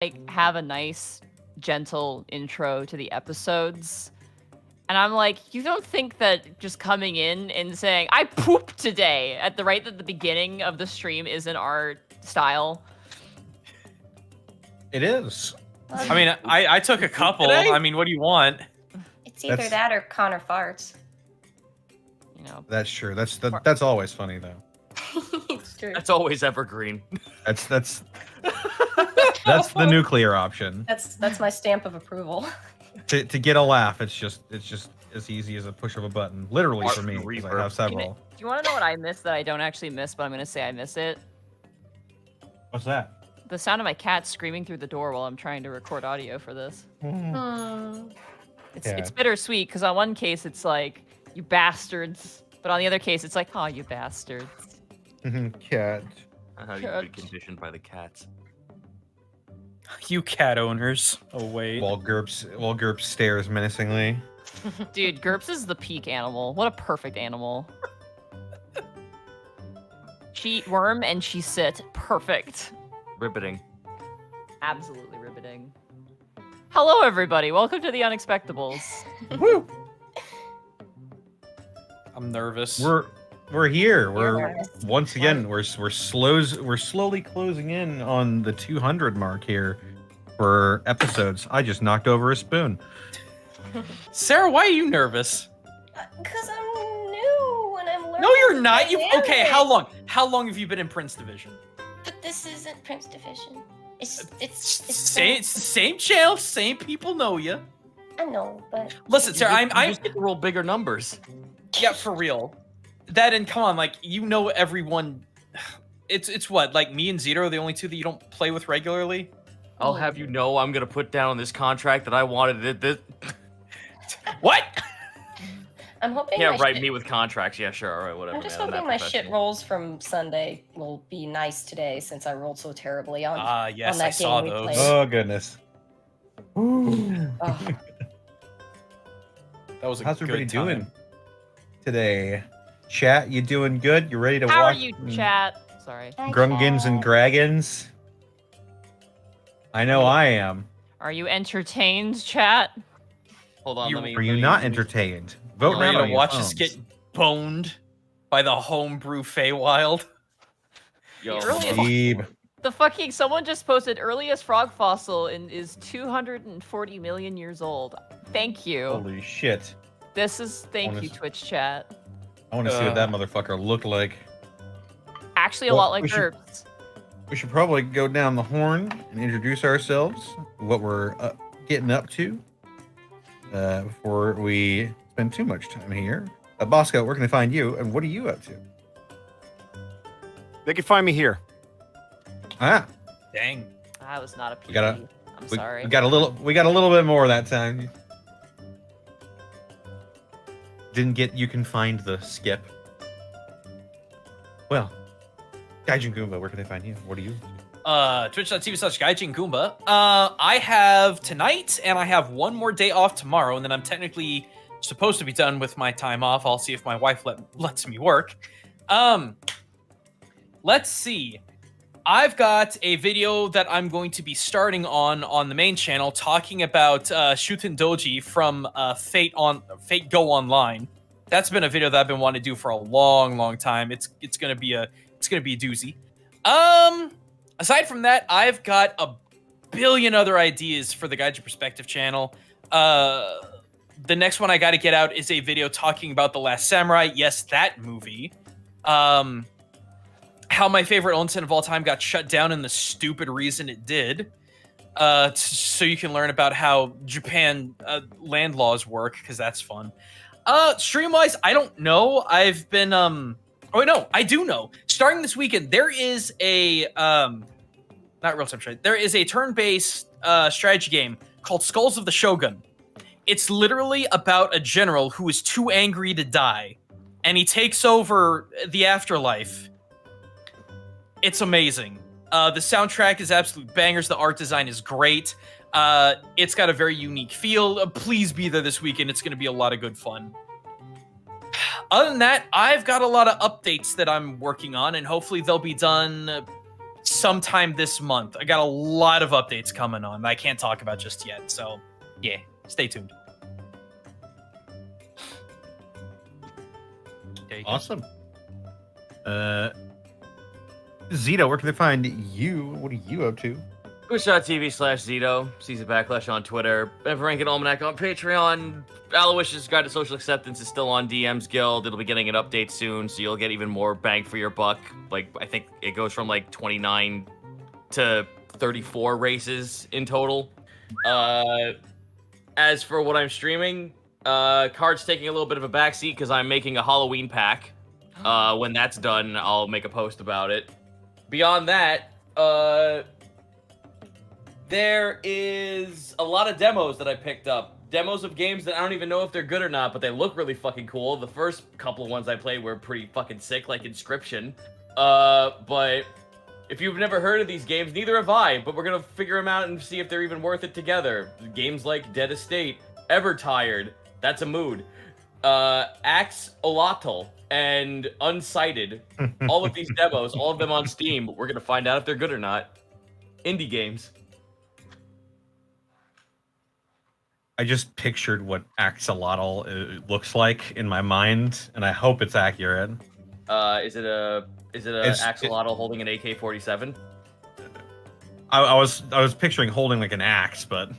like have a nice, gentle intro to the episodes. And I'm like, you don't think that just coming in and saying, I pooped today at the beginning of the stream isn't our style? It is. I mean, I took a couple. Today? I mean, what do you want? It's either that or Connor farts. You know, That's true. That's always funny though. It's true. That's always evergreen. That's that's the nuclear option. That's my stamp of approval. To get a laugh, it's just as easy as a push of a button. Literally for me, 'cause I Reverb. have several. do you want to know what I miss that I don't actually miss, but I'm going to say I miss it? What's that? The sound of my cat screaming through the door while I'm trying to record audio for this. It's bittersweet, because on one case it's like, you bastards, but on the other case it's like, oh, you bastards. Cat. How you get conditioned by the cats. You cat owners. Oh, wait. While Gerps stares menacingly. Dude, Gerps is the peak animal. What a perfect animal. She eat worm and she sit. Perfect. Riveting. Absolutely riveting. Hello, everybody. Welcome to the Unexpectables. Woo! I'm nervous. We're here. We're nervous. once again we're slowly closing in on the 200 mark here for episodes. I just knocked over a spoon. Sarah, why are you nervous? Because I'm new and I'm learning. No, you're not. You dynamics. okay? How long? How long have you been in Prince Division? But this isn't Prince Division. It's It's the same channel, same people know you. I know, but Listen, Sarah, You I'm just get to roll bigger numbers. yeah, for real. That and come on, like you know everyone. It's what, like me and Zito are the only two that you don't play with regularly. I'll have you know I'm gonna put down on this contract that I wanted it. This. What? I'm hoping. Yeah, my right. shit- Me with contracts. Yeah, sure. All right, whatever. I'm just man, hoping not my shit professional. rolls from Sunday will be nice today, since I rolled so terribly on. Ah, yes, that I saw game we those. played. Oh goodness. Oh, That was a How's good everybody time. doing today? Chat, you doing good? You ready to How are watch you, chat? Sorry. hi, Grungans and Chad. Dragons? I know I am. Are you entertained, chat? Hold on. You- let me. Are let you me- not let me- entertained? Vote You now ready on to your watch us phones. get boned by the homebrew Feywild? Yo, Early- Deeb. The fucking someone just posted earliest frog fossil is 240 million years old. Thank you. Holy shit. This is thank Honest- you, Twitch chat. I want to see what that motherfucker looked like. Actually, a Well, lot like we should- Gerps. We should probably go down the horn and introduce ourselves, what we're getting up to, before we spend too much time here. Bosco, where can they find you, and what are you up to? They can find me here. Ah, Dang. I was not a PD. We gotta- I'm we, sorry. we got a little bit more that time. Didn't get you can find the skip. Well, Gaijin Goomba, where can they find you? What are you? Twitch.tv/GaijinGoomba. I have tonight, and I have one more day off tomorrow, and then I'm technically supposed to be done with my time off. I'll see if my wife lets me work. Let's see. I've got a video that I'm going to be starting on the main channel talking about Shuten Doji from Fate Go Online. That's been a video that I've been wanting to do for a long time. It's gonna be a doozy. Aside from that, I've got a billion other ideas for the Gaijin Perspective channel. The next one I got to get out is a video talking about The Last Samurai. Yes, that movie. How my favorite onsen of all time got shut down and the stupid reason it did. So you can learn about how Japan land laws work, because that's fun. Stream-wise, I don't know. I've been oh wait, no, I do know. Starting this weekend, there is a not real time strategy. There is a turn-based strategy game called Skulls of the Shogun. It's literally about a general who is too angry to die, and he takes over the afterlife. It's amazing. The soundtrack is absolute bangers. The art design is great. It's got a very unique feel. Please be there this weekend. It's going to be a lot of good fun. Other than that, I've got a lot of updates that I'm working on, and hopefully they'll be done sometime this month. I got a lot of updates coming on that I can't talk about just yet. So, yeah, stay tuned. There you go. Awesome. Zito, where can they find you? What are you up to? Twitch.tv/Zito, Season Backlash on Twitter, Rankin Almanac on Patreon, Aloysius' Guide to Social Acceptance is still on DM's Guild. It'll be getting an update soon, so you'll get even more bang for your buck. Like, I think it goes from like 29 to 34 races in total. As for what I'm streaming, Card's taking a little bit of a backseat because I'm making a Halloween pack. When that's done, I'll make a post about it. Beyond that, there is a lot of demos that I picked up. Demos of games that I don't even know if they're good or not, but they look really fucking cool. The first couple of ones I played were pretty fucking sick, like Inscription. But if you've never heard of these games, neither have I, but we're gonna figure them out and see if they're even worth it together. Games like Dead Estate, Evertired, that's a mood. Axolotl, and Unsighted. All of these demos, all of them on Steam. We're gonna find out if they're good or not. Indie games. I just pictured what axolotl looks like in my mind, and I hope it's accurate. Is it a axolotl holding an AK-47? I was picturing holding like an axe, but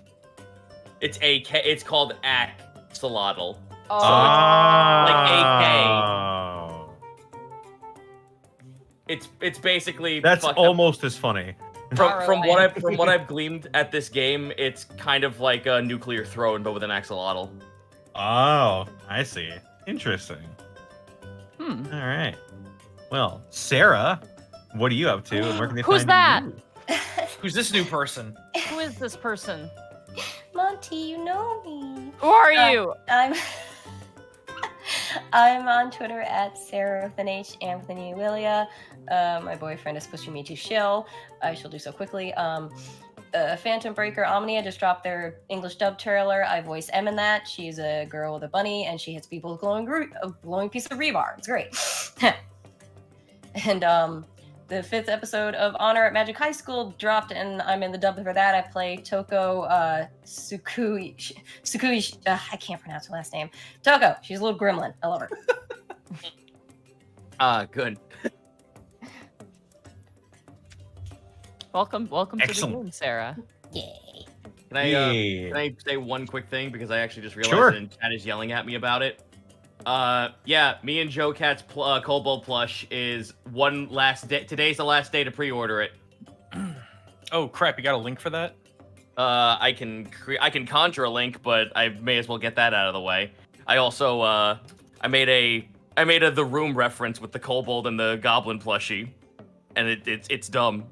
It's called axolotl. Oh, like oh. It's basically That's fucked up. almost as funny. From what I've gleaned at this game, it's kind of like a nuclear throne, but with an axolotl. Oh, I see. Interesting. All right. Well, Sarah, what are you up to? And where can they Who's find that? you? Who's this new person? Who is this person? Monty, you know me. Who are you? I'm on Twitter at Sarah with an H and with an E, Lilia. My boyfriend is pushing me to shill. I shall do so quickly. Phantom Breaker Omnia just dropped their English dub trailer. I voice Em in that. She's a girl with a bunny, and she hits people with a glowing piece of rebar. It's great. And the 5th episode of Honor at Magic High School dropped, and I'm in the dub for that. I play Toko Sukui. I can't pronounce her last name. Toko. She's a little gremlin. I love her. Good. Welcome to the Excellent. game, Sarah. Yay. Can I say one quick thing because I actually just realized Sure. it and Chad is yelling at me about it. Yeah, me and Joe Cat's Kobold plush is one last day. Today's the last day to pre-order it. Oh crap! You got a link for that? I can conjure a link, but I may as well get that out of the way. I also I made a The Room reference with the Kobold and the Goblin plushie, and it's dumb.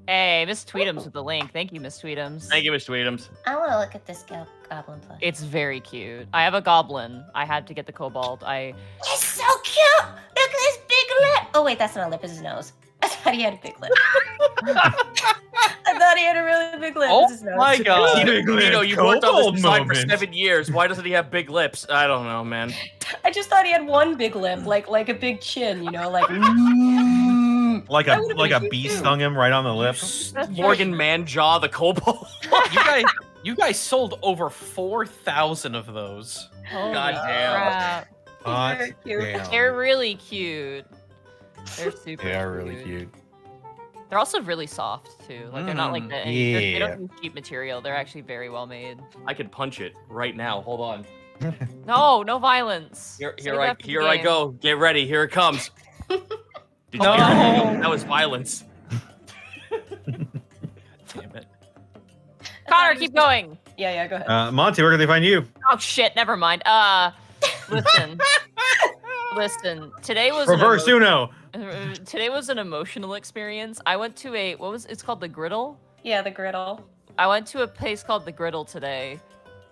Hey, Miss Tweetums with the link. Thank you, Miss Tweetums. Thank you, Miss Tweetums. I want to look at this goblin plush. It's very cute. I have a goblin. I had to get the kobold. It's so cute! Look at this big lip! Oh wait, that's not a lip, it's his nose. I thought he had a big lip. I thought he had a really big lip. Oh It's his nose. my god! Tito, you've worked on Kobold this design for moment. 7 years. Why doesn't he have big lips? I don't know, man. I just thought he had one big lip, like a big chin, you know, like. Like That a would've like been a cute, bee too. stung him right on the lips. Morgan Manjaw, the Kobold. You guys sold over 4,000 of those. Holy Goddamn. crap. Hot very cute. damn. They're really cute. They're super They are really cute. They're also really soft, too. Like, they're not like the, they don't use cheap material. They're actually very well made. I could punch it right now. Hold on. No violence. Here Save that for the I game. go. Get ready. Here it comes. Did No. you hear that? That was violence. Damn it. Connor, keep going. Yeah, go ahead. Monty, where can they find you? Oh shit, never mind. Listen. Listen. Today was Reverse Uno. Today was an emotional experience. I went to it's called the Griddle? Yeah, the griddle. I went to a place called the Griddle today,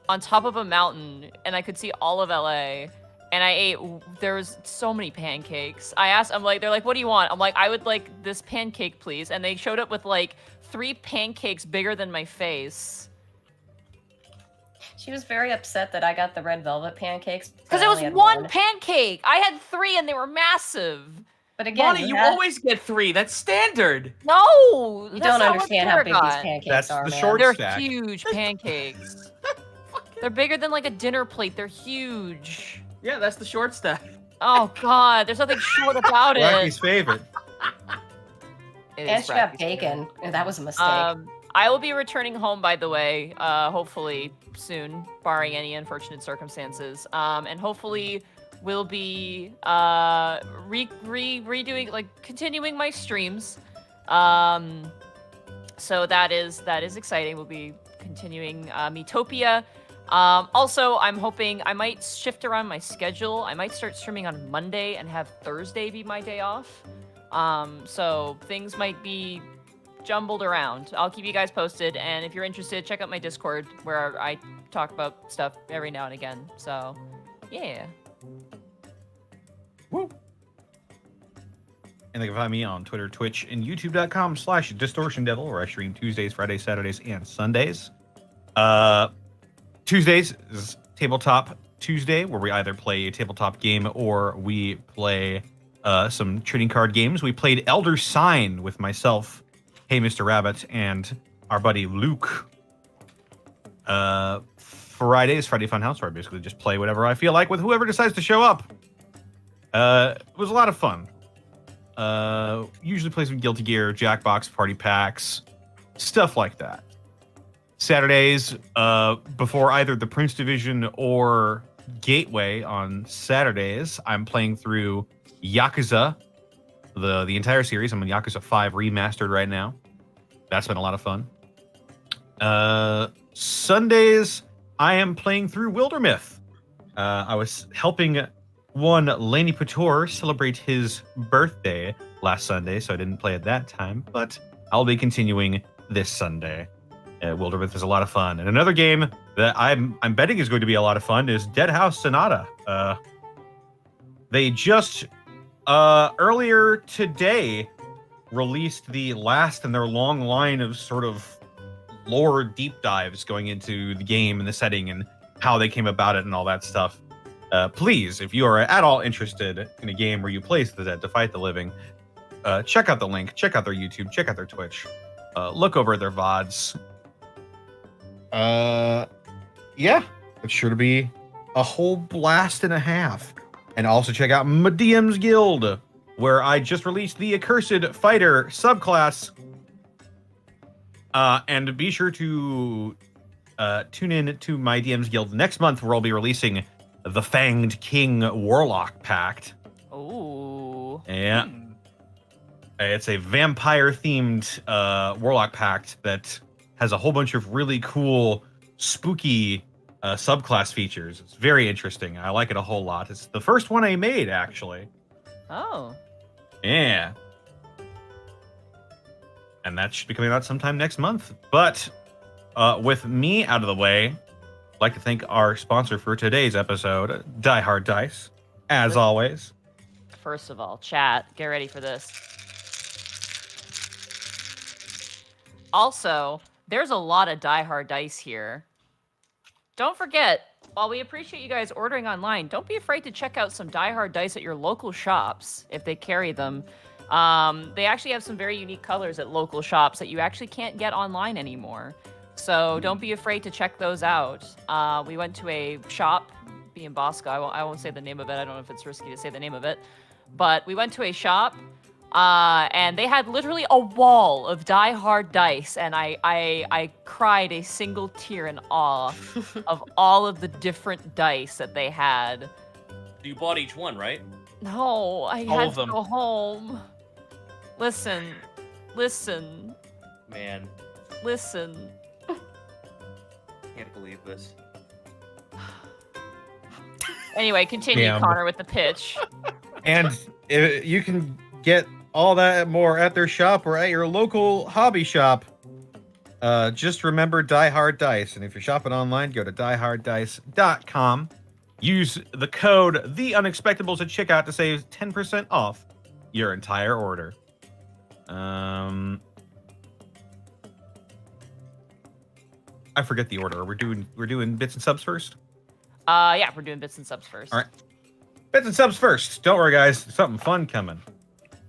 on top of a mountain, and I could see all of LA. And I ate. There was so many pancakes. they're like, "What do you want?" I'm like, "I would like this pancake, please." And they showed up with like 3 pancakes bigger than my face. She was very upset that I got the red velvet pancakes. Because I it was only had one pancake. I had 3, and they were massive. But again, Bonnie, you always get 3. That's standard. No, you that's don't not what understand how Sarah big these got. pancakes That's are, the man. short- They're stack. huge pancakes. They're bigger than like a dinner plate. They're huge. Yeah, that's the short stack. Oh God, there's nothing short about Blacky's it. favorite. It And is she got Bracky's bacon. favorite. That was a mistake. I will be returning home, by the way, hopefully soon, barring any unfortunate circumstances. And hopefully we'll be redoing, like, continuing my streams. So that is exciting. We'll be continuing Metopia. Also, I'm hoping I might shift around my schedule. I might start streaming on Monday and have Thursday be my day off. So things might be jumbled around. I'll keep you guys posted, and if you're interested, check out my Discord where I talk about stuff every now and again. So, yeah. Woo. And they can find me on Twitter, Twitch, and YouTube.com/DistortionDevil, where I stream Tuesdays, Fridays, Saturdays, and Sundays. Tuesdays is Tabletop Tuesday, where we either play a tabletop game or we play some trading card games. We played Elder Sign with myself, Hey Mr. Rabbit, and our buddy Luke. Friday is Friday Funhouse, where I basically just play whatever I feel like with whoever decides to show up. It was a lot of fun. Usually play some Guilty Gear, Jackbox, Party Packs, stuff like that. Saturdays, before either the Prince Division or Gateway on Saturdays, I'm playing through Yakuza, the entire series. I'm in Yakuza 5 Remastered right now. That's been a lot of fun. Sundays, I am playing through Wildermyth. I was helping one Laney Pator celebrate his birthday last Sunday, so I didn't play at that time, but I'll be continuing this Sunday. Wildermyth is a lot of fun. And another game that I'm betting is going to be a lot of fun is Dead House Sonata. They just earlier today released the last in their long line of sort of lore deep dives going into the game and the setting and how they came about it and all that stuff. Please, if you are at all interested in a game where you play the dead to fight the living, check out the link, check out their YouTube, check out their Twitch, look over at their VODs. Yeah, it's sure to be a whole blast and a half. And also check out my DM's Guild, where I just released the Accursed Fighter subclass. And be sure to tune in to my DM's Guild next month, where I'll be releasing the Fanged King Warlock Pact. Ooh. Yeah. It's a vampire-themed Warlock Pact that has a whole bunch of really cool, spooky subclass features. It's very interesting. I like it a whole lot. It's the first one I made, actually. Oh. Yeah. And that should be coming out sometime next month. But with me out of the way, I'd like to thank our sponsor for today's episode, Die Hard Dice, as always. First of all, chat, get ready for this. Also, there's a lot of Die Hard Dice here. Don't forget, while we appreciate you guys ordering online, don't be afraid to check out some Die Hard Dice at your local shops if they carry them. They actually have some very unique colors at local shops that you actually can't get online anymore. So don't be afraid to check those out. We went to a shop, being Bosco, I won't say the name of it. I don't know if it's risky to say the name of it. But we went to a shop, and they had literally a wall of Die Hard dice, and I cried a single tear in awe of all of the different dice that they had. You bought each one, right? No, I All had of to them. go home. Listen. Man, can't believe this. Anyway, continue, Damn. Connor, with the pitch. And you can get all that and more at their shop or at your local hobby shop. Just remember Die Hard Dice. And if you're shopping online, go to dieharddice.com. Use the code TheUnexpectables at checkout to save 10% off your entire order. I forget the order. We're doing bits and subs first. Yeah, we're doing bits and subs first. All right. Bits and subs first. Don't worry, guys. There's something fun coming.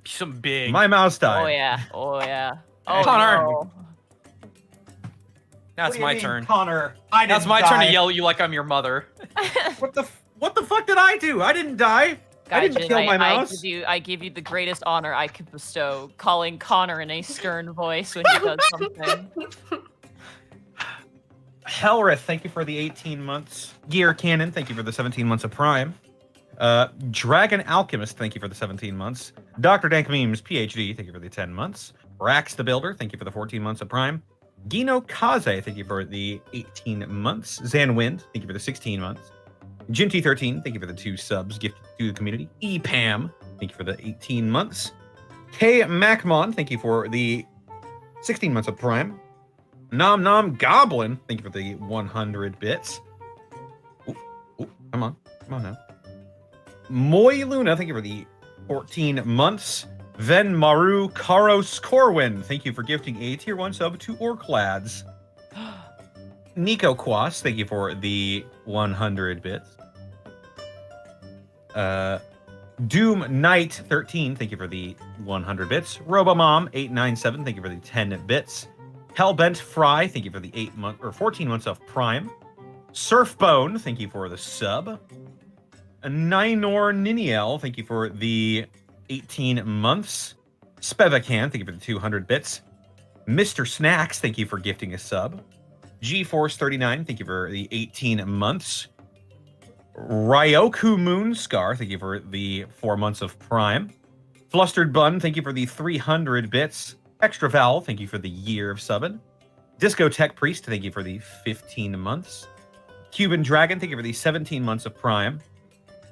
some big. My mouse died. Oh yeah. Oh yeah. Oh Connor. no. Now it's my turn. Connor. Now it's my turn to yell at you like I'm your mother. What the fuck did I do? I didn't die. I didn't Gaijin, kill my mouse. I give you the greatest honor I could bestow, calling Connor in a stern voice when he does something. Helrith, thank you for the 18 months. Gear Cannon, thank you for the 17 months of Prime. Dragon Alchemist, thank you for the 17 months. Dr. Dank Memes, PhD, thank you for the 10 months. Rax the Builder, thank you for the 14 months of Prime. Gino Kaze, thank you for the 18 months. Zanwind, thank you for the 16 months. Jinty13, thank you for the 2 subs gifted to the community. EPAM, thank you for the 18 months. K Macmon, thank you for the 16 months of Prime. Nom Nom Goblin, thank you for the 100 bits. Ooh, come on now. Moy Luna, thank you for the 14 months. Ven Maru Karos Corwin, thank you for gifting a tier 1 sub to Orclads. Nico Quas, thank you for the 100 bits. Doom Knight 13, thank you for the 100 bits. Robomom 897, thank you for the 10 bits. Hellbent Fry, thank you for the 14 months of Prime. Surfbone, thank you for the sub. Ninor Niniel, thank you for the 18 months. Spevacan, thank you for the 200 bits. Mr. Snacks, thank you for gifting a sub. GeForce 39, thank you for the 18 months. Ryoku Moonscar, thank you for the 4 months of Prime. Flustered Bun, thank you for the 300 bits. Extra Val, thank you for the year of subbing. Discotheque Priest, thank you for the 15 months. Cuban Dragon, thank you for the 17 months of Prime.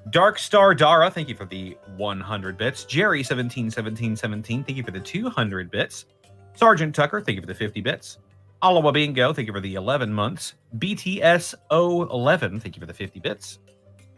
Dark Star Dara, thank you for the 100 bits. Jerry 171717, thank you for the 200 bits. Sergeant Tucker, thank you for the 50 bits. Alawa Bingo, thank you for the 11 months. BTS 011, thank you for the 50 bits.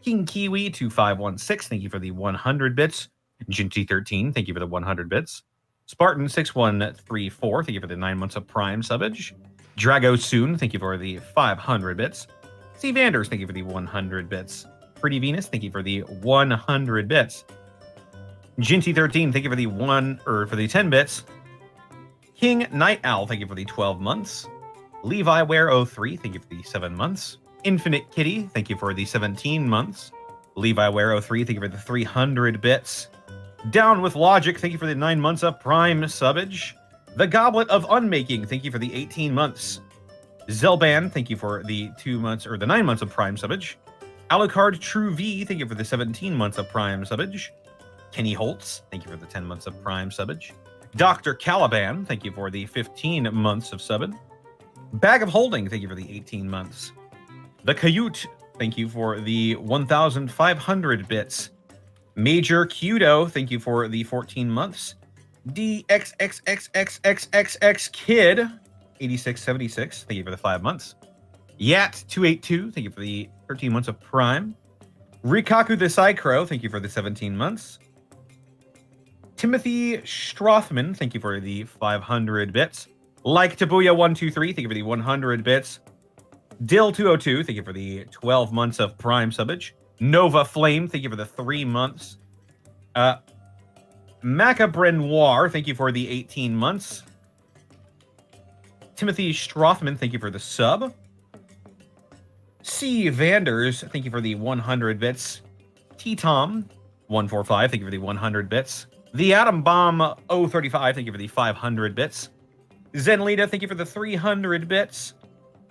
King Kiwi 2516, thank you for the 100 bits. Jinty 13, thank you for the 100 bits. Spartan 6134, thank you for the 9 months of Prime subbage. Drago Soon, thank you for the 500 bits. C Vanders, thank you for the 100 bits. Pretty Venus, thank you for the 100 bits. Jinty 13, thank you for the 10 bits. King Night Owl, thank you for the 12 months. Levi Ware 03, thank you for the 7 months. Infinite Kitty, thank you for the 17 months. Levi Ware 03, thank you for the 300 bits. Down with Logic, thank you for the 9 months of Prime subbage. The Goblet of Unmaking, thank you for the 18 months. Zelban, thank you for the 2 months or the 9 months of Prime subbage. Alucard True V, thank you for the 17 months of Prime subbage. Kenny Holtz, thank you for the 10 months of Prime subbage. Dr. Caliban, thank you for the 15 months of subbing. Bag of Holding, thank you for the 18 months. The Cayute, thank you for the 1,500 bits. Major Kudo, thank you for the 14 months. DXXXXXXX Kid, 8676, thank you for the 5 months. Yat282, thank you for the 13 months of Prime. Rikaku the Psychro, thank you for the 17 months. Timothy Strothman, thank you for the 500 bits. Like Tabuya123, thank you for the 100 bits. Dill202, thank you for the 12 months of Prime subbage. Nova Flame, thank you for the 3 months. Macabrenoir, thank you for the 18 months. Timothy Strothman, thank you for the sub. C. Vanders, thank you for the 100 bits. T-Tom, 145, thank you for the 100 bits. The Atom Bomb 035, thank you for the 500 bits. Zenlita, thank you for the 300 bits.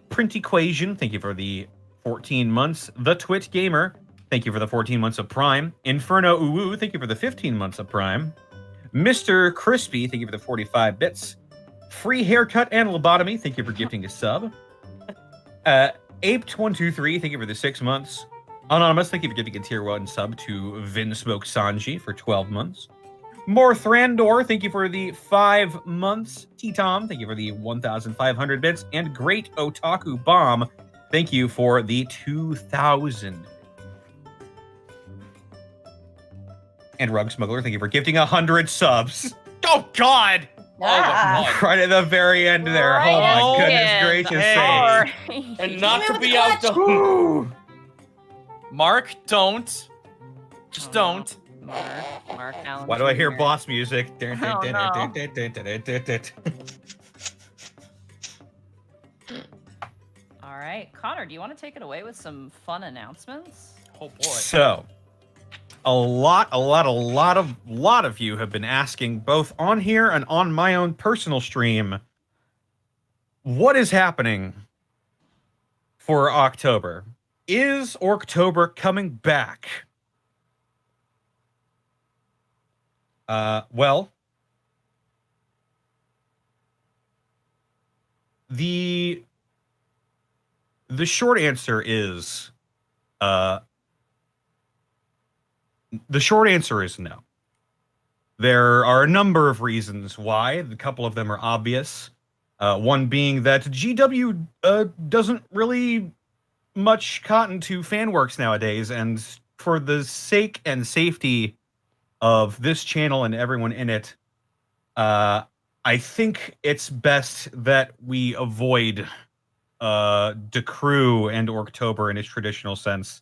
Print Equation, thank you for the 14 months. The Twit Gamer, thank you for the 14 months of Prime. Inferno Uwu, thank you for the 15 months of Prime. Mr. Crispy, thank you for the 45 bits. Free Haircut and Lobotomy, thank you for gifting a sub. Aped123, thank you for the 6 months. Anonymous, thank you for giving a tier 1 sub to Vinsmoke Sanji for 12 months. More Thrandor, thank you for the 5 months. T-Tom, thank you for the 1,500 bits. And Great Otaku Bomb, thank you for the 2,000. And Rug Smuggler, thank you for gifting 100 subs. Oh, God! Ah. Right at the very end there. Right Oh my at goodness the gracious end. sakes. And not to Move be the out clutch. to Mark, don't. Just don't. Mark Allen. Why do I hear Jr. boss music? Oh, no. All right, Connor, do you want to take it away with some fun announcements? Oh boy. So, a lot of you have been asking, both on here and on my own personal stream, what is happening for October? Is Orktober coming back? Well, the short answer is, no. There are a number of reasons why. A couple of them are obvious. One being that GW doesn't really much cotton to fan works nowadays, and for the sake and safety of this channel and everyone in it, I think it's best that we avoid Decrew and Orktober in its traditional sense.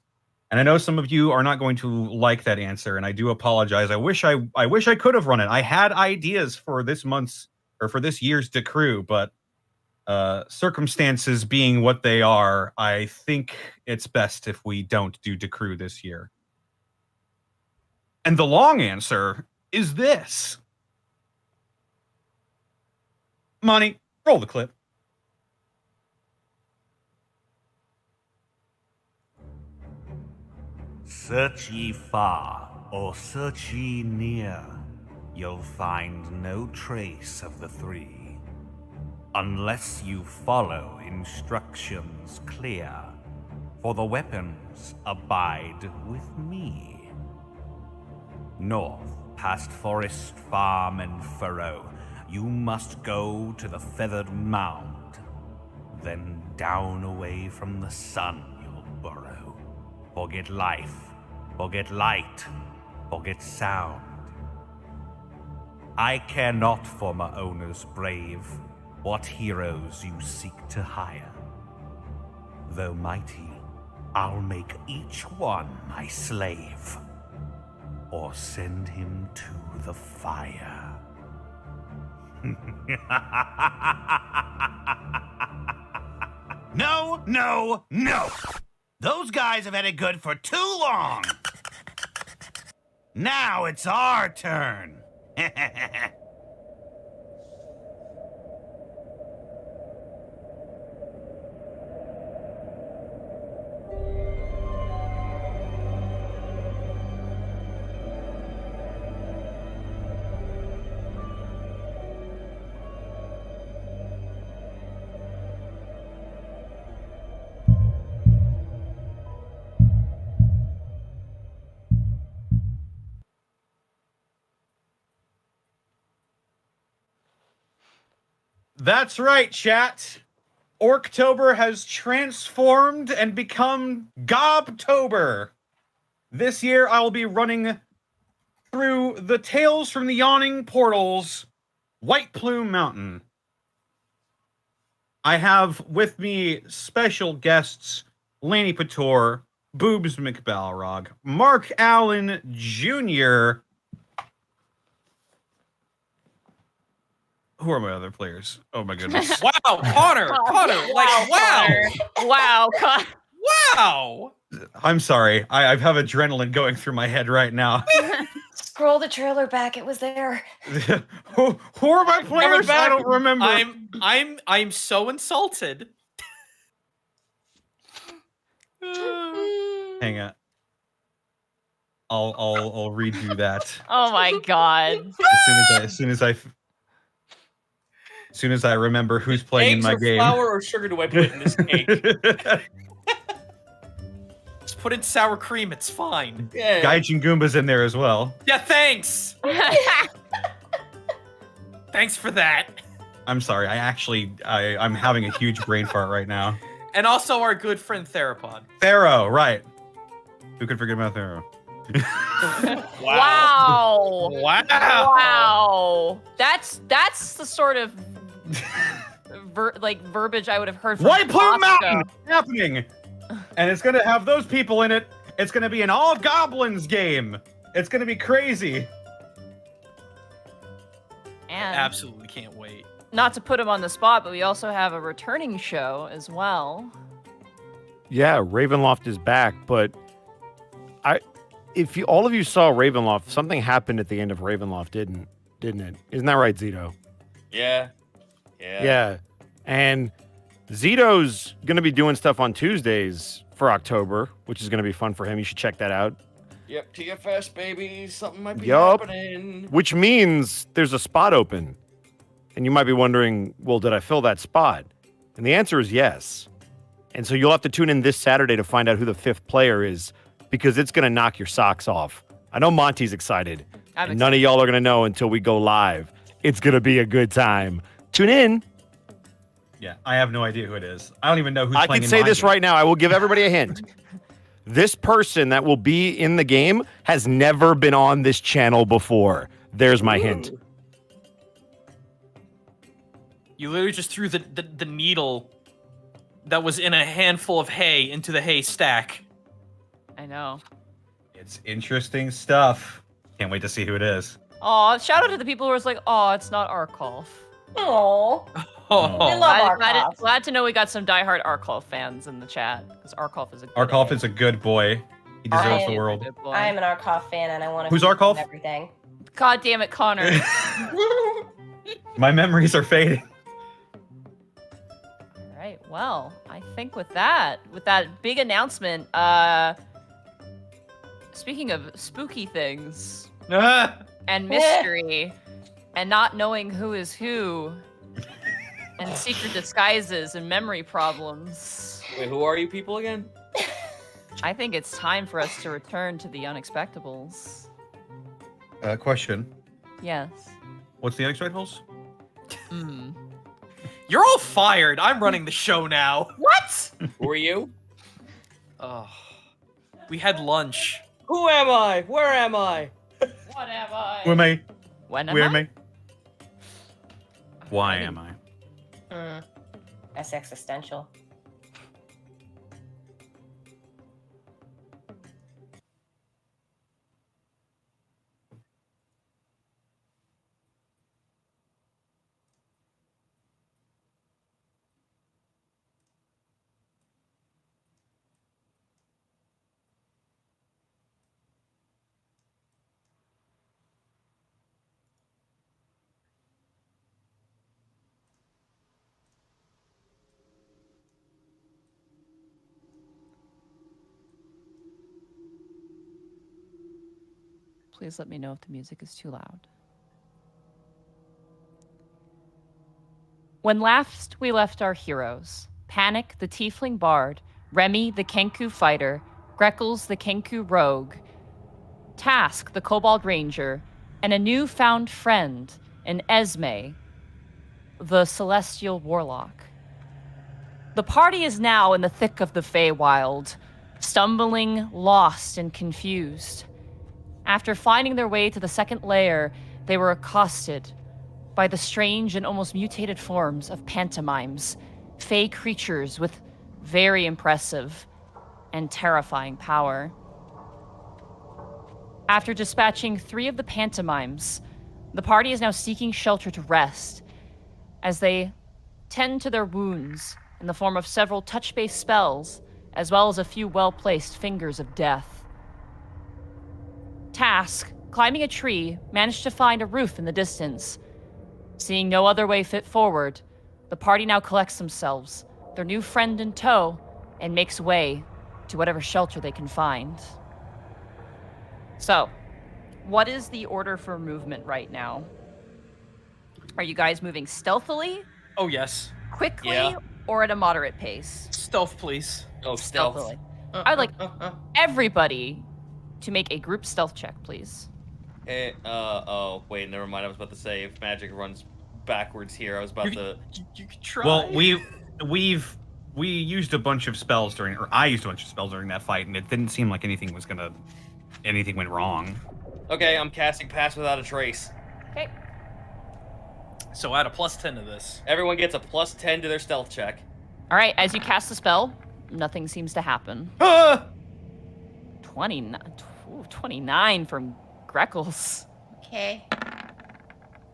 And I know some of you are not going to like that answer, and I do apologize. I wish I could have run it. I had ideas for this month's or for this year's Decrew, but circumstances being what they are, I think it's best if we don't do Decrew this year. And the long answer is this. Monty, roll the clip. Search ye far, or search ye near, you'll find no trace of the three, unless you follow instructions clear, for the weapons abide with me. North, past forest, farm, and furrow, you must go to the feathered mound, then down away from the sun you'll burrow. Forget life, forget light, forget sound. I care not for my owners brave, what heroes you seek to hire. Though mighty, I'll make each one my slave, or send him to the fire. No, no, no! Those guys have had it good for too long! Now it's our turn! That's right, chat. Orktober has transformed and become Gobtober. This year, I will be running through the Tales from the Yawning Portals, White Plume Mountain. I have with me special guests Laney Pator, Boobs McBalrog, Mark Allen Jr. Who are my other players? Oh my goodness. Wow, Connor, like wow, Wow, Connor. wow. I'm sorry. I have adrenaline going through my head right now. Scroll the trailer back. It was there. who are my players? I don't remember. I'm so insulted. Hang on. I'll redo that Oh my god. as soon as I remember who's playing Eggs in my or game. flour or sugar do I put in this cake? Just put in sour cream, it's fine. Yeah. Gaijin Goomba's in there as well. Yeah, thanks. Thanks for that. I'm sorry. I'm having a huge brain fart right now. And also our good friend Therapod. Thero, right. Who could forget about Thero? Wow. Wow. Wow. That's the sort of verbiage I would have heard from White Plume Bosco. Mountain happening, and it's gonna have those people in it. It's gonna be an all goblins game. It's gonna be crazy. And Absolutely can't wait. not to put him on the spot, but we also have a returning show as well. Yeah, Ravenloft is back, but if all of you saw Ravenloft, something happened at the end of Ravenloft, didn't it? Isn't that right, Zito? Yeah. Yeah. And Zito's going to be doing stuff on Tuesdays for October, which is going to be fun for him. You should check that out. Yep, TFS, baby. Something might be Yup. happening. Which means there's a spot open. And you might be wondering, well, did I fill that spot? And the answer is yes. And so you'll have to tune in this Saturday to find out who the 5th player is, because it's going to knock your socks off. I know Monty's excited. And none of y'all are going to know until we go live. It's going to be a good time. Tune in. Yeah, I have no idea who it is. I don't even know who's I playing can in say my this game. right now. I will give everybody a hint. This person that will be in the game has never been on this channel before. There's my hint. You literally just threw the needle that was in a handful of hay into the hay stack. I know. It's interesting stuff. Can't wait to see who it is. Aw, shout out to the people who are like, "Oh, it's not Arkolf." Aww. Oh, We love Arkolf. Glad to know we got some diehard Arkolf fans in the chat, because Arkolf is a good Arkolf egg. is a good boy. He deserves I- the world. Good boy. I am an Arkolf fan, and I want to. Who's Arkolf? Everything. God damn it, Connor. My memories are fading. All right, well, I think with that big announcement, speaking of spooky things and mystery and not knowing who is who and secret disguises and memory problems, Wait, who are you people again? I think it's time for us to return to the Unexpectables. Question. Yes. What's the Unexpectables? Hmm. you're all fired. I'm running the show now. What? Who are you? Oh, we had lunch. Who am I? Where am I? What am I? Who am I? When am Where I? am I? Why am I? That's existential. Please let me know if the music is too loud. When last we left our heroes, Panic, the Tiefling Bard, Remy, the Kenku Fighter, Greckles, the Kenku Rogue, Task, the Kobold Ranger, and a newfound friend in Esme, the Celestial Warlock. The party is now in the thick of the Feywild, stumbling, lost, and confused. After finding their way to the second layer, they were accosted by the strange and almost mutated forms of pantomimes, fey creatures with very impressive and terrifying power. After dispatching 3 of the pantomimes, the party is now seeking shelter to rest as they tend to their wounds in the form of several touch-based spells, as well as a few well-placed fingers of death. Task, climbing a tree, managed to find a roof in the distance. Seeing no other way fit forward, the party now collects themselves, their new friend in tow, and makes way to whatever shelter they can find. So, what is the order for movement right now? Are you guys moving stealthily, Oh, yes. quickly, Yeah. or at a moderate pace? Stealth, please. Oh, stealth. Stealthily. I would like everybody to make a group stealth check, please. Hey, oh, wait, never mind. I was about to say if magic runs backwards here, I was about to. You could try. Well, we used a bunch of spells or I used a bunch of spells during that fight, and it didn't seem like anything went wrong. Okay, I'm casting Pass Without a Trace. Okay. So add a +10 to this. Everyone gets a +10 to their stealth check. All right, as you cast the spell, nothing seems to happen. Ah! 29. Ooh, 29 from Greckles. Okay.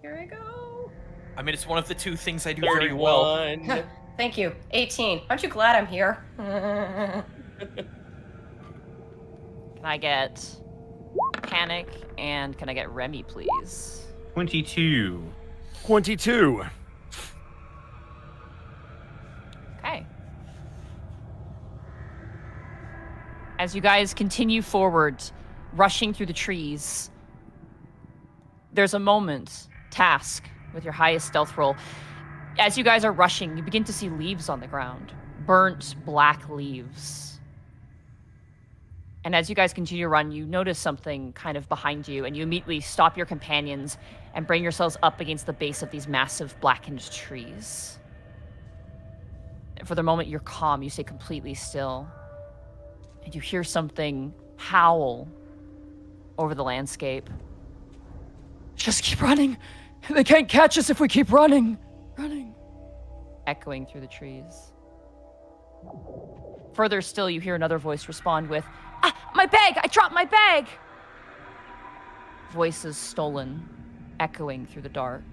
Here I go. I mean, it's one of the two things I do very well. 31. Thank you. 18. Aren't you glad I'm here? Can I get Panic and can I get Remy, please? 22. 22. Okay. As you guys continue forward, rushing through the trees, there's a moment, Task, with your highest stealth roll. As you guys are rushing, you begin to see leaves on the ground. Burnt black leaves. And as you guys continue to run, you notice something kind of behind you, and you immediately stop your companions and bring yourselves up against the base of these massive blackened trees. And for the moment, you're calm. You stay completely still. And you hear something howl over the landscape. Just keep running. They can't catch us if we keep running. Running. Echoing through the trees. Further still, you hear another voice respond with, "Ah, my bag! I dropped my bag!" Voices stolen, echoing through the dark.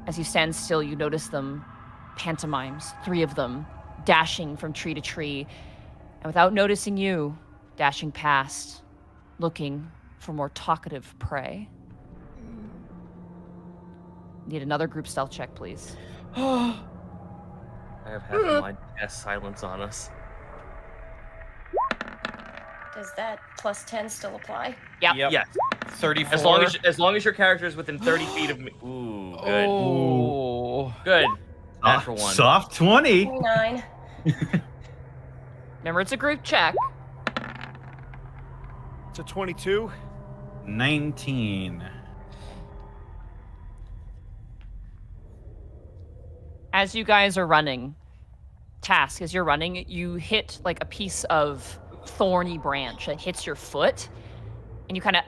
As you stand still, you notice them, pantomimes, 3 of them, dashing from tree to tree, and without noticing you, dashing past, looking for more talkative prey. Need another group stealth check, please. I have half of my cast silence on us. Does that plus 10 still apply? Yep. Yes. 34. As long as your character is within 30 feet of me. Ooh, good. Oh. Good. Natural one. Soft 20. 29. Remember, it's a group check. It's a 22. 19. As you guys are running, Task, as you're running, you hit like a piece of thorny branch that hits your foot, and you kind of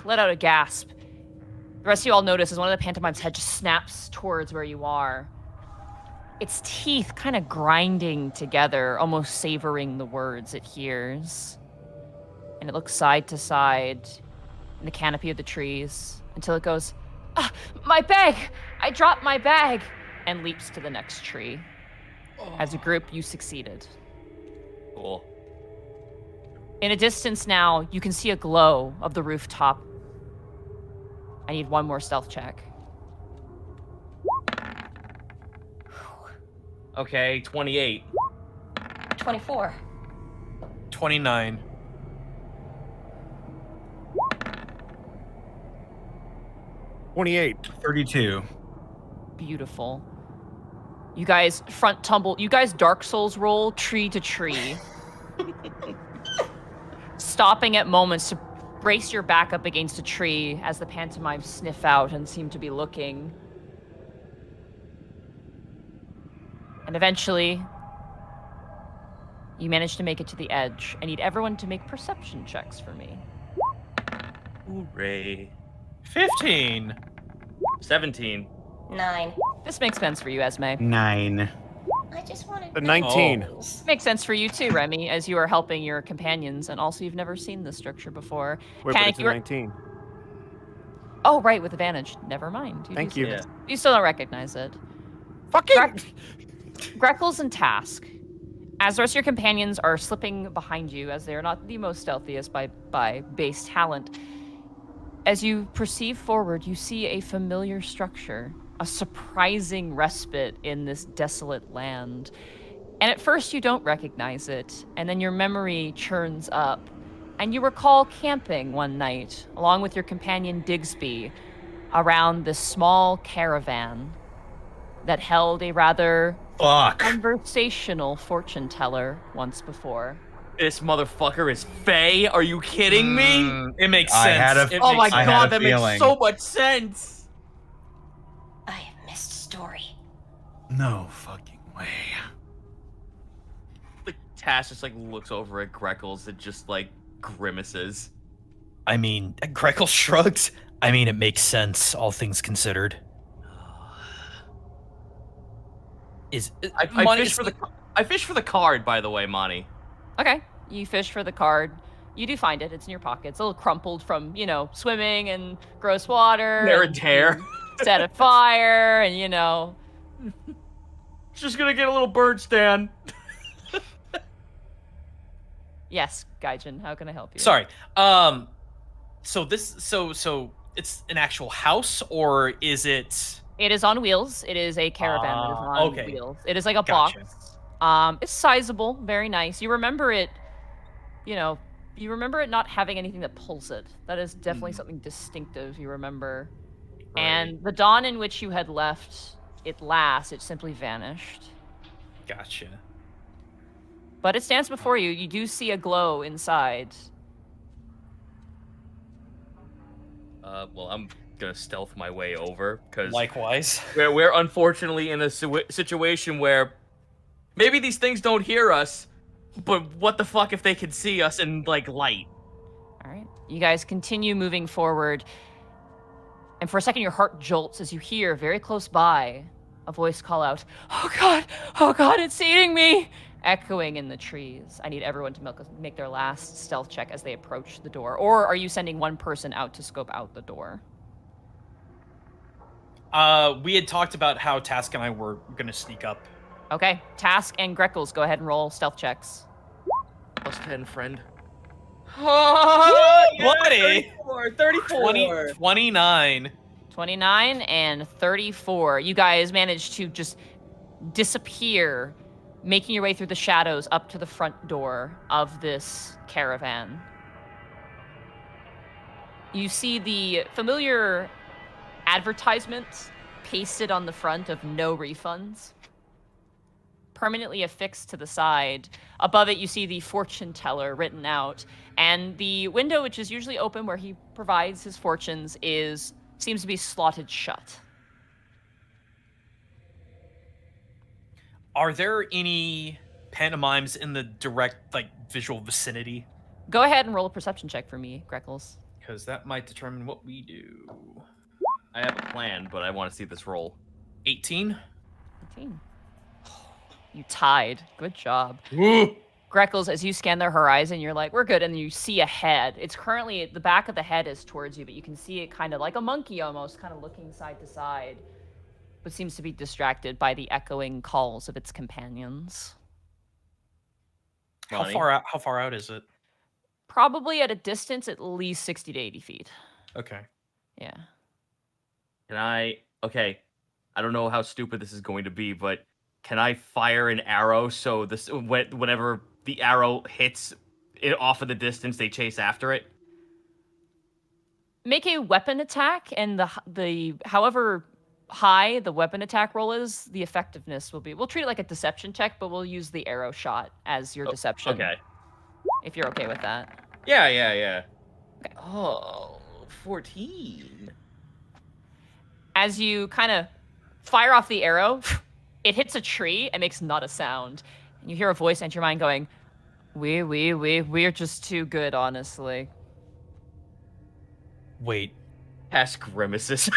let out a gasp. The rest of you all notice as one of the pantomime's head just snaps towards where you are. Its teeth kind of grinding together, almost savoring the words it hears. And it looks side to side in the canopy of the trees until it goes, "Ah, my bag! I dropped my bag!" and leaps to the next tree. As a group, you succeeded. Cool. In a distance now, you can see a glow of the rooftop. I need one more stealth check. Okay, 28. 24. 29. 28. 32. Beautiful. You guys front tumble. You guys Dark Souls roll tree to tree. Stopping at moments to brace your back up against a tree as the pantomimes sniff out and seem to be looking. And eventually, you manage to make it to the edge. I need everyone to make perception checks for me. Hooray. 15. 17. 9. This makes sense for you, Esme. 9. I just wanted The 19. Makes sense for you too, Remy, as you are helping your companions, and also you've never seen this structure before. Wait, but Panic, it's a you are- 19. Oh, right, with advantage. Never mind. Thank do you. see Yeah. this. You still don't recognize it. Fucking! Greckles and Task. As the rest of your companions are slipping behind you, as they are not the most stealthiest by base talent, as you proceed forward, you see a familiar structure, a surprising respite in this desolate land. And at first you don't recognize it, and then your memory churns up, and you recall camping one night, along with your companion Digsby, around this small caravan that held a rather Fuck. conversational fortune teller once before. This motherfucker is Fey? Are you kidding me? It makes sense. I had a- It Oh my makes I had god, a that feeling. makes so much sense. I have missed a story. No fucking way. The Tash just like looks over at Greckles and just like grimaces. I mean, Greckles shrugs. I mean, it makes sense, all things considered. I fish for the card, by the way, Monty. Okay, you fish for the card. You do find it. It's in your pocket. It's a little crumpled from, swimming and gross water. Wear and tear. Set a fire and, Just gonna get a little bird stand. Yes, Gaijin, how can I help you? Sorry. So it's an actual house, or is it? It is on wheels. It is a caravan that is on okay. wheels. It is like a Gotcha. box. It's sizable, very nice. You remember it, not having anything that pulls it. That is definitely something distinctive you remember. Right. And the dawn in which you had left it last, it simply vanished. Gotcha. But it stands before you. You do see a glow inside. Well, I'm gonna stealth my way over because Likewise. we're unfortunately in a situation where maybe these things don't hear us, but what the fuck if they can see us in like light? All right. You guys continue moving forward. And for a second, your heart jolts as you hear very close by a voice call out, oh God, it's eating me, echoing in the trees. I need everyone to make their last stealth check as they approach the door. Or are you sending one person out to scope out the door? We had talked about how Task and I were gonna sneak up. Okay, Task and Greckles, go ahead and roll stealth checks. +10, friend. Oh, yeah, buddy! 34. 29. 29 and 34. You guys managed to just disappear, making your way through the shadows up to the front door of this caravan. You see the familiar advertisement pasted on the front of no refunds, permanently affixed to the side. Above it, you see the fortune teller written out, and the window, which is usually open where he provides his fortunes, seems to be slotted shut. Are there any pantomimes in the direct, visual vicinity? Go ahead and roll a perception check for me, Greckles. Because that might determine what we do. I have a plan, but I want to see this roll. 18. 18. You tied. Good job. Woo! Greckles, as you scan the horizon, you're like, we're good, and you see a head. It's currently, the back of the head is towards you, but you can see it kind of like a monkey almost, kind of looking side to side, but seems to be distracted by the echoing calls of its companions. How far out is it? Probably at a distance at least 60 to 80 feet. Okay. Yeah. Okay, I don't know how stupid this is going to be, but can I fire an arrow so whenever the arrow hits it off in the distance, they chase after it? Make a weapon attack, and the however high the weapon attack roll is, the effectiveness will be. We'll treat it like a deception check, but we'll use the arrow shot as your deception. Okay. If you're okay with that. Yeah. Okay. Oh, 14. As you kind of fire off the arrow, it hits a tree and makes not a sound. And you hear a voice enter your mind going, we're just too good, honestly. Wait. Task grimaces.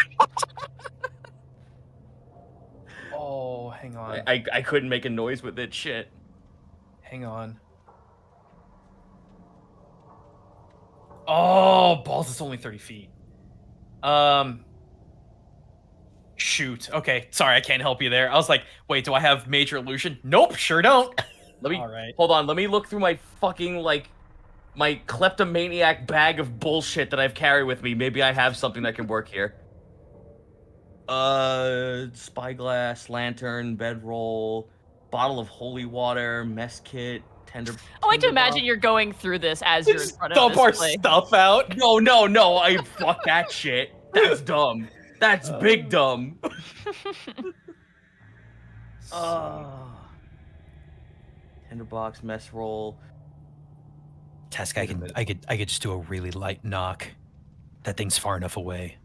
Oh, hang on. I couldn't make a noise with it. Shit. Hang on. Oh, balls, it's only 30 feet. Shoot. Okay, sorry, I can't help you there. I was like, wait, do I have major illusion? Nope, sure don't. All right. Hold on, let me look through my fucking, my kleptomaniac bag of bullshit that I've carried with me. Maybe I have something that can work here. Spyglass, lantern, bedroll, bottle of holy water, mess kit, tender. I like to imagine you're going through this as you're in front of Dump this our place. stuff out. No, I fuck that shit. That's dumb. That's big dumb. Tinderbox, mess roll. Task, I could just do a really light knock. That thing's far enough away.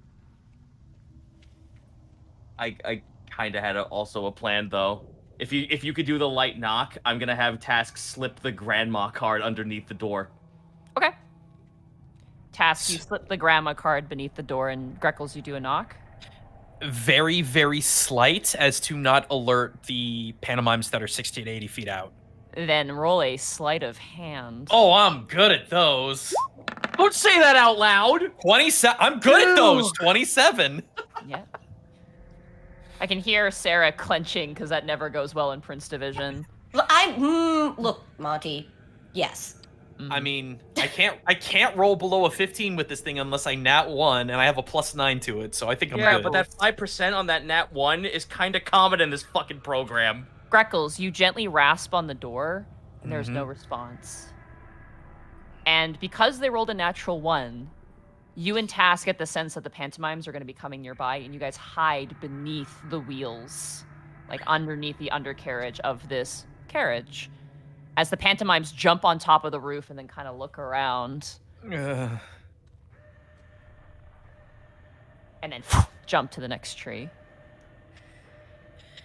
I kind of had also a plan though. If you could do the light knock, I'm gonna have Task slip the grandma card underneath the door. Okay. Task, you slip the grandma card beneath the door, and Greckles, you do a knock. Very, very slight as to not alert the pantomimes that are 60 to 80 feet out. Then roll a sleight of hand. Oh, I'm good at those. Don't say that out loud. 27. I'm good at those. 27. Yeah. I can hear Sarah clenching because that never goes well in Prince Division. Look, Monty. Yes. I mean, I can't roll below a 15 with this thing unless I nat 1, and I have a +9 to it, so I think I'm Yeah, good. but that 5% on that nat 1 is kind of common in this fucking program. Greckles, you gently rasp on the door, and there's no response. And because they rolled a natural 1, you and Task get the sense that the pantomimes are going to be coming nearby, and you guys hide beneath the wheels, like underneath the undercarriage of this carriage, as the pantomimes jump on top of the roof and then kind of look around. And then jump to the next tree.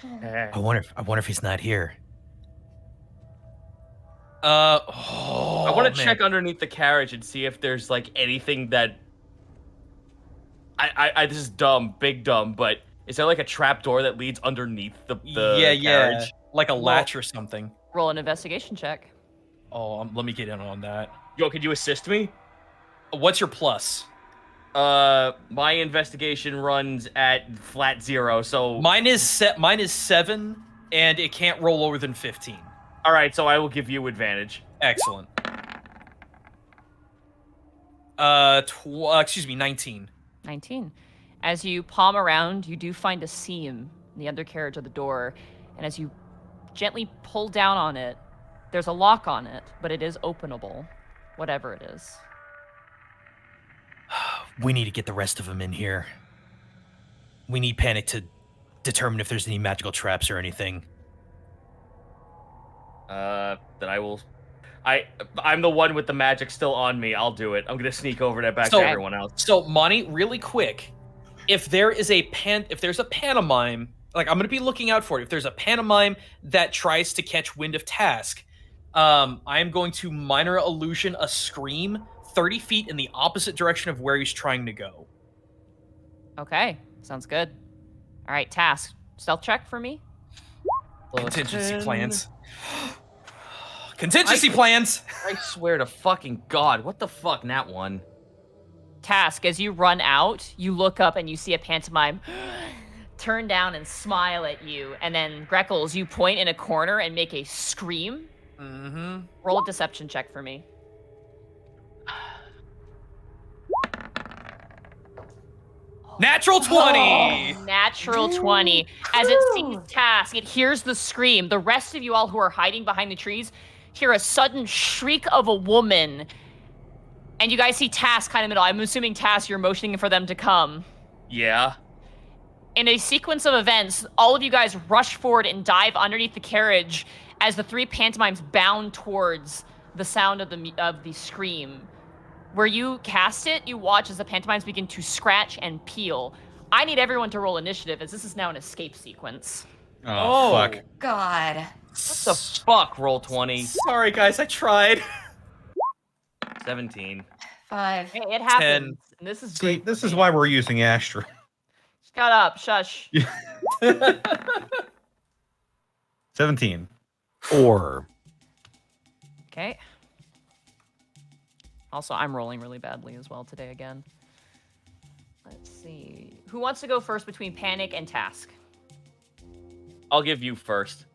I wonder if he's not here. I I want to check underneath the carriage and see if there's like anything that. I this is dumb, big dumb, but is there like a trap door that leads underneath the carriage? Like a latch or something. Roll an investigation check. Oh, let me get in on that. Yo, could you assist me? What's your plus? My investigation runs at flat 0, so Mine is 7, and it can't roll lower than 15. all right, so I will give you advantage. Excellent. 19. 19. As you palm around, you do find a seam in the undercarriage of the door, and as you gently pull down on it, there's a lock on it, but it is openable, whatever it is. We need to get the rest of them in here. We need Panic to determine if there's any magical traps or anything. Then I will. I'm the one with the magic still on me. I'll do it. I'm gonna sneak over that back So- to everyone else. So, Monty, really quick, if there's a pantomime, like I'm gonna be looking out for it. If there's a pantomime that tries to catch wind of Task, I am going to minor illusion a scream 30 feet in the opposite direction of where he's trying to go. Okay, sounds good. All right, Task, stealth check for me. Contingency plans. Contingency plans. I swear to fucking God, what the fuck, Nat 1? Task, as you run out, you look up and you see a pantomime turn down and smile at you, and then Greckles, you point in a corner and make a scream. Mm-hmm. Roll a deception check for me. Natural 20. Natural 20. As it sees Task, it hears the scream. The rest of you all who are hiding behind the trees hear a sudden shriek of a woman. And you guys see Task kind of middle. I'm assuming Task, you're motioning for them to come. Yeah. In a sequence of events, all of you guys rush forward and dive underneath the carriage as the 3 pantomimes bound towards the sound of the scream. Where you cast it, you watch as the pantomimes begin to scratch and peel. I need everyone to roll initiative, as this is now an escape sequence. Oh, fuck. God. What the fuck, roll 20? Sorry, guys, I tried. 17. 5. Hey, it happens. And this is See, great. this is why we're using Astra. Shut up, shush. 17. Or Okay. Also, I'm rolling really badly as well today again. Let's see. Who wants to go first between Panic and Task? I'll give you first.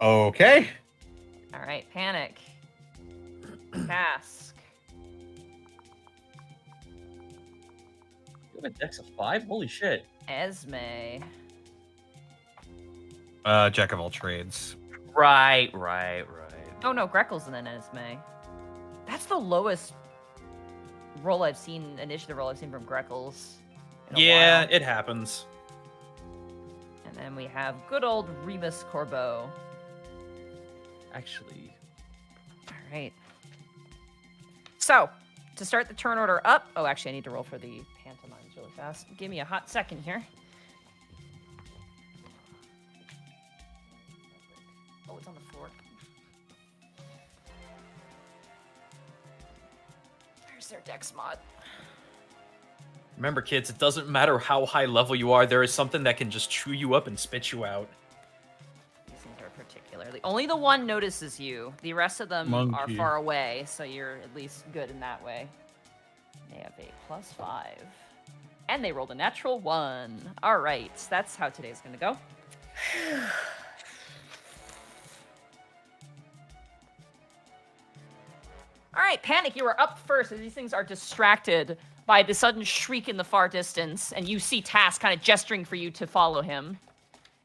Okay. All right, Panic. Task. You have a dex of 5? Holy shit. Esme. Jack of all trades. Right. Oh no, Greckles and then Esme. That's the lowest roll I've seen, initiative roll I've seen from Greckles. in a Yeah, while. it happens. And then we have good old Remus Corbeau. Actually, All right. So, to start the turn order up. Oh, actually, I need to roll for the pantomimes really fast. Give me a hot second here. Oh, it's on the floor. Where's their dex mod? Remember, kids, it doesn't matter how high level you are. There is something that can just chew you up and spit you out. These things are particularly. Only the one notices you. The rest of them are Monkey. far away, so you're at least good in that way. They have a +5. And they rolled a natural 1. All right, that's how today's going to go. All right, Panic, you are up first as these things are distracted by the sudden shriek in the far distance, and you see Task kind of gesturing for you to follow him.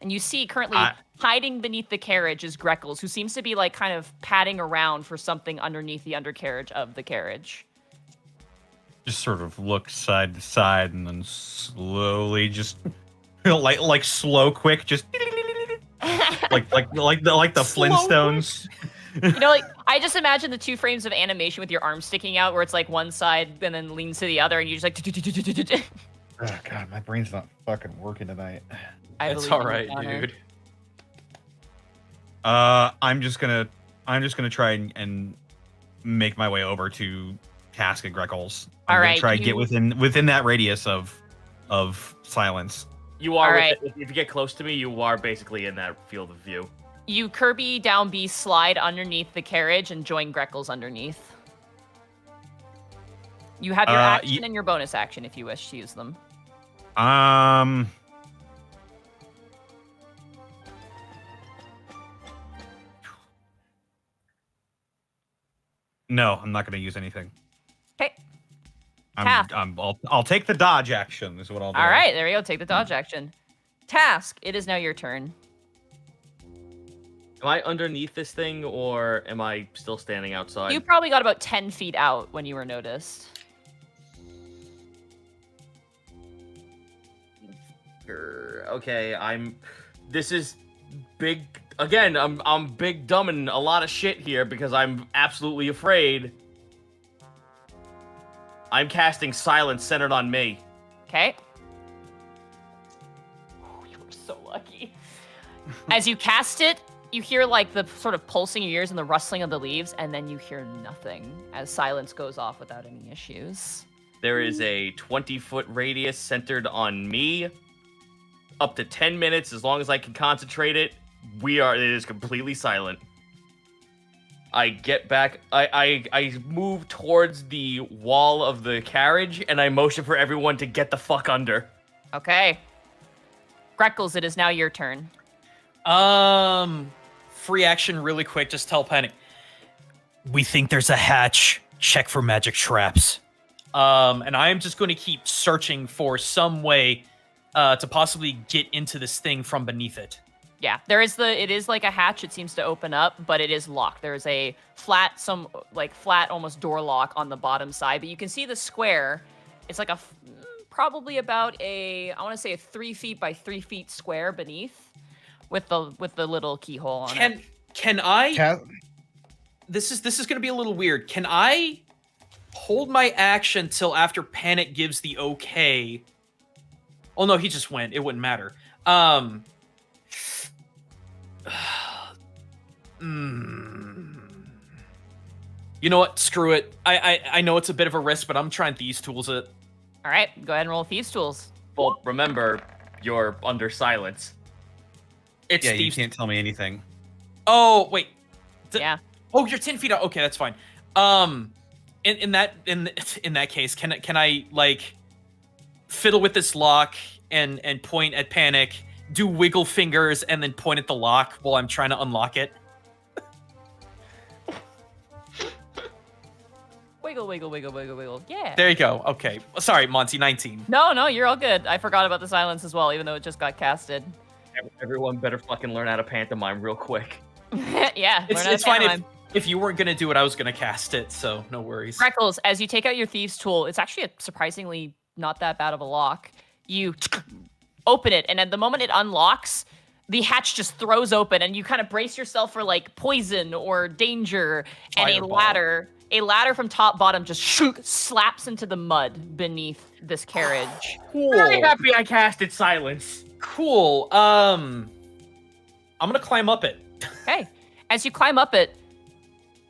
And you see currently hiding beneath the carriage is Greckles, who seems to be like kind of padding around for something underneath the undercarriage of the carriage. Just sort of look side to side and then slowly just like slow quick just like the Flintstones. You know, like I just imagine the 2 frames of animation with your arms sticking out, where it's like one side and then leans to the other, and you just like. Oh god, my brain's not fucking working tonight. It's all right, dude. I'm just gonna try and make my way over to Task and Greckles. I'm gonna try to get within that radius of silence. You are. Right. If you get close to me, you are basically in that field of view. You Kirby down B slide underneath the carriage and join Greckles underneath. You have your action and your bonus action if you wish to use them. No, I'm not going to use anything. Okay. Task. I'll take the dodge action. Is what I'll do. All right, there you go. Take the dodge action. Task. It is now your turn. Am I underneath this thing, or am I still standing outside? You probably got about 10 feet out when you were noticed. Okay, this is big. Again, I'm big dumb and a lot of shit here because I'm absolutely afraid. I'm casting Silence centered on me. Okay. Oh, you were so lucky. As you cast it, you hear like the sort of pulsing in your ears and the rustling of the leaves, and then you hear nothing as Silence goes off without any issues. There is a 20-foot radius centered on me. Up to 10 minutes, as long as I can concentrate it. It is completely silent. I get back, I move towards the wall of the carriage, and I motion for everyone to get the fuck under. Okay. Greckles, it is now your turn. Free action really quick, just tell Panic. We think there's a hatch. Check for magic traps. And I am just going to keep searching for some way to possibly get into this thing from beneath it. Yeah, it is like a hatch. It seems to open up, but it is locked. There's a flat almost door lock on the bottom side, but you can see the square. It's like probably about I want to say a 3 feet by 3 feet square beneath with the little keyhole on it. Can I? This is going to be a little weird. Can I hold my action till after Panic gives the okay? Oh no, he just went. It wouldn't matter. You know what? Screw it. I know it's a bit of a risk, but I'm trying Thieves' Tools it. All right, go ahead and roll Thieves' Tools. Well, remember, you're under silence. It's Yeah, Thieves. you can't tell me anything. Oh wait. Yeah. Oh, you're 10 feet out. Okay, that's fine. In that case, can I like fiddle with this lock and point at Panic, do wiggle fingers, and then point at the lock while I'm trying to unlock it? Wiggle, wiggle, wiggle, wiggle, wiggle. Yeah. There you go. Okay. Sorry, Monty, 19. No, you're all good. I forgot about the silence as well, even though it just got casted. Everyone better fucking learn how to pantomime real quick. Yeah, It's fine if you weren't going to do it, I was going to cast it, so no worries. Greckles, as you take out your Thieves' Tool, it's actually a surprisingly not that bad of a lock. You open it, and at the moment it unlocks, the hatch just throws open, and you kind of brace yourself for like poison or danger, and a ladder from top bottom just slaps into the mud beneath this carriage. Cool. Very happy I casted Silence. Cool. I'm gonna climb up it. Okay. As you climb up it,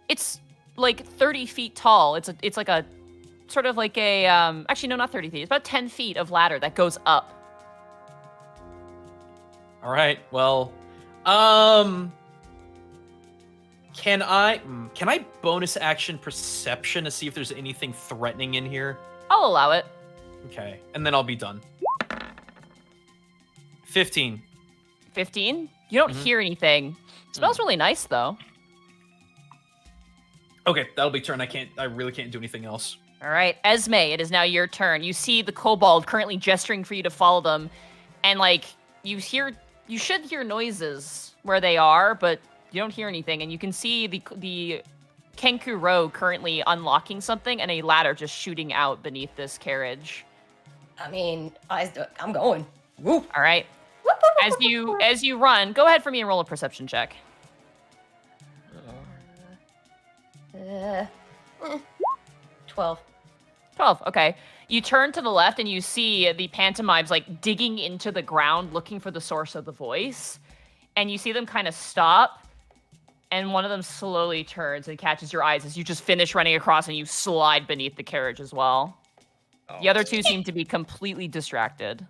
it's like 30 feet tall. It's like a sort of like a actually no, not 30 feet. It's about 10 feet of ladder that goes up. All right. Well, Can I bonus action perception to see if there's anything threatening in here? I'll allow it. Okay, and then I'll be done. 15. 15? You don't hear anything. Smells really nice, though. Okay, that'll be turn. I really can't do anything else. All right, Esme, it is now your turn. You see the kobold currently gesturing for you to follow them, and like you should hear noises where they are, but you don't hear anything. And you can see the Kenku row currently unlocking something, and a ladder just shooting out beneath this carriage. I mean, I'm going. Whoop. All right, as you run, go ahead for me and roll a perception check. 12. 12, okay. You turn to the left and you see the pantomimes like digging into the ground looking for the source of the voice. And you see them kind of stop. And one of them slowly turns and catches your eyes as you just finish running across and you slide beneath the carriage as well. The other two seem to be completely distracted.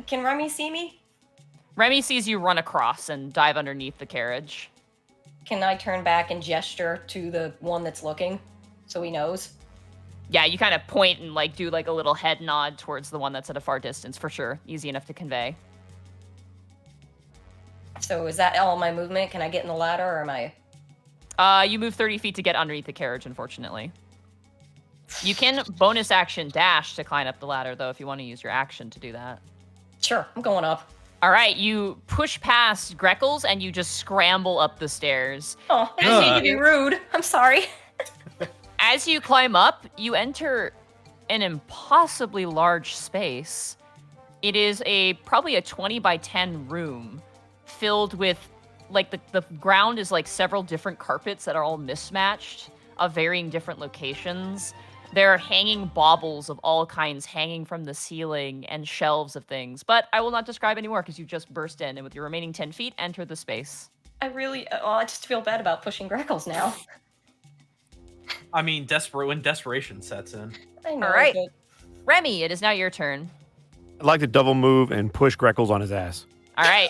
Can Remy see me? Remy sees you run across and dive underneath the carriage. Can I turn back and gesture to the one that's looking so he knows? Yeah, you kind of point and like do like a little head nod towards the one that's at a far distance for sure. Easy enough to convey. So is that all my movement? Can I get in the ladder or am I? You move 30 feet to get underneath the carriage, unfortunately. You can bonus action dash to climb up the ladder, though, if you want to use your action to do that. Sure, I'm going up. All right, you push past Greckles and you just scramble up the stairs. Oh, I didn't mean to be rude. I'm sorry. As you climb up, you enter an impossibly large space. It is probably a 20 by 10 room filled with, like, the ground is like several different carpets that are all mismatched of varying different locations. There are hanging baubles of all kinds hanging from the ceiling and shelves of things. But I will not describe any more because you just burst in and with your remaining 10 feet, enter the space. I just feel bad about pushing Greckles now. I mean, when desperation sets in. I know. All right. But... Remy, it is now your turn. I'd like to double move and push Greckles on his ass. All right.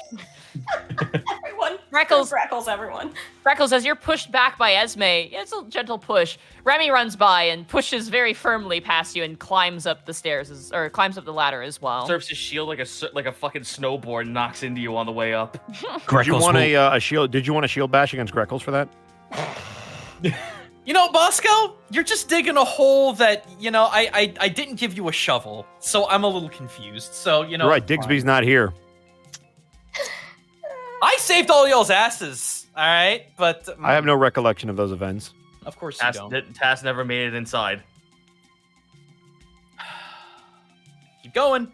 Everyone. Greckles, everyone. Greckles, as you're pushed back by Esme, it's a gentle push. Remy runs by and pushes very firmly past you and climbs up the stairs, or climbs up the ladder as well. Surfs his shield like a fucking snowboard, knocks into you on the way up. Did you want a shield? Did you want a shield bash against Greckles for that? You know, Bosco, you're just digging a hole that, you know, I didn't give you a shovel, so I'm a little confused. So, you know. You're right, Digsby's not here. I saved all y'all's asses, all right? But I have no recollection of those events. Of course you don't. Task never made it inside. Keep going.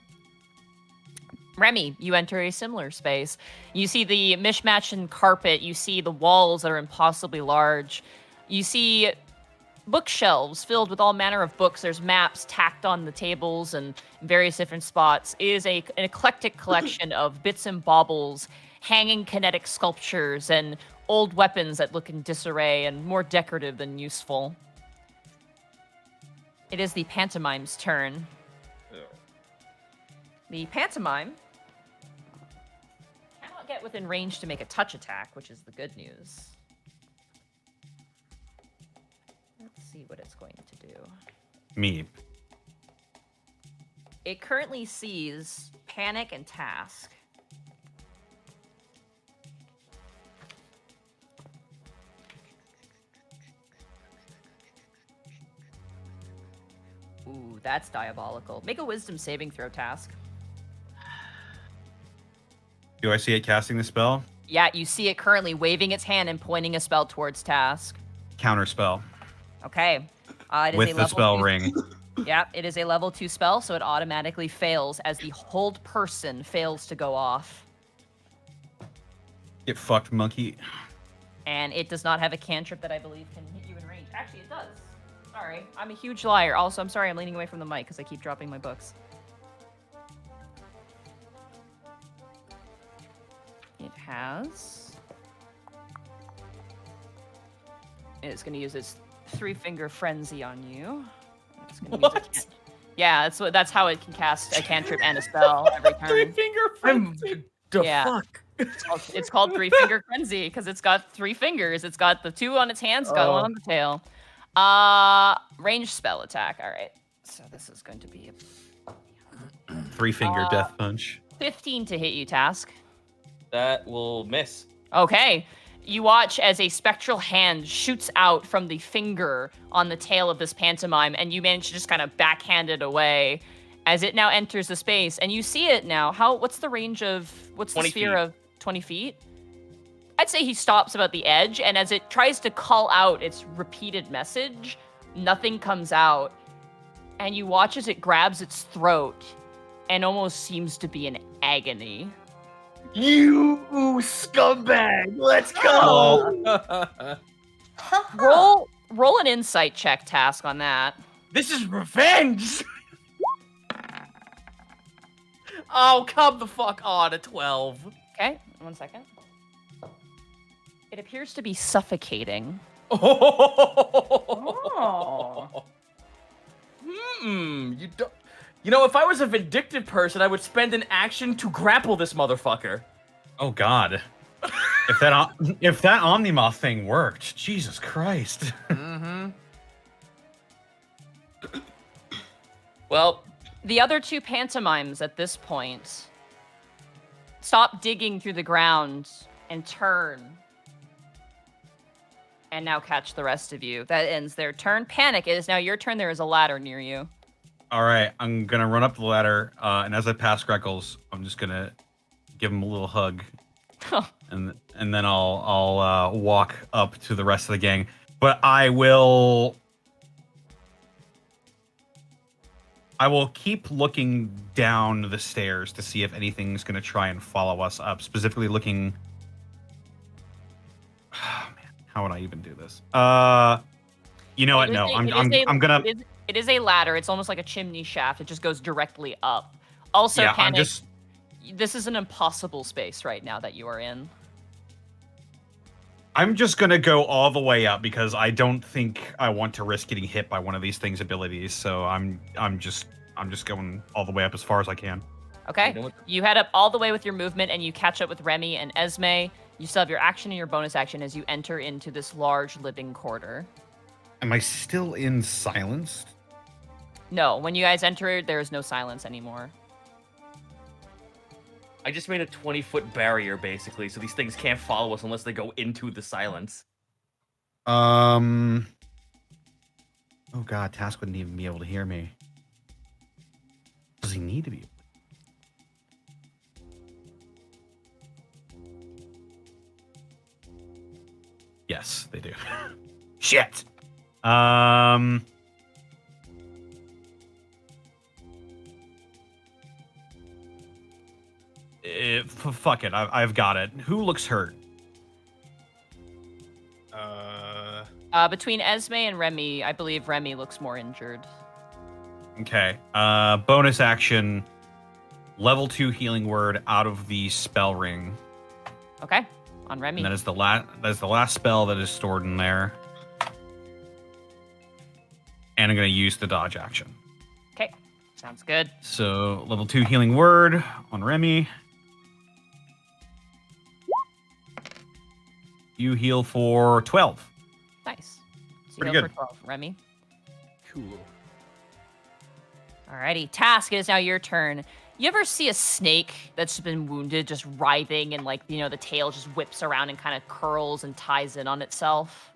Remy, you enter a similar space. You see the mishmash in carpet. You see the walls that are impossibly large. You see bookshelves filled with all manner of books. There's maps tacked on the tables and various different spots. It is an eclectic collection of bits and baubles, hanging kinetic sculptures, and old weapons that look in disarray and more decorative than useful. It is the pantomime's turn. The pantomime cannot get within range to make a touch attack, which is the good news. Let's see what it's going to do. Me. It currently sees Panic and Task. Ooh, that's diabolical. Make a wisdom saving throw, Task. Do I see it casting the spell? Yeah, you see it currently waving its hand and pointing a spell towards Task. Counter spell. Okay. It is With a the level spell 2 ring. Yeah, it is a level 2 spell, so it automatically fails as the hold person fails to go off. Get fucked, monkey. And it does not have a cantrip that I believe can hit you in range. Actually, it does. Sorry, I'm a huge liar. Also, I'm sorry I'm leaning away from the mic because I keep dropping my books. It has... It's going to use its 3-finger frenzy on you. It's gonna use a yeah, that's how it can cast a cantrip and a spell every turn. 3-finger frenzy. The Yeah. fuck? It's called Three Finger Frenzy because it's got 3 fingers. It's got the 2 on its hands, it's got 1 on the tail. Range spell attack. All right. So this is going to be 3-finger death punch. 15 to hit you, Task. That will miss. Okay. You watch as a spectral hand shoots out from the finger on the tail of this pantomime, and you manage to just kind of backhand it away as it now enters the space. And you see it now. What's the range of, what's the 20 sphere feet. of 20 feet? I'd say he stops about the edge, and as it tries to call out its repeated message, nothing comes out. And you watch as it grabs its throat and almost seems to be in agony. You scumbag! Let's go! Roll an insight check, Task, on that. This is revenge! Oh, come the fuck on, a 12. Okay, 1 second. It appears to be suffocating. Oh. You don't. You know, if I was a vindictive person, I would spend an action to grapple this motherfucker. Oh God. if that Omnimoth thing worked, Jesus Christ. Well, The other 2 pantomimes at this point stop digging through the ground and turn. And now catch the rest of you. That ends their turn. Panic, it is now your turn. There is a ladder near you. All right, I'm gonna run up the ladder, and as I pass Greckles, I'm just gonna give him a little hug, and then I'll walk up to the rest of the gang. But I will keep looking down the stairs to see if anything's gonna try and follow us up. Specifically looking. Oh, man, how would I even do this? You know what? No, I'm gonna. It is a ladder. It's almost like a chimney shaft. It just goes directly up. Also, Yeah, Panic, this is an impossible space right now that you are in. I'm just gonna go all the way up because I don't think I want to risk getting hit by one of these things' abilities. So I'm just going all the way up as far as I can. Okay. You head up all the way with your movement, and you catch up with Remy and Esme. You still have your action and your bonus action as you enter into this large living quarter. Am I still in silenced? No, when you guys enter, there is no silence anymore. I just made a 20-foot barrier, basically, so these things can't follow us unless they go into the silence. Oh God, Task wouldn't even be able to hear me. Does he need to be? Yes, they do. Shit. Fuck it. I've got it. Who looks hurt? Between Esme and Remy, I believe Remy looks more injured. Okay. Bonus action. Level 2 healing word out of the spell ring. Okay. On Remy. And that is the last spell that is stored in there. And I'm going to use the dodge action. Okay. Sounds good. So, level 2 healing word on Remy. You heal for 12. Nice. So Pretty you go good. for 12, Remy. Cool. Alrighty. Task, it is now your turn. You ever see a snake that's been wounded just writhing and, like, the tail just whips around and kind of curls and ties in on itself?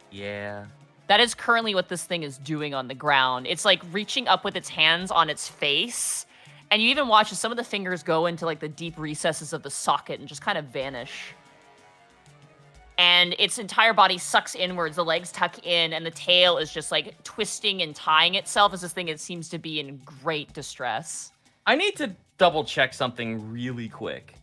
Yeah. That is currently what this thing is doing on the ground. It's like reaching up with its hands on its face. And you even watch as some of the fingers go into like the deep recesses of the socket and just kind of vanish. And its entire body sucks inwards, the legs tuck in, and the tail is just like twisting and tying itself as this thing it seems to be in great distress. I need to double check something really quick.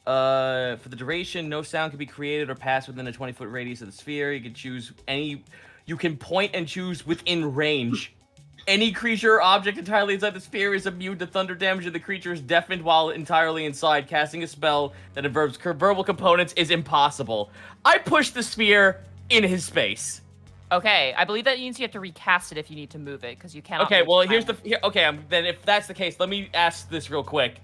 For the duration, no sound can be created or passed within a 20-foot radius of the sphere. You can choose any. You can point and choose within range. Any creature or object entirely inside the sphere is immune to thunder damage, and the creature is deafened while entirely inside. Casting a spell that involves verbal components is impossible. I push the sphere in his space. Okay, I believe that means you have to recast it if you need to move it, because you cannot. Okay, move well, it here's the. Okay, then if that's the case, let me ask this real quick.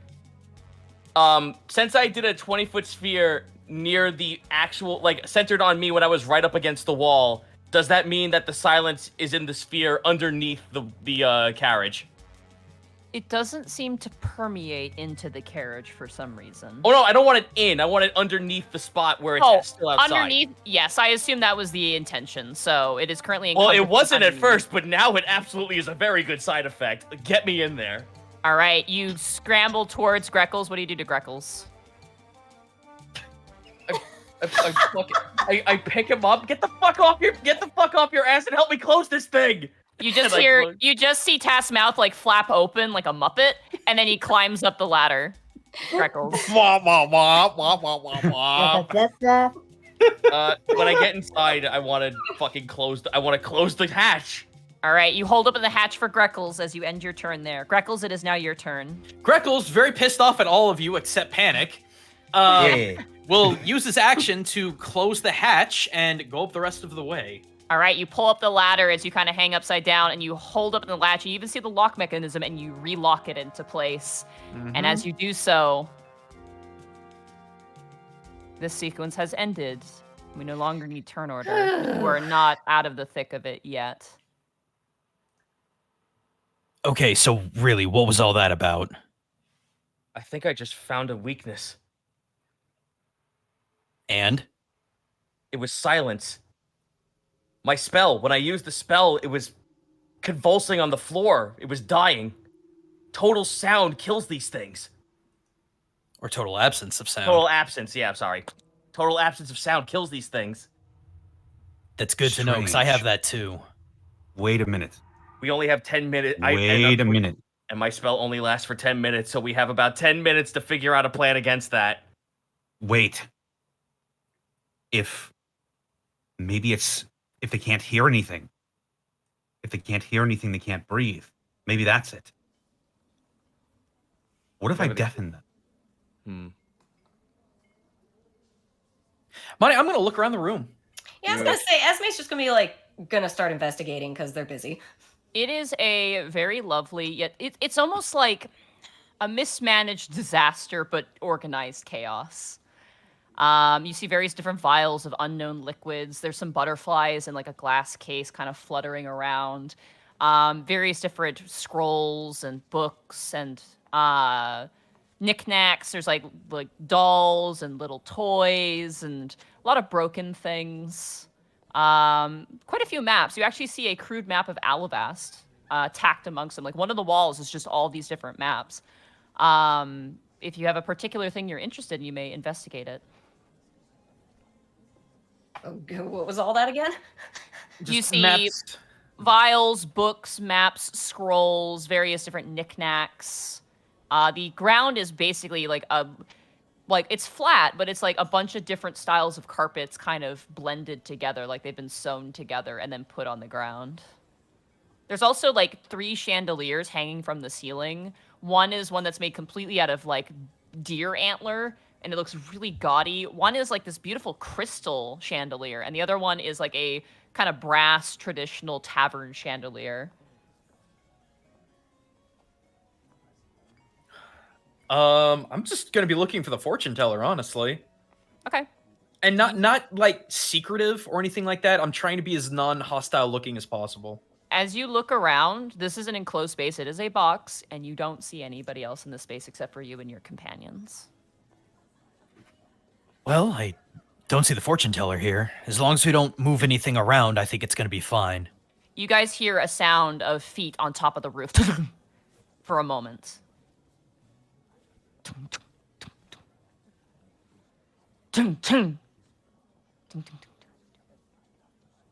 Since I did a 20-foot sphere near the actual, like, centered on me when I was right up against the wall, does that mean that the silence is in the sphere underneath the carriage? It doesn't seem to permeate into the carriage for some reason. Oh no, I don't want it in. I want it underneath the spot where it's still outside. Underneath? Yes, I assume that was the intention. So it is currently Well, it encompassed wasn't at underneath. first, but now it absolutely is a very good side effect. Get me in there. All right, you scramble towards Greckles. What do you do to Greckles? I pick him up. Get the fuck off your ass and help me close this thing. You just And I hear, close- you just see Task's mouth like flap open like a Muppet, and then he climbs up the ladder. Greckles. Wah, wah, wah, wah, wah, wah, wah. When I get inside, I want to fucking close. I want to close the hatch. All right, you hold open the hatch for Greckles as you end your turn there. Greckles, it is now your turn. Greckles, very pissed off at all of you except Panic, Yeah. will use his action to close the hatch and go up the rest of the way. All right, you pull up the ladder as you kind of hang upside down, and you hold up the latch. You even see the lock mechanism, and you relock it into place. And as you do so, this sequence has ended. We no longer need turn order. We're not out of the thick of it yet. Okay, so really, what was all that about? I think I just found a weakness. And? It was silence. My spell, when I used the spell, it was convulsing on the floor. It was dying. Total sound kills these things. Or total absence of sound. Total absence, yeah, I'm sorry. Total absence of sound kills these things. That's good to know, because I Strange. have that too. Wait a minute. We only have 10 minutes. Wait a minute. And my spell only lasts for 10 minutes, so we have about 10 minutes to figure out a plan against that. Wait. Maybe it's if they can't hear anything. If they can't hear anything, they can't breathe. Maybe that's it. What if I Maybe they- deafen them? Money, I'm gonna look around the room. Yeah, I was gonna say Esme's just gonna be like gonna start investigating because they're busy. It is a very lovely, yet it's almost like a mismanaged disaster, but organized chaos. You see various different vials of unknown liquids. There's some butterflies in like a glass case kind of fluttering around. Various different scrolls and books and knickknacks. There's like dolls and little toys and a lot of broken things. Quite a few maps. You actually see a crude map of Alivast tacked amongst them. Like one of the walls is just all these different maps. If you have a particular thing you're interested in, you may investigate it. Oh, what was all that again? You Just see maps. vials, books, maps, scrolls, various different knickknacks. The ground is basically like it's flat, but it's like a bunch of different styles of carpets kind of blended together, like they've been sewn together and then put on the ground. There's also like 3 chandeliers hanging from the ceiling. One is one that's made completely out of like deer antler, and it looks really gaudy. One is like this beautiful crystal chandelier, and the other one is like a kind of brass traditional tavern chandelier. I'm just gonna be looking for the fortune teller, honestly, Okay. and not like secretive or anything like that. I'm trying to be as non-hostile looking as possible. As you look around, this is an enclosed space. It is a box, and you don't see anybody else in the space except for you and your companions. Well, I don't see the fortune teller here. As long as we don't move anything around, I think it's going to be fine. You guys hear a sound of feet on top of the roof for a moment. You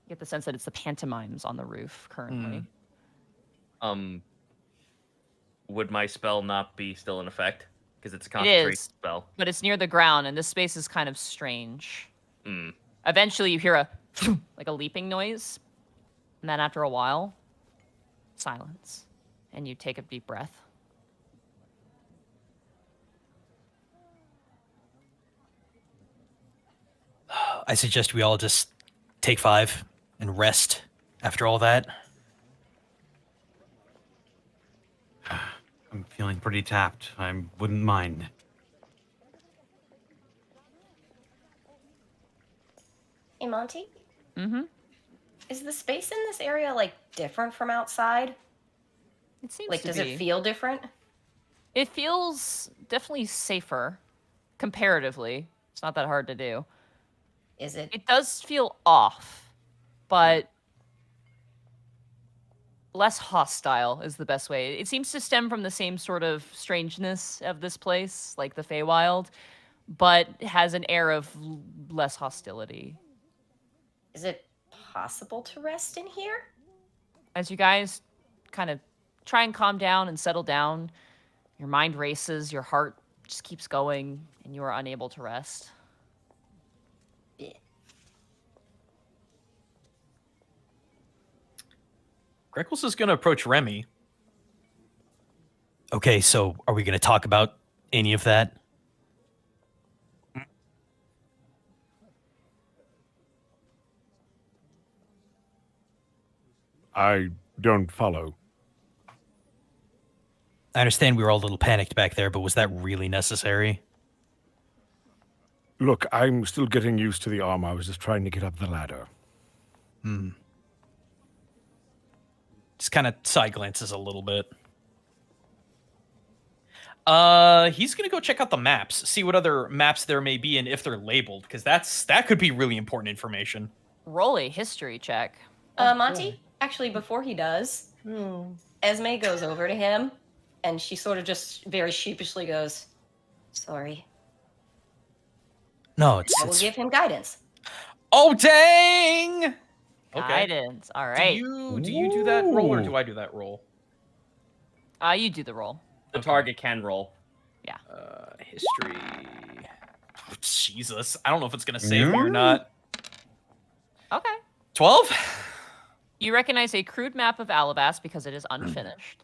get the sense that it's the pantomimes on the roof currently. Would my spell not be still in effect? Because it's a It concentration is, spell. but it's near the ground, and this space is kind of strange. Mm. Eventually, you hear a like a leaping noise, and then after a while, silence, and you take a deep breath. I suggest we all just take 5 and rest after all that. I'm feeling pretty tapped. I wouldn't mind. Hey, Monty, Mm-hmm. is the space in this area, like, different from outside? It seems Like, to does be. it feel different? It feels definitely safer, comparatively. It's not that hard to do. Is it? It does feel off, but less hostile is the best way. It seems to stem from the same sort of strangeness of this place, like the Feywild, but has an air of less hostility. Is it possible to rest in here? As you guys kind of try and calm down and settle down, your mind races, your heart just keeps going, and you are unable to rest. Yeah. Greckles is going to approach Remy. Okay, so are we going to talk about any of that? I don't follow. I understand we were all a little panicked back there, but was that really necessary? Look, I'm still getting used to the armor. I was just trying to get up the ladder. Just kind of side glances a little bit. He's gonna go check out the maps, see what other maps there may be, and if they're labeled, because that could be really important information. Roll a history check. Monty, actually, before he does, Esme goes over to him, and she sort of just very sheepishly goes, "Sorry." No, I will give him guidance. Oh dang! Okay. Guidance. All right. Do you do that roll, or do I do that roll? You do the roll. The target can roll. Yeah. History. Oh, Jesus, I don't know if it's gonna save me or not. Okay. 12. You recognize a crude map of Alivast because it is unfinished.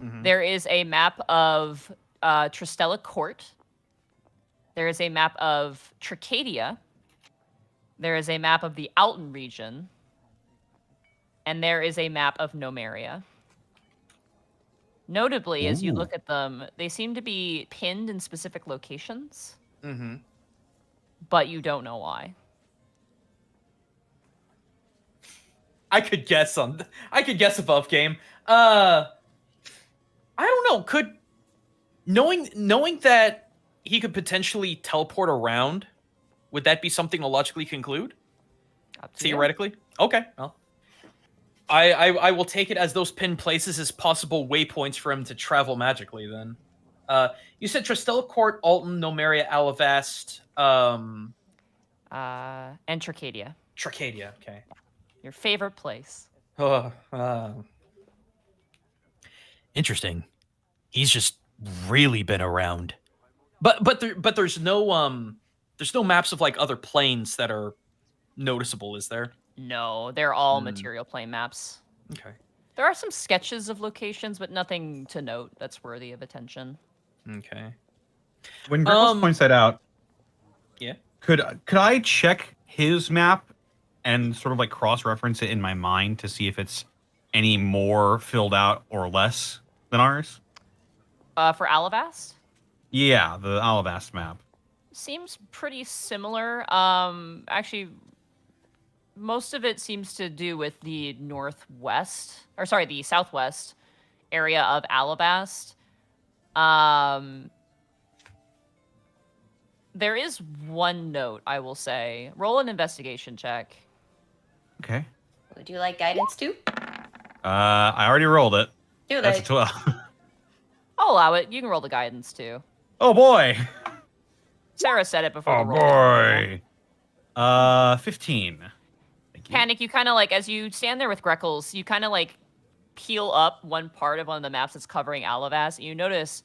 There is a map of Tristella Court. There is a map of Tricadia. There is a map of the Alton region. And there is a map of Nomeria. Notably, as you look at them, they seem to be pinned in specific locations, but you don't know why. I could guess above game. I don't know. Could knowing that he could potentially teleport around, would that be something to logically conclude? Up to you. Theoretically? Okay. Well, I will take it as those pinned places as possible waypoints for him to travel magically. Then, you said Tristella Court, Alton, Nomeria, Alivast, And Tricadia. Tricadia. Okay. Your favorite place. Interesting. He's just really been around. But there's no maps of like other planes that are noticeable, is there? No, they're all material plane maps. Okay. There are some sketches of locations, but nothing to note that's worthy of attention. Okay. When Greckles points that out, Yeah. could I check his map and sort of like cross-reference it in my mind to see if it's any more filled out or less than ours? For Alivast? Yeah, the Alivast map. Seems pretty similar. Actually, most of it seems to do with the the southwest area of Alivast. There is one note, I will say. Roll an investigation check. Okay. Would you like guidance too? I already rolled it. Do That's a they? 12. I'll allow it. You can roll the guidance too. Oh boy. Sarah said it before Oh the roll. boy. 15. Thank you. Panic, you kind of like, as you stand there with Greckles, you kind of like peel up one part of one of the maps that's covering Alivast, and you notice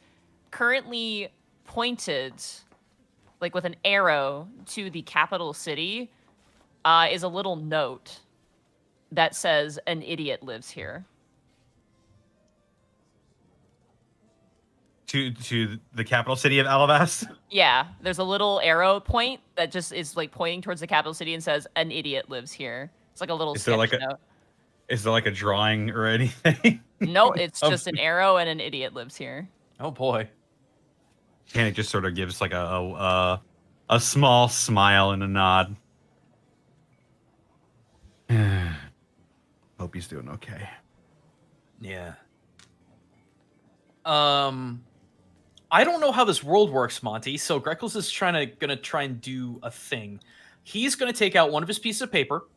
currently pointed, like with an arrow to the capital city, is a little note that says, "An idiot lives here." To the capital city of Alivast. Yeah, there's a little arrow point that just is like pointing towards the capital city and says, "An idiot lives here." It's like a little Is there sketch like note. Is there like a drawing or anything? No, it's Oh. just an arrow and "an idiot lives here." Oh boy. And it just sort of gives like a small smile and a nod. hope he's doing okay. Yeah. I don't know how this world works, Monty. So Greckles is gonna try and do a thing. He's gonna take out one of his pieces of paper.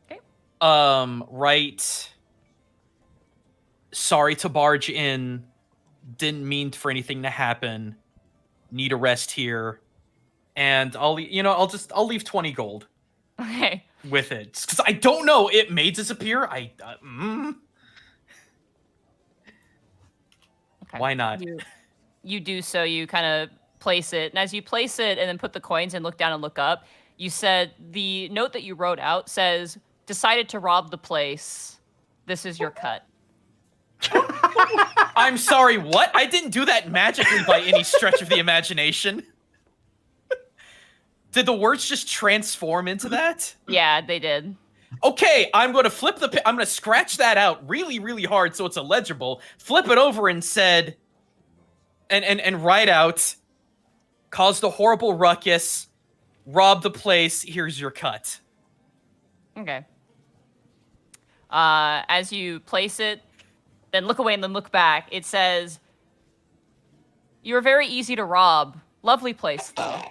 Okay. Write. Sorry to barge in. Didn't mean for anything to happen. Need a rest here. And I'll leave 20 gold Okay. with it because I don't know. It may disappear. Okay. Why not? You do so. You kind of place it, and as you place it and then put the coins and look down and look up, you said the note that you wrote out says, "Decided to rob the place. This is your cut." I'm sorry, what? I didn't do that magically by any stretch of the imagination. Did the words just transform into that? Yeah, they did. Okay, I'm going to I'm going to scratch that out really, really hard so it's illegible. Flip it over and said, and write out, caused a horrible ruckus, robbed the place, here's your cut. Okay. As you place it, then look away and then look back. It says, "You were very easy to rob. Lovely place, though."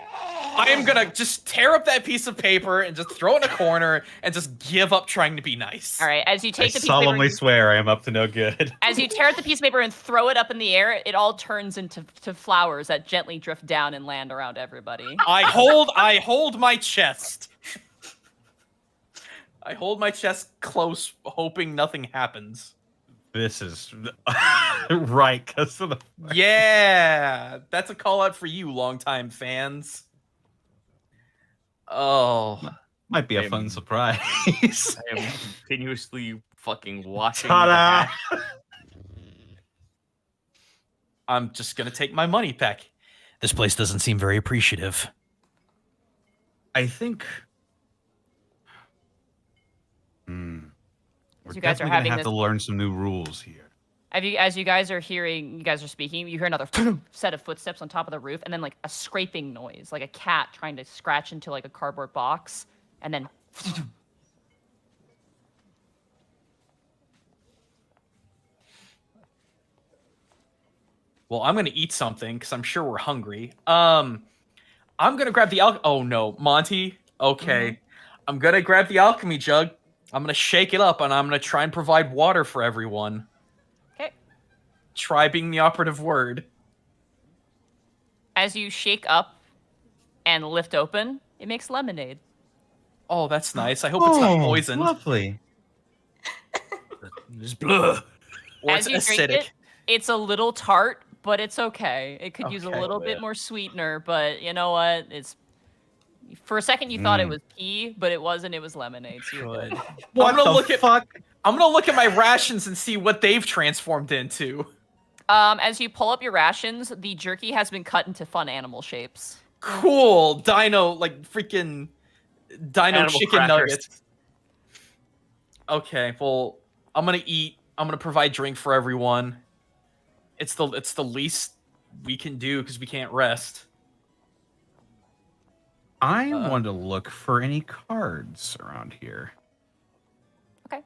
I am going to just tear up that piece of paper and just throw it in a corner and just give up trying to be nice. All right, as you take I the piece of solemnly paper, swear I am up to no good. as you tear out the piece of paper and throw it up in the air, it all turns into flowers that gently drift down and land around everybody. I hold my chest. I hold my chest close, hoping nothing happens. This is right, because of the... Yeah, that's a call out for you, longtime fans. Oh, Might be a fun surprise. I am continuously fucking watching. Ta-da! I'm just gonna take my money back. This place doesn't seem very appreciative. I think... We're You guys are definitely having gonna have this- to learn some new rules here. As you guys are speaking, you hear another set of footsteps on top of the roof, and then like a scraping noise, like a cat trying to scratch into like a cardboard box, and then. Well, I'm gonna eat something because I'm sure we're hungry. I'm gonna grab the Oh no, Monty. Okay, I'm gonna grab the alchemy jug. I'm gonna shake it up, and I'm gonna try and provide water for everyone. Okay. Try being the operative word. As you shake up and lift open, it makes lemonade. Oh, that's nice. I hope it's not poisoned. Lovely. There's blood. Or As it's you drink acidic. it, it's a little tart, but it's okay. It could use a Okay. little bit more sweetener, but you know what? It's for a second you thought it was pea, but it wasn't. It was lemonade. So you're good. What I'm gonna the look at fuck? I'm gonna look at my rations and see what they've transformed into. As you pull up your rations, the jerky has been cut into fun animal shapes. Cool, dino, like freaking dino Animal chicken crackers. nuggets. Okay, well, I'm gonna eat. I'm gonna provide drink for everyone. It's the least we can do because we can't rest. I want to look for any cards around here. Okay.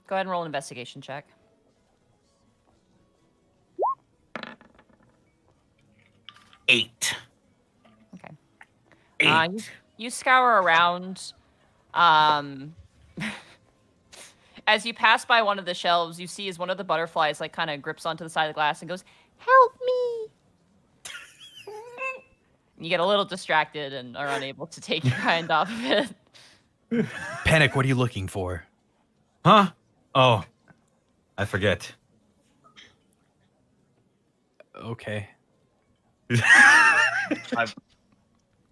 Go ahead and roll an investigation check. 8. Okay. 8. You scour around. As you pass by one of the shelves, you see as one of the butterflies like kind of grips onto the side of the glass and goes, "Help me!" You get a little distracted and are unable to take your hand off of it. Panic, what are you looking for? Huh? Oh, I forget. Okay.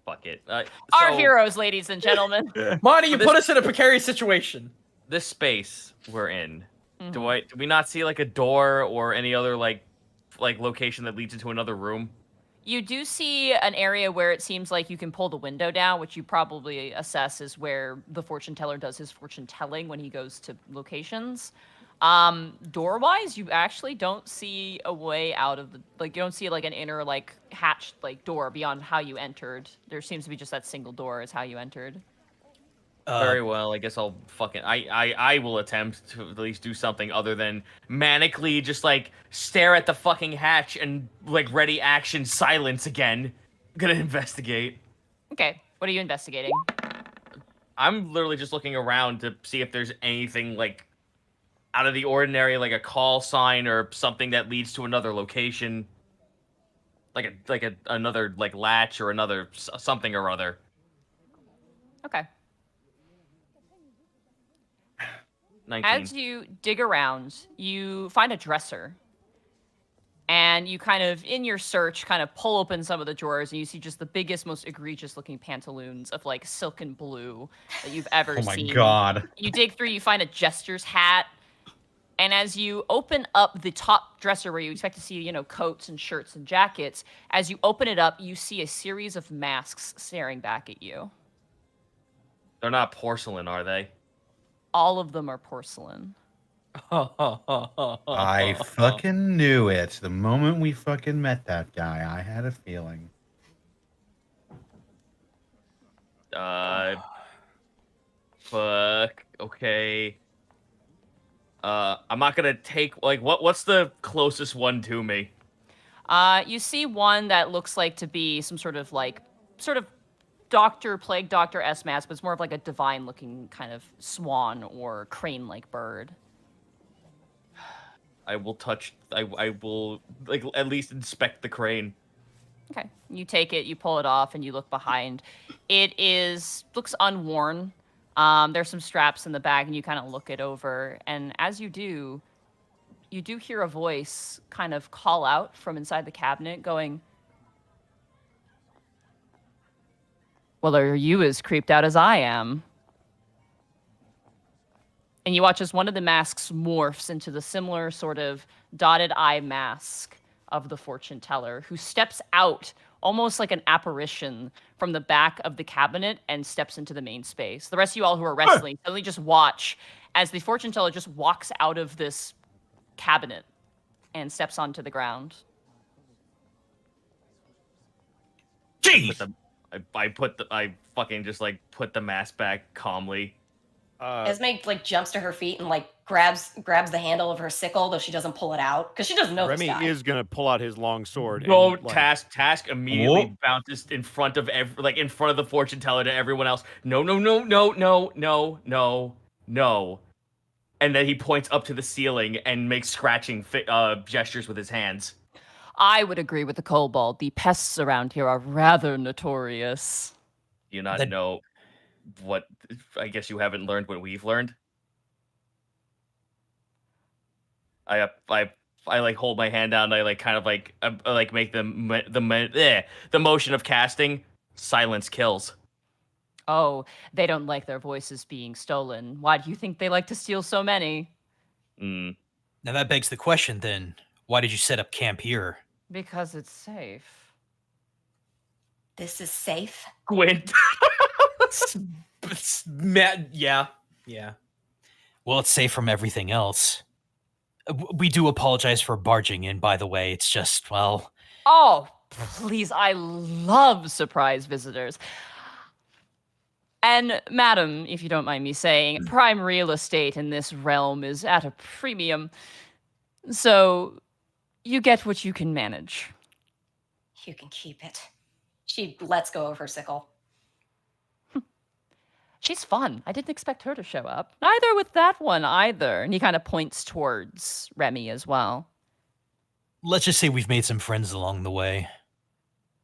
Fuck it. Our So, heroes, ladies and gentlemen. Monty, you this- put us in a precarious situation. This space we're in. Mhm. Do we not see like a door or any other like location that leads into another room? You do see an area where it seems like you can pull the window down, which you probably assess is where the fortune teller does his fortune telling when he goes to locations. Door-wise, you actually don't see a way out of the you don't see like an inner like hatched like door beyond how you entered. There seems to be just that single door is how you entered. Very well. I guess I'll fucking I will attempt to at least do something other than manically just like stare at the fucking hatch and like ready action silence again. I'm gonna investigate. Okay, what are you investigating? I'm literally just looking around to see if there's anything like out of the ordinary, like a call sign or something that leads to another location, like another like latch or another something or other. Okay. 19. As you dig around, you find a dresser. And you kind of, in your search, kind of pull open some of the drawers, and you see just the biggest, most egregious-looking pantaloons of, like, silken blue that you've ever Oh my seen. god. You dig through, you find a jester's hat, and as you open up the top dresser where you expect to see, you know, coats and shirts and jackets, as you open it up, you see a series of masks staring back at you. They're not porcelain, are they? All of them are porcelain. I fucking knew it. The moment we fucking met that guy, I had a feeling. Fuck. Okay. I'm not gonna take like what's the closest one to me? You see one that looks like to be some sort of plague doctor-esque mask, but it's more of like a divine-looking kind of swan or crane-like bird. I will like at least inspect the crane. Okay. You take it, you pull it off, and you look behind. It looks unworn. There's some straps in the back, and you kind of look it over. And as you do hear a voice kind of call out from inside the cabinet going, "Well, are you as creeped out as I am?" And you watch as one of the masks morphs into the similar sort of dotted eye mask of the fortune teller, who steps out almost like an apparition from the back of the cabinet and steps into the main space. The rest of you all who are wrestling suddenly just watch as the fortune teller just walks out of this cabinet and steps onto the ground. Jeez! I fucking just like put the mask back calmly. Esme like jumps to her feet and like grabs the handle of her sickle, though she doesn't pull it out because she doesn't know this Remy guy. is gonna pull out his long sword. Go and, like, task immediately Whoop. bounces in front of in front of the fortune teller to everyone else. No. And then he points up to the ceiling and makes scratching gestures with his hands. I would agree with the kobold. The pests around here are rather notorious. Do you not know what? I guess you haven't learned what we've learned. I like hold my hand down. And I like kind of like make the motion of casting. Silence kills. Oh, they don't like their voices being stolen. Why do you think they like to steal so many? Now that begs the question then, why did you set up camp here? Because it's safe. This is safe. Gwent. Yeah. Well, it's safe from everything else. We do apologize for barging in, by the way. It's just, well... Oh, please, I love surprise visitors. And, madam, if you don't mind me saying, prime real estate in this realm is at a premium. So, you get what you can manage. You can keep it. She lets go of her sickle. She's fun. I didn't expect her to show up. Neither with that one, either. And he kind of points towards Remy as well. Let's just say we've made some friends along the way.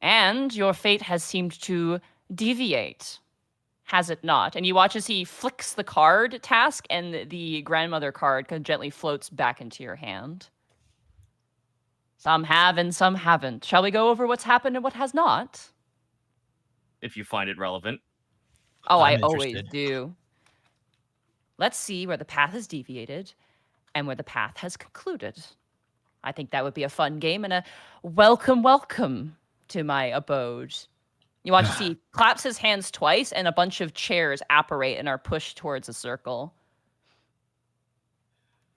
And your fate has seemed to deviate, has it not? And you watch as he flicks the card task, and the grandmother card kind of gently floats back into your hand. Some have and some haven't. Shall we go over what's happened and what has not? If you find it relevant. Oh, I I'm always interested. do. Let's see where the path has deviated and where the path has concluded. I think that would be a fun game and a welcome to my abode. You watch as he claps his hands twice and a bunch of chairs apparate and are pushed towards a circle.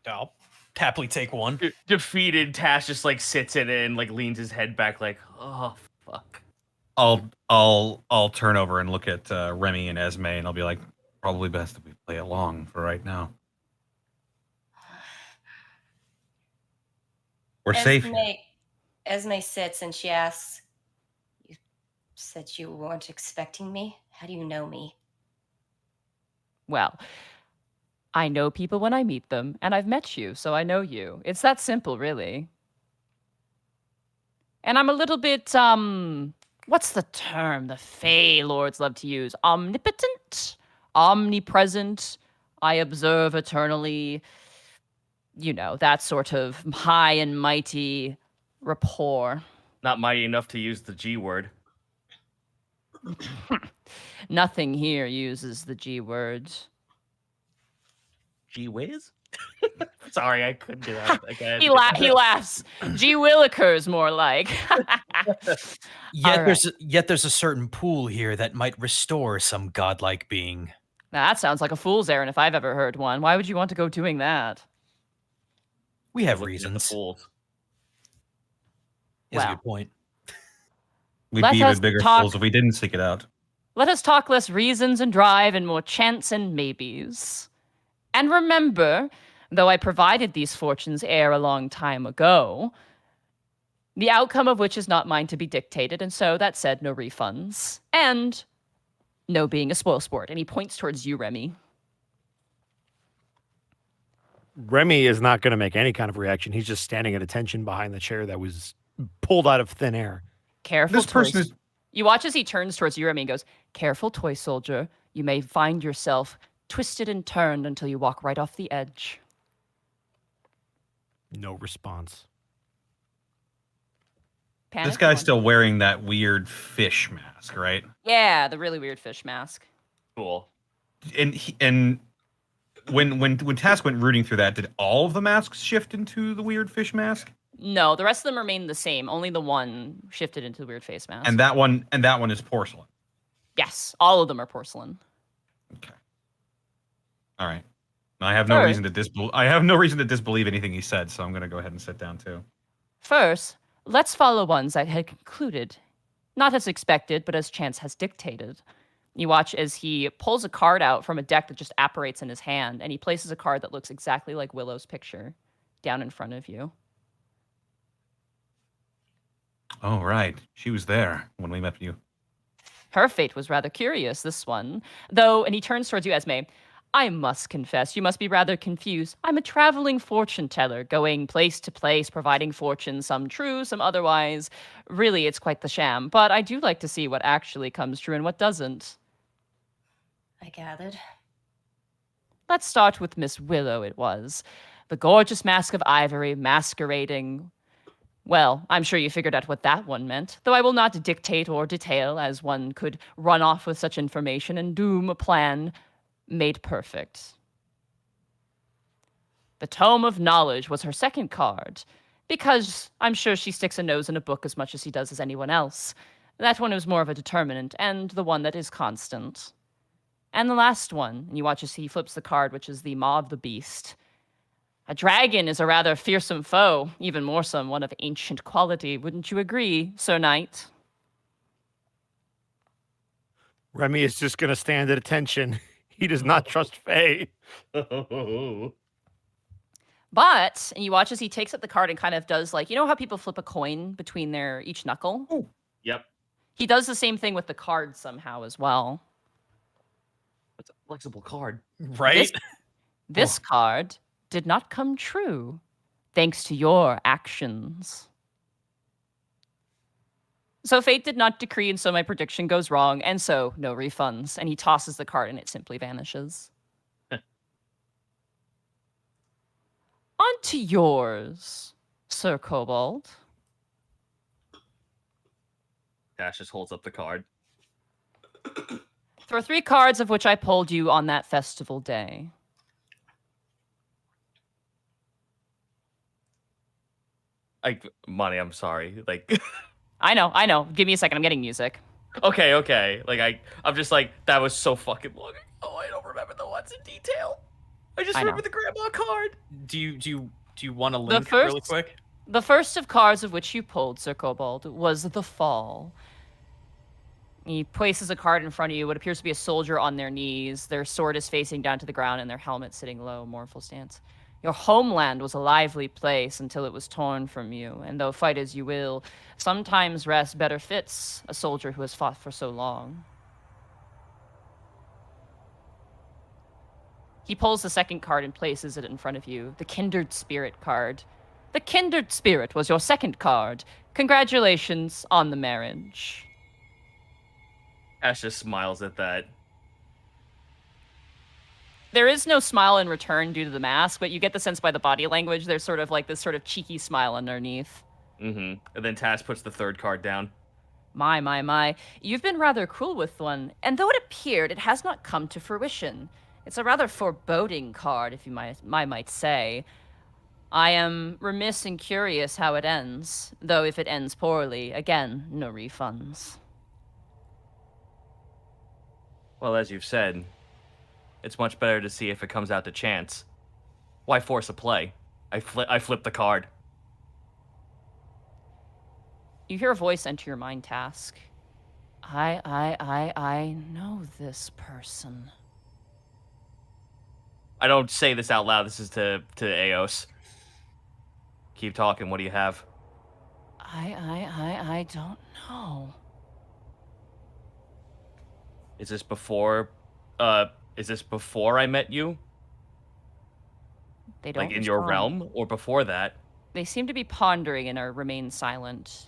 I'll happily take one. Defeated, Tash just like sits in it and like leans his head back like, oh fuck. I'll turn over and look at Remy and Esme, and I'll be like, Probably best that we play along for right now. We're safe here. Esme sits and she asks, "You said you weren't expecting me? How do you know me?" Well, I know people when I meet them, and I've met you, so I know you. It's that simple, really. And I'm a little bit, what's the term the Fey Lords love to use? Omnipotent? Omnipresent? I observe eternally. You know, that sort of high and mighty rapport. Not mighty enough to use the G word. Nothing here uses the G word. Gee whiz? Sorry, I couldn't do that again. He laughs. Gee willikers, more like. Yet there's a certain pool here that might restore some godlike being. Now, that sounds like a fool's errand if I've ever heard one. Why would you want to go doing that? We have Looking at the reasons. fools. Is a Wow. good point. We'd Let be us even bigger talk- fools if we didn't seek it out. Let us talk less reasons and drive and more chance and maybes. And remember, though I provided these fortunes ere a long time ago, the outcome of which is not mine to be dictated, and so, that said, no refunds. And no being a spoil sport. And he points towards you, Remy. Remy is not going to make any kind of reaction. He's just standing at attention behind the chair that was pulled out of thin air. Careful, This person is You watch as he turns towards you, Remy, and goes, "Careful, toy soldier. You may find yourself twisted and turned until you walk right off the edge." No response. Panic this guy's one. still wearing that weird fish mask, right? Yeah, the really weird fish mask. Cool. And when Task went rooting through that, did all of the masks shift into the weird fish mask? No, the rest of them remain the same. Only the one shifted into the weird face mask. And that one is porcelain. Yes, all of them are porcelain. Okay. All right. I have no Sure. reason to disbelieve anything he said, so I'm going to go ahead and sit down too. First, let's follow ones I had concluded. Not as expected, but as chance has dictated. You watch as he pulls a card out from a deck that just apparates in his hand, and he places a card that looks exactly like Willow's picture down in front of you. Oh, right. She was there when we met you. Her fate was rather curious, this one. Though, and he turns towards you, Esme, "I must confess, you must be rather confused. I'm a traveling fortune teller, going place to place, providing fortunes, some true, some otherwise. Really, it's quite the sham. But I do like to see what actually comes true and what doesn't." I gathered. Let's start with Miss Willow, it was. The gorgeous mask of ivory masquerading. Well, I'm sure you figured out what that one meant, though I will not dictate or detail, as one could run off with such information and doom a plan made perfect. The Tome of Knowledge was her second card, because I'm sure she sticks a nose in a book as much as she does as anyone else. That one is more of a determinant, and the one that is constant. And the last one, and you watch as he flips the card, which is the Maw of the Beast. A dragon is a rather fearsome foe, even more so one of ancient quality, wouldn't you agree, Sir Knight? Remy is just going to stand at attention. He does not trust Faye. But, and you watch as he takes up the card and kind of does like, you know how people flip a coin between their each knuckle? Ooh. Yep. He does the same thing with the card somehow as well. It's a flexible card. Right? This card did not come true, thanks to your actions. So fate did not decree, and so my prediction goes wrong, and so no refunds. And he tosses the card, and it simply vanishes. On to yours, Sir Kobold. Dash just holds up the card. For 3 cards of which I pulled you on that festival day. Money, I'm sorry. Like, I know. Give me a second. I'm getting music. okay. Like, I'm just like, that was so fucking long ago. Oh, I don't remember the ones in detail. I just I know. remember the grandma card. Do you want to link first- really quick? The first of cards of which you pulled, Sir Kobold, was the Fall. He places a card in front of you, what appears to be a soldier on their knees. Their sword is facing down to the ground and their helmet sitting low, mournful stance. Your homeland was a lively place until it was torn from you, and though fight as you will, sometimes rest better fits a soldier who has fought for so long. He pulls the second card and places it in front of you, the Kindred Spirit card. The Kindred Spirit was your second card. Congratulations on the marriage. Ash just smiles at that. There is no smile in return due to the mask, but you get the sense by the body language there's sort of like this sort of cheeky smile underneath. And then Task puts the third card down. My. You've been rather cruel with one, and though it appeared, it has not come to fruition. It's a rather foreboding card, if I might say. I am remiss and curious how it ends, though if it ends poorly, again, no refunds. Well, as you've said, it's much better to see if it comes out to chance. Why force a play? I flip the card. You hear a voice enter your mind, Task. I know this person. I don't say this out loud. This is to Eos. Keep talking. What do you have? I don't know. Is this before I met you? They don't like in your respond. realm, or before that? They seem to be pondering and remain silent.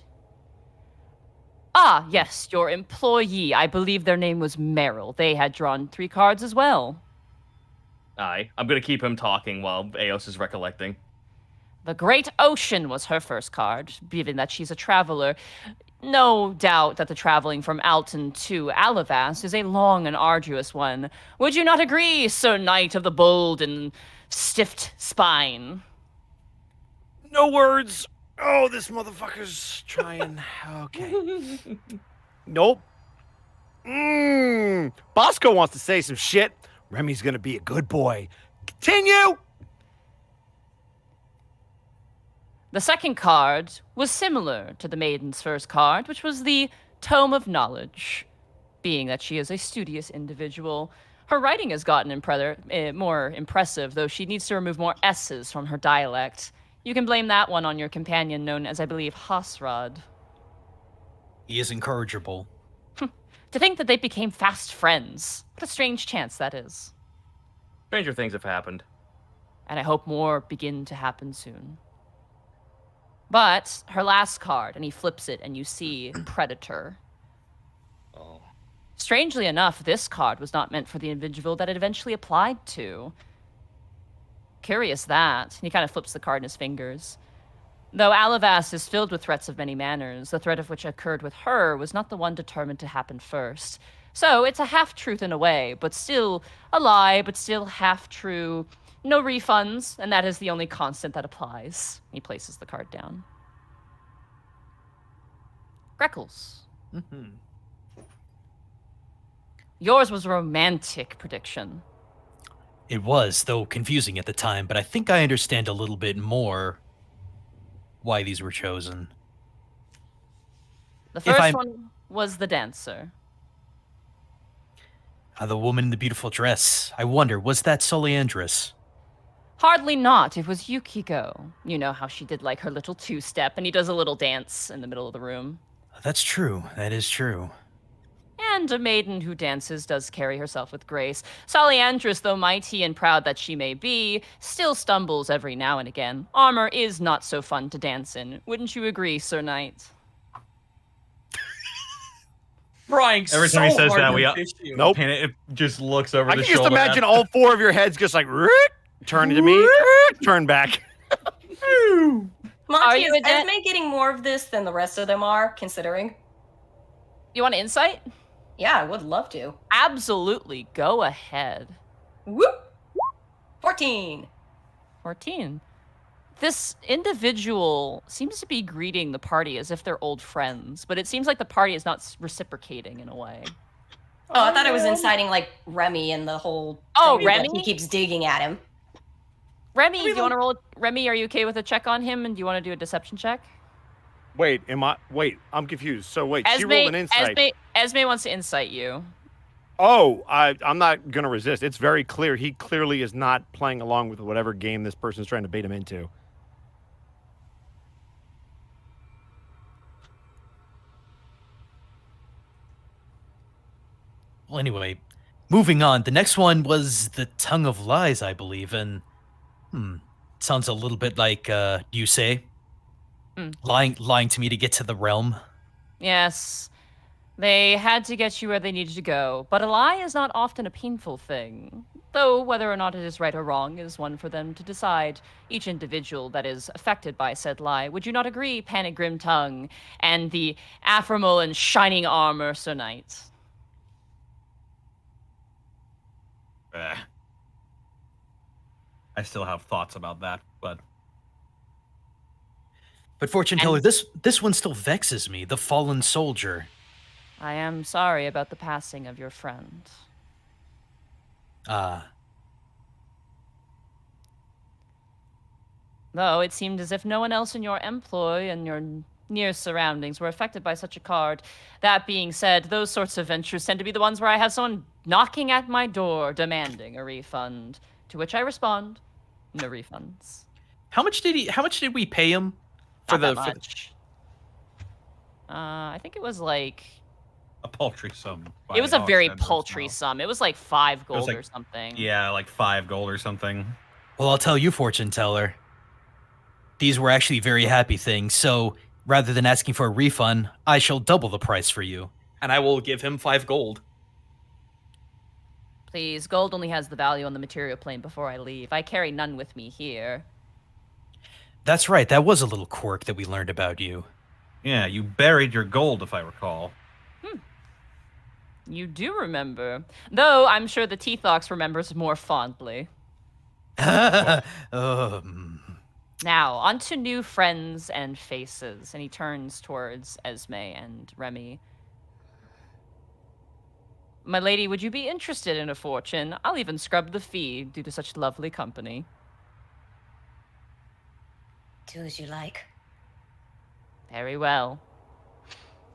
Ah, yes, your employee. I believe their name was Meryl. They had drawn 3 cards as well. Aye. I'm gonna keep him talking while Eos is recollecting. The Great Ocean was her first card, given that she's a traveler. No doubt that the traveling from Alton to Alivast is a long and arduous one. Would you not agree, Sir Knight of the Bold and Stiffed Spine? No words. Oh, this motherfucker's trying. Okay. Nope. Bosco wants to say some shit. Remy's gonna be a good boy. Continue! The second card was similar to the maiden's first card, which was the Tome of Knowledge. Being that she is a studious individual, her writing has gotten more impressive, though she needs to remove more S's from her dialect. You can blame that one on your companion, known as, I believe, Hasrad. He is incorrigible. To think that they became fast friends. What a strange chance that is. Stranger things have happened. And I hope more begin to happen soon. But her last card, and he flips it, and you see Predator. Oh. Strangely enough, this card was not meant for the individual that it eventually applied to. Curious that. He kind of flips the card in his fingers. Though Alivast is filled with threats of many manners, the threat of which occurred with her was not the one determined to happen first. So it's a half-truth in a way, but still a lie, but still half-true. No refunds, and that is the only constant that applies. He places the card down. Greckles. Yours was a romantic prediction. It was, though confusing at the time, but I think I understand a little bit more why these were chosen. The first one was the dancer. The woman in the beautiful dress. I wonder, was that Soliandrus? Hardly not. It was Yukiko. You know how she did like her little two-step, and he does a little dance in the middle of the room. That's true. That is true. And a maiden who dances does carry herself with grace. Soliandrus, though mighty and proud that she may be, still stumbles every now and again. Armor is not so fun to dance in. Wouldn't you agree, Sir Knight? Trying Every time he says hard that, to we fish you. Nope. And it just looks over I the can just shoulder. imagine all 4 of your heads just like turn to me, turn back. Monty, you is a dan- Esme getting more of this than the rest of them are, considering? You want an insight? Yeah, I would love to. Absolutely. Go ahead. Whoop! 14. 14. This individual seems to be greeting the party as if they're old friends, but it seems like the party is not reciprocating in a way. Oh, I thought it was inciting like Remy and the whole. Oh, thing that Remy? He keeps digging at him. Remy, do you want to roll? Remy, are you okay with a check on him? And do you want to do a deception check? Wait, I'm confused. So wait, she rolled an insight. Esme wants to insight you. Oh, I'm not going to resist. It's very clear. He clearly is not playing along with whatever game this person's trying to bait him into. Well, anyway, moving on. The next one was the Tongue of Lies, I believe, and sounds a little bit like you say lying to me to get to the realm. Yes. They had to get you where they needed to go, but a lie is not often a painful thing. Though whether or not it is right or wrong is one for them to decide, each individual that is affected by said lie. Would you not agree, Panic Grimtongue and the Aphromal and Shining Armor Sir Knight? I still have thoughts about that, but Fortune teller, this one still vexes me. The fallen soldier. I am sorry about the passing of your friend. Though it seemed as if no one else in your employ and your near surroundings were affected by such a card. That being said, those sorts of ventures tend to be the ones where I have someone knocking at my door demanding a refund, to which I respond, no refunds. How much did we pay him for Not that much. I think it was like a paltry sum. It was a very paltry sum. It was like 5 gold or something. Yeah, like 5 gold or something. Well, I'll tell you, fortune teller. These were actually very happy things, so rather than asking for a refund, I shall double the price for you. And I will give him 5 gold. Please, gold only has the value on the material plane before I leave. I carry none with me here. That's right, that was a little quirk that we learned about you. Yeah, you buried your gold, if I recall. You do remember. Though I'm sure the Teethox remembers more fondly. Now, on to new friends and faces. And he turns towards Esme and Remy. My lady, would you be interested in a fortune? I'll even scrub the fee due to such lovely company. Do as you like. Very well.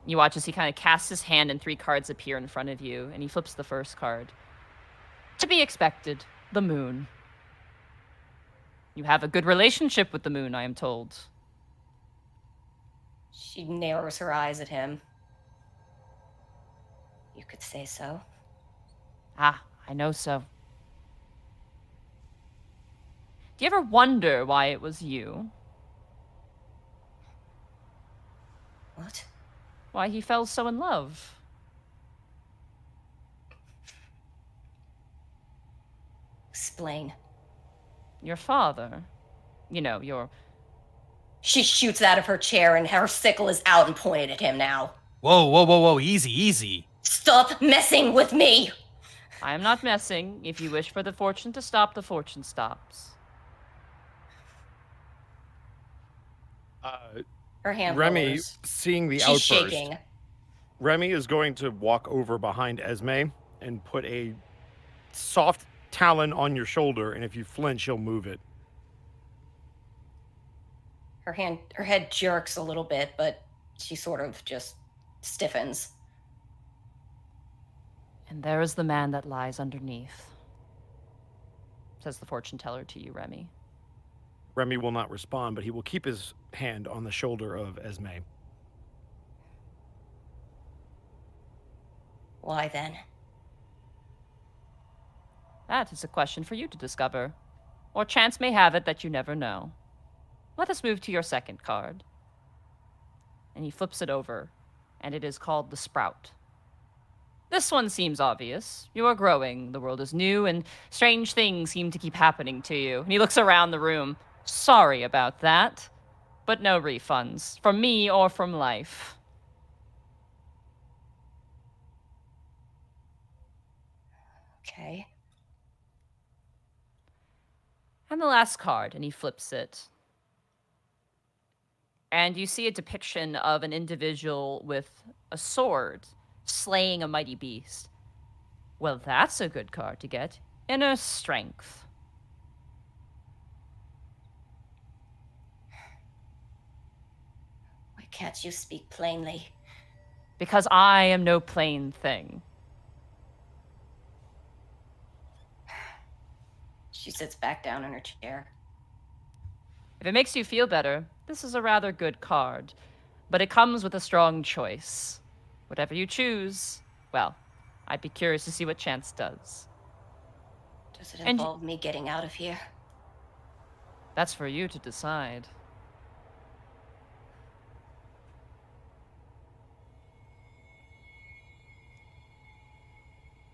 You watch as he kind of casts his hand and 3 cards appear in front of you, and he flips the first card. To be expected, the moon. You have a good relationship with the moon, I am told. She narrows her eyes at him. You could say so. Ah, I know so. Do you ever wonder why it was you? What? Why he fell so in love? Explain. Your father. You know, your... She shoots out of her chair and her sickle is out and pointed at him now. Whoa, easy. Stop messing with me! I am not messing. If you wish for the fortune to stop, the fortune stops. Her hand Remy, lowers. seeing the She's outburst, shaking. Remy is going to walk over behind Esme and put a soft talon on your shoulder, and if you flinch, she'll move it. Her head jerks a little bit, but she sort of just stiffens. And there is the man that lies underneath, says the fortune teller to you, Remy. Remy will not respond, but he will keep his hand on the shoulder of Esme. Why then? That is a question for you to discover. Or chance may have it that you never know. Let us move to your second card. And he flips it over, and it is called the Sprout. This one seems obvious. You are growing, the world is new, and strange things seem to keep happening to you. And he looks around the room. Sorry about that, but no refunds, from me or from life. Okay. And the last card, and he flips it. And you see a depiction of an individual with a sword slaying a mighty beast. Well, that's a good card to get. Inner strength. My Can't you speak plainly? Because I am no plain thing. She sits back down in her chair. If it makes you feel better, this is a rather good card. But it comes with a strong choice. Whatever you choose, well, I'd be curious to see what chance does. Does it And- involve me getting out of here? That's for you to decide.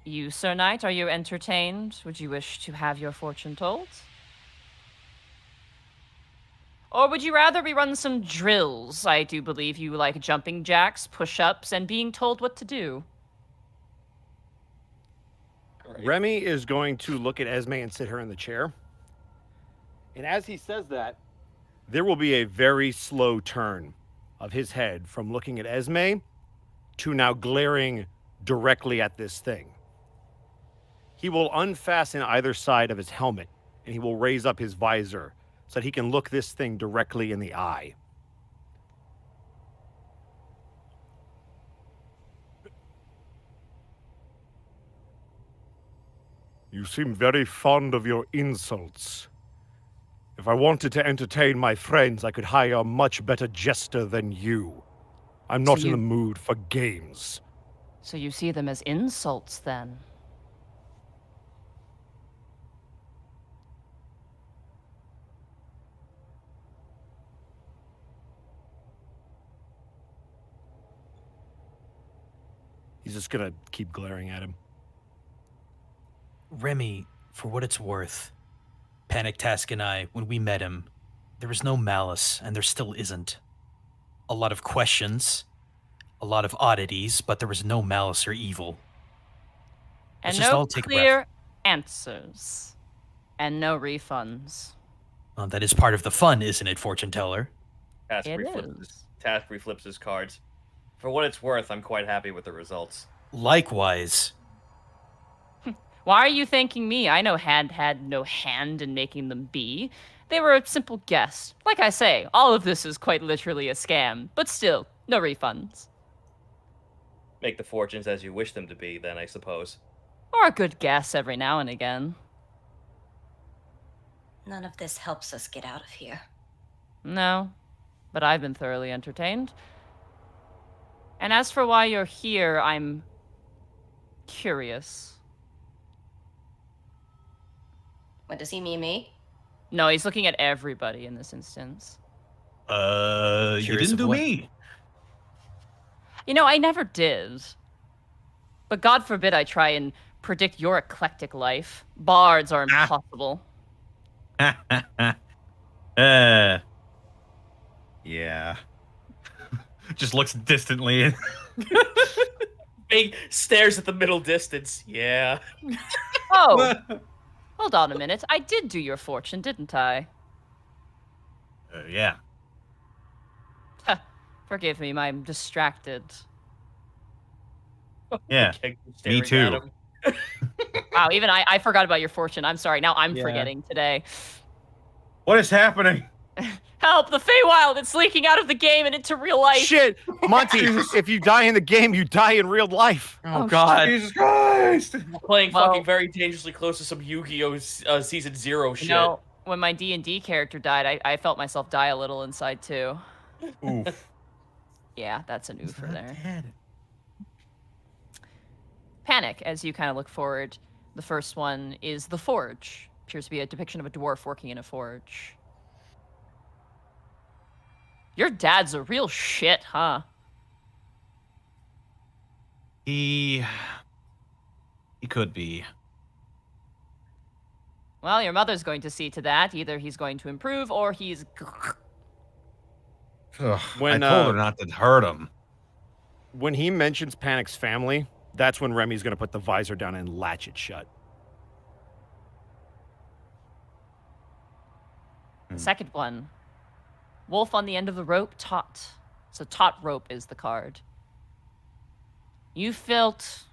You, Sir Knight, are you entertained? Would you wish to have your fortune told? Or would you rather we run some drills? I do believe you like jumping jacks, push-ups, and being told what to do. Remy is going to look at Esme and sit her in the chair. And as he says that, there will be a very slow turn of his head from looking at Esme to now glaring directly at this thing. He will unfasten either side of his helmet, and he will raise up his visor so that he can look this thing directly in the eye. You seem very fond of your insults. If I wanted to entertain my friends, I could hire a much better jester than you. I'm not in the mood for games. So you see them as insults, then? He's just gonna keep glaring at him. Remy, for what it's worth, Panic Task and I, when we met him, there was no malice, and there still isn't. A lot of questions, a lot of oddities, but there was no malice or evil. And Let's just no all take a breath. clear answers. And no refunds. That is part of the fun, isn't it, Fortune Teller? Task It reflips his cards. For what it's worth, I'm quite happy with the results. Likewise. Why are you thanking me? I know had no hand in making them be. They were a simple guess. Like I say, all of this is quite literally a scam. But still, no refunds. Make the fortunes as you wish them to be, then, I suppose. Or a good guess every now and again. None of this helps us get out of here. No, but I've been thoroughly entertained. And as for why you're here, I'm curious. What does he mean, me? No, he's looking at everybody in this instance. You Curious didn't of do what? me. You know, I never did. But God forbid I try and predict your eclectic life. Bards are impossible. Yeah. Just looks distantly. Big stares at the middle distance. Yeah. Oh, hold on a minute. I did do your fortune, didn't I? Yeah. Forgive me, I'm distracted. Yeah. Kenku Me staring at too. him. Wow, even I forgot about your fortune. I'm sorry. Now I'm Yeah. forgetting today. What is happening? Help! The Feywild! It's leaking out of the game and into real life. Shit! Monty, if you die in the game, you die in real life. Oh, God. Jesus Christ! Playing Well- fucking very dangerously close to some Yu-Gi-Oh! Season 0 shit. You know, when my D&D character died, I felt myself die a little inside too. Oof. Yeah, that's an oofer there. Panic, as you kind of look forward. The first one is the forge. Appears to be a depiction of a dwarf working in a forge. Your dad's a real shit, huh? He could be. Well, your mother's going to see to that. Either he's going to improve or he's... Ugh. When, I told her not to hurt him. When he mentions Panic's family, that's when Remy's going to put the visor down and latch it shut. The second one. Wolf on the end of the rope, taut. So taut rope is the card. You felt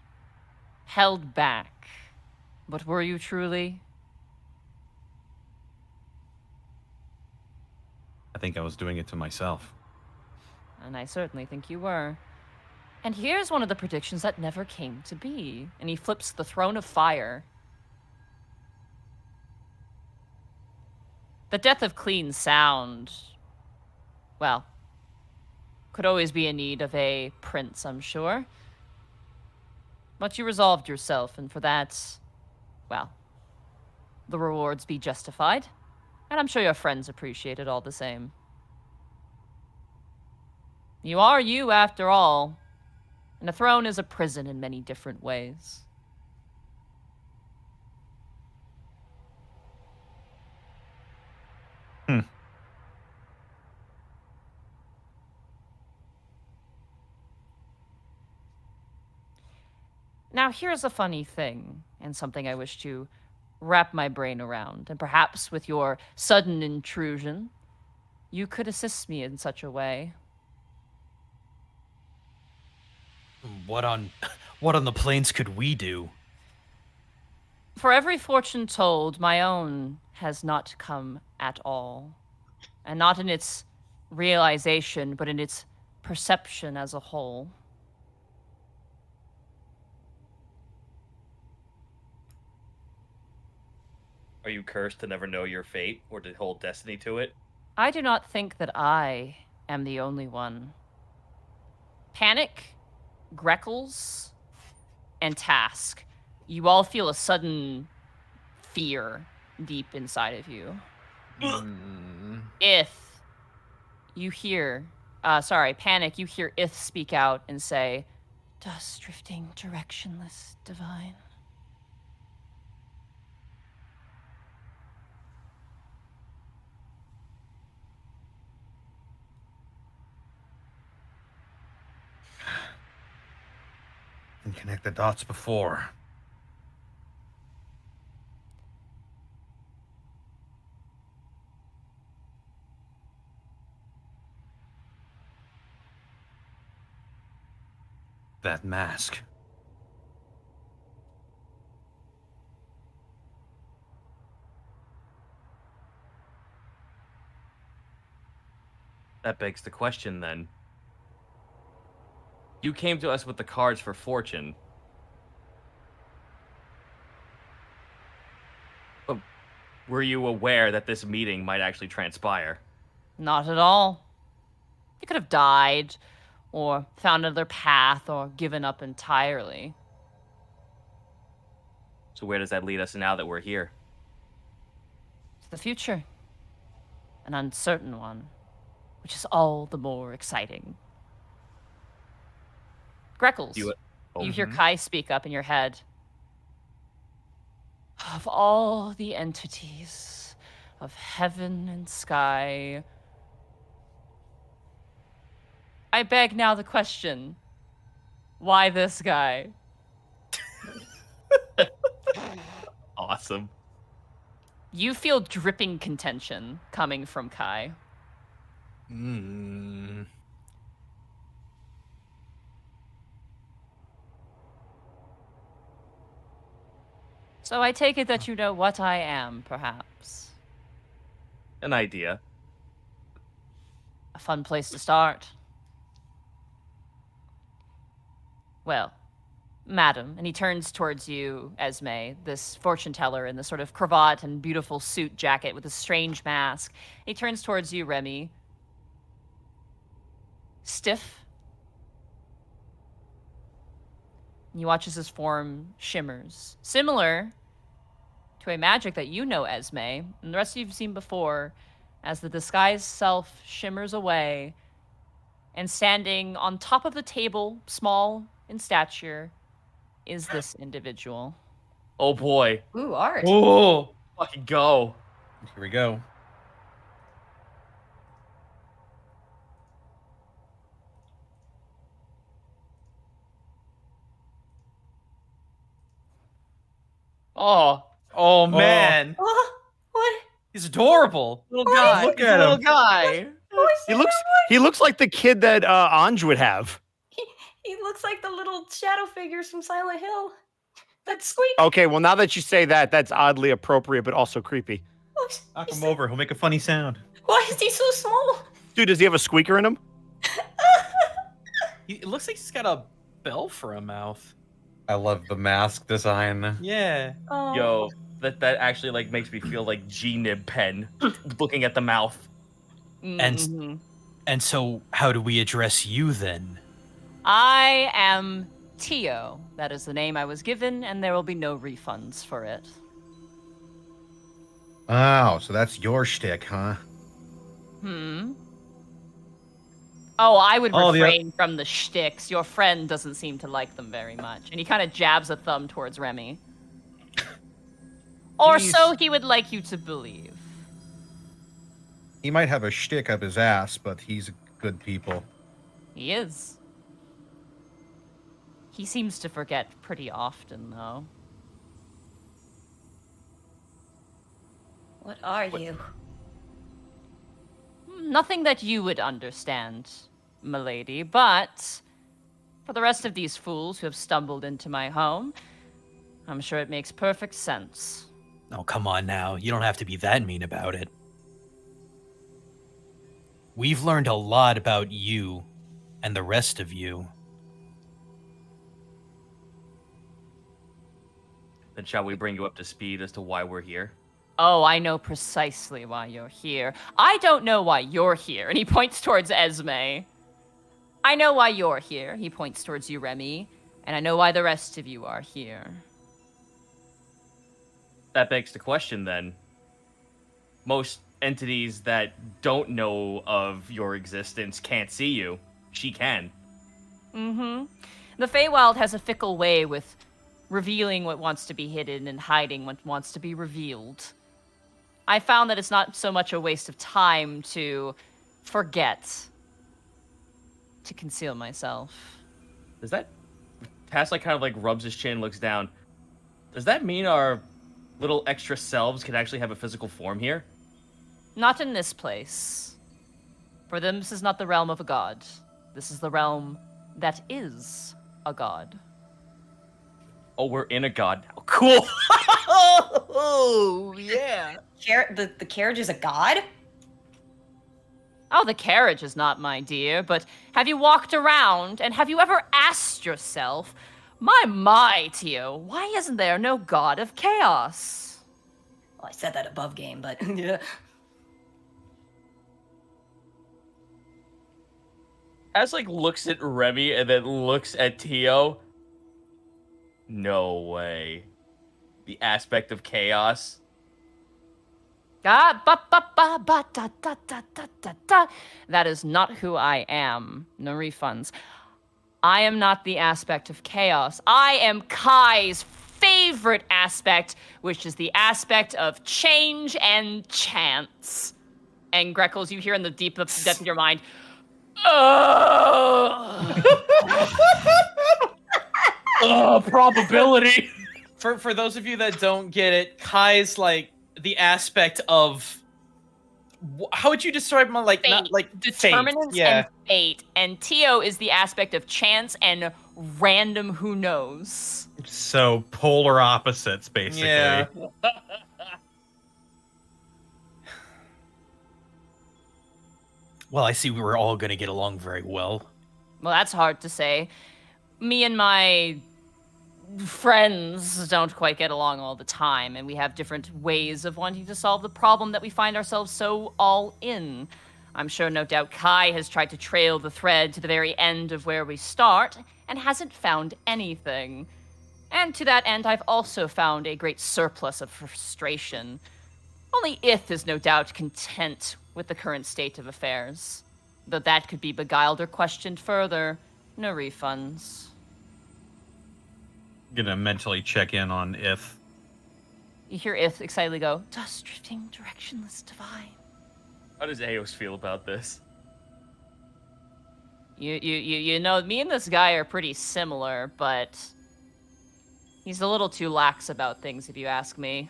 held back. But were you truly? I think I was doing it to myself. And I certainly think you were. And here's one of the predictions that never came to be. And he flips the Throne of Fire. The death of clean sound, well, could always be in need of a prince, I'm sure. But you resolved yourself, and for that, well, the rewards be justified. And I'm sure your friends appreciate it all the same. You are you, after all. And a throne is a prison in many different ways. Now, here's a funny thing, and something I wish to wrap my brain around, and perhaps with your sudden intrusion, you could assist me in such a way. What on the plains could we do? For every fortune told, my own has not come at all. And not in its realization, but in its perception as a whole. Are you cursed to never know your fate or to hold destiny to it? I do not think that I am the only one. Panic, Greckles, and Task. You all feel a sudden fear deep inside of you. If you hear, Panic, you hear Ith speak out and say, "Dust drifting directionless, divine." And connect the dots before. That mask. That begs the question then. You came to us with the cards for fortune. But were you aware that this meeting might actually transpire? Not at all. You could have died, or found another path, or given up entirely. So where does that lead us now that we're here? To the future. An uncertain one, which is all the more exciting. Greckles, you hear Kai speak up in your head. Of all the entities of heaven and sky, I beg now the question, why this guy? Awesome. You feel dripping contention coming from Kai. So I take it that you know what I am, perhaps. An idea. A fun place to start. Well, madam, and he turns towards you, Esme, this fortune teller in this sort of cravat and beautiful suit jacket with a strange mask. He turns towards you, Remy. Stiff. You watch as his form shimmers. Similar to a magic that you know, Esme, and the rest you've seen before, as the disguised self shimmers away, and standing on top of the table, small in stature, is this individual. Oh boy. Ooh, art. Oh, fucking go. Here we go. Oh man, What? he's adorable. Little guy. Look He's at a little him. guy. He looks like the kid that Anj would have. He looks like the little shadow figures from Silent Hill. That squeak. Okay, well now that you say that, that's oddly appropriate, but also creepy. Knock him over. He'll make a funny sound. Why is he so small? Dude, does he have a squeaker in him? It looks like he's got a bell for a mouth. I love the mask design. Yeah. Oh. Yo, that actually like makes me feel like G-Nib Pen looking at the mouth. Mhm. And so, how do we address you then? I am Tio. That is the name I was given, and there will be no refunds for it. Oh, so that's your shtick, huh? Hmm. Oh, I would Oh, the- refrain from the shticks. Your friend doesn't seem to like them very much. And he kind of jabs a thumb towards Remy. Or so he would like you to believe. He might have a shtick up his ass, but he's good people. He is. He seems to forget pretty often, though. What are you? Nothing that you would understand, milady, but for the rest of these fools who have stumbled into my home, I'm sure it makes perfect sense. Oh, come on now. You don't have to be that mean about it. We've learned a lot about you and the rest of you. Then shall we bring you up to speed as to why we're here? Oh, I know precisely why you're here. I don't know why you're here. And he points towards Esme. I know why you're here. He points towards you, Remy. And I know why the rest of you are here. That begs the question then. Most entities that don't know of your existence can't see you. She can. Mm-hmm. The Feywild has a fickle way with revealing what wants to be hidden and hiding what wants to be revealed. I found that it's not so much a waste of time to forget to conceal myself. Does that... Tass like kind of like rubs his chin, looks down. Does that mean our little extra selves can actually have a physical form here? Not in this place. For them, this is not the realm of a god. This is the realm that is a god. Oh, we're in a god now. Cool! Oh, yeah! The carriage is a god? Oh, the carriage is not, my dear, but have you walked around and have you ever asked yourself, my, Tio, why isn't there no god of chaos? Well, I said that above game, but yeah. As like looks at Remy and then looks at Tio. No way. The aspect of chaos. Ah, ba ba ba ba da da da da da da. That is not who I am. No refunds. I am not the aspect of chaos. I am Kai's favorite aspect, which is the aspect of change and chance. And Greckles, you hear in the deep depth of your mind, Probability. For those of you that don't get it, Kai's like the aspect of how would you describe my like fate, not like determinants fate. Yeah. and fate. And Tio is the aspect of chance and random who knows. So polar opposites, basically. Yeah. Well, I see we're all going to get along very well. Well, that's hard to say. Me and my friends don't quite get along all the time, and we have different ways of wanting to solve the problem that we find ourselves so all in. I'm sure no doubt Kai has tried to trail the thread to the very end of where we start, and hasn't found anything. And to that end, I've also found a great surplus of frustration. Only Ith is no doubt content with the current state of affairs. Though that could be beguiled or questioned further. No refunds. Gonna mentally check in on if. You hear Ith excitedly go, dust drifting, directionless divine. How does Eos feel about this? You know, me and this guy are pretty similar, but he's a little too lax about things, if you ask me.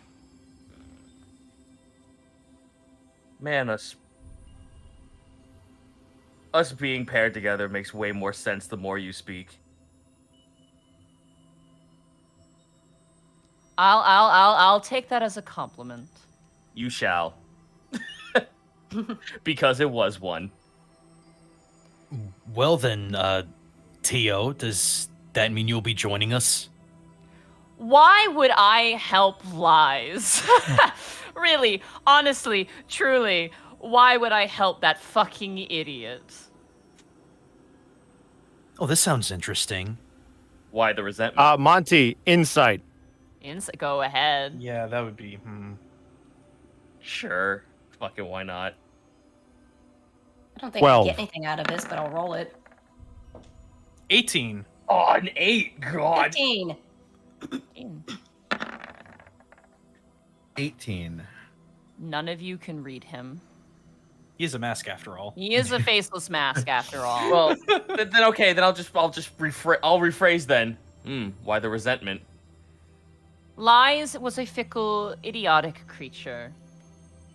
Man, us being paired together makes way more sense the more you speak. I'll take that as a compliment. You shall. Because it was one. Well then, Tio, does that mean you'll be joining us? Why would I help lies? Really, honestly, truly, why would I help that fucking idiot? Oh, this sounds interesting. Why the resentment? Monty, insight. Go ahead. Yeah, that would be. Sure. Fucking why not? I don't think 12. I get anything out of this, but I'll roll it. 18. Oh, an 8. God. 15. 18. None of you can read him. He is a mask after all. He is a faceless mask after all. Well, then okay. Then I'll rephrase then. Why the resentment? Lies was a fickle, idiotic creature.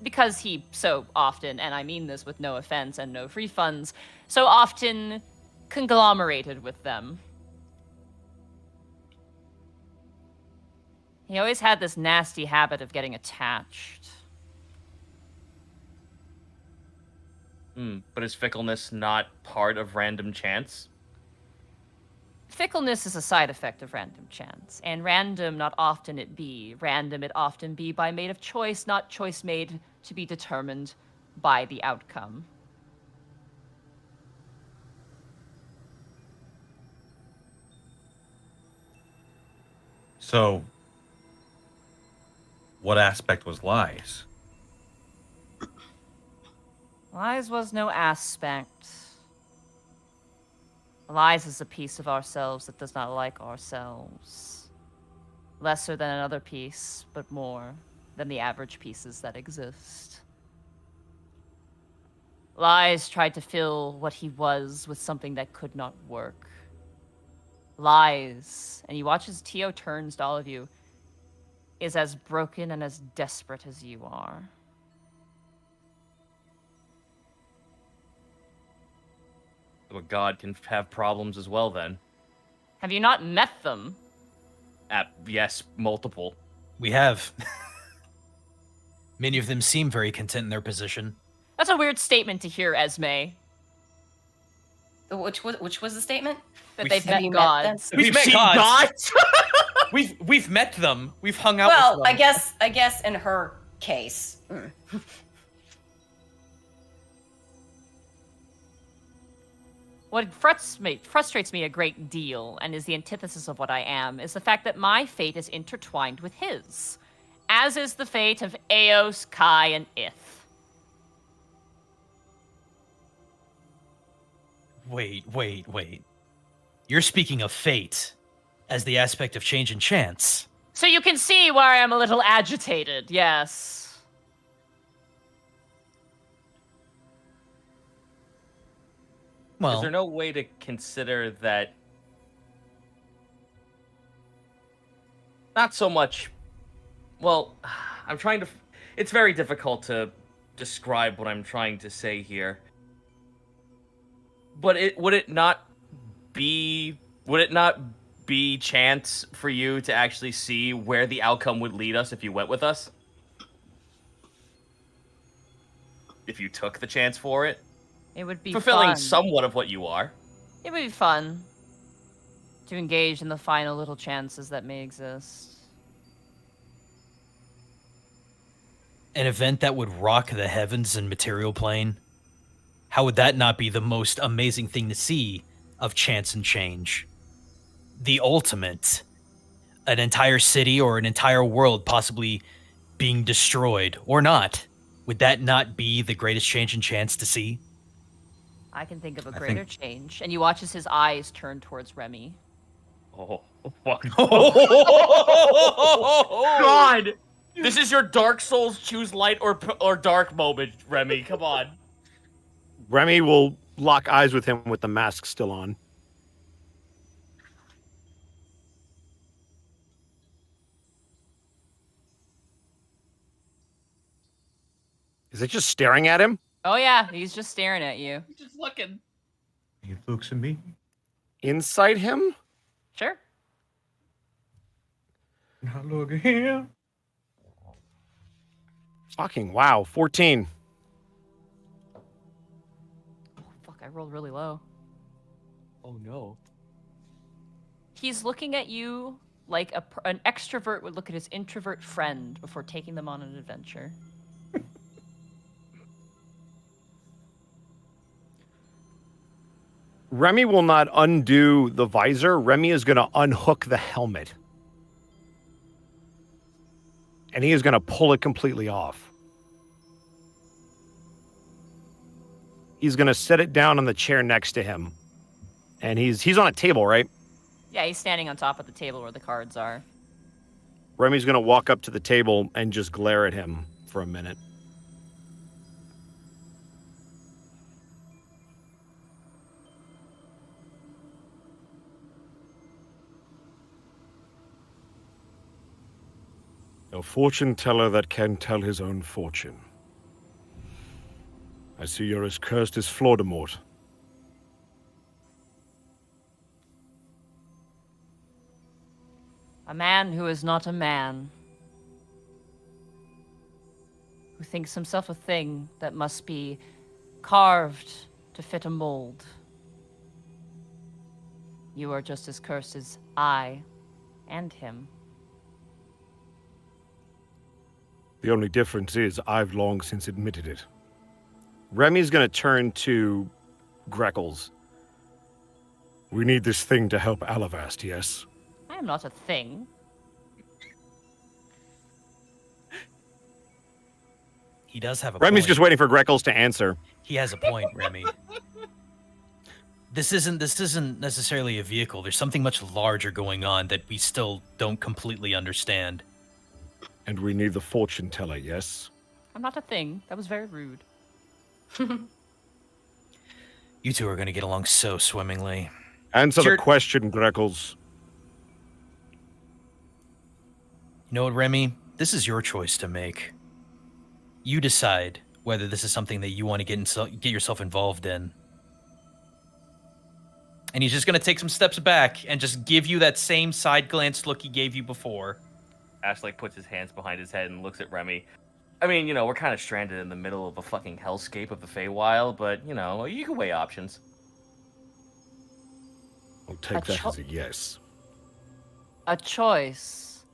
Because he so often, and I mean this with no offense and no free funds, so often conglomerated with them. He always had this nasty habit of getting attached. But is fickleness not part of random chance? Fickleness is a side effect of random chance, and random not often it be. Random it often be by made of choice, not choice made to be determined by the outcome. So, what aspect was lies? Lies was no aspect. Lies is a piece of ourselves that does not like ourselves. Lesser than another piece, but more than the average pieces that exist. Lies tried to fill what he was with something that could not work. Lies, and you watch as Tio turns to all of you, is as broken and as desperate as you are. A god can have problems as well then. Have you not met them? Yes, multiple. We have. Many of them seem very content in their position. That's a weird statement to hear, Esme. Which was the statement? That they've Have met you met gods. them? We've met seen gods. we've met them. We've hung out Well, with them. I guess in her case. What frustrates me a great deal, and is the antithesis of what I am, is the fact that my fate is intertwined with his, as is the fate of Eos, Kai, and Ith. Wait. You're speaking of fate as the aspect of change and chance. So you can see where I am a little agitated, yes. Well, Is there no way to consider that? Not so much. Well, I'm trying to. It's very difficult to describe what I'm trying to say here. But would it not be chance for you to actually see where the outcome would lead us if you went with us? If you took the chance for it? It would be Fulfilling fun. somewhat of what you are. It would be fun to engage in the final little chances that may exist. an event that would rock the heavens and material plane? How would that not be the most amazing thing to see of chance and change? The ultimate. An entire city or an entire world possibly being destroyed or not. Would that not be the greatest change and chance to see? I can think of a greater change. And you watch as his eyes turn towards Remy. Oh, fuck. God! This is your Dark Souls choose light or dark moment, Remy. Come on. Remy will lock eyes with him with the mask still on. Is it just staring at him? Oh yeah, he's just staring at you. He's just looking. He looks at me. Inside him? Sure. Now look at him. Fucking wow, 14. Oh, fuck, I rolled really low. Oh no. He's looking at you like an extrovert would look at his introvert friend before taking them on an adventure. Remy will not undo the visor. Remy is going to unhook the helmet. And he is going to pull it completely off. He's going to set it down on the chair next to him. And he's on a table, right? Yeah, he's standing on top of the table where the cards are. Remy's going to walk up to the table and just glare at him for a minute. A fortune teller that can tell his own fortune. I see you're as cursed as Flordemort. A man who is not a man. Who thinks himself a thing that must be carved to fit a mold. You are just as cursed as I and him. The only difference is I've long since admitted it. Remy's going to turn to Greckles. We need this thing to help Alivast, yes? I am not a thing. He does have a Remy's point. just waiting for Greckles to answer. He has a point, Remy. This isn't necessarily a vehicle. There's something much larger going on that we still don't completely understand. And we need the fortune teller, yes? I'm not a thing. That was very rude. You two are going to get along so swimmingly. Answer Sure. the question, Greckles. You know what, Remy? This is your choice to make. You decide whether this is something that you want to get yourself involved in. And he's just going to take some steps back and just give you that same side glance look he gave you before. Ash like puts his hands behind his head and looks at Remy. I mean, you know, we're kind of stranded in the middle of a fucking hellscape of the Feywild, but you know, you can weigh options. I'll take that as a yes. A choice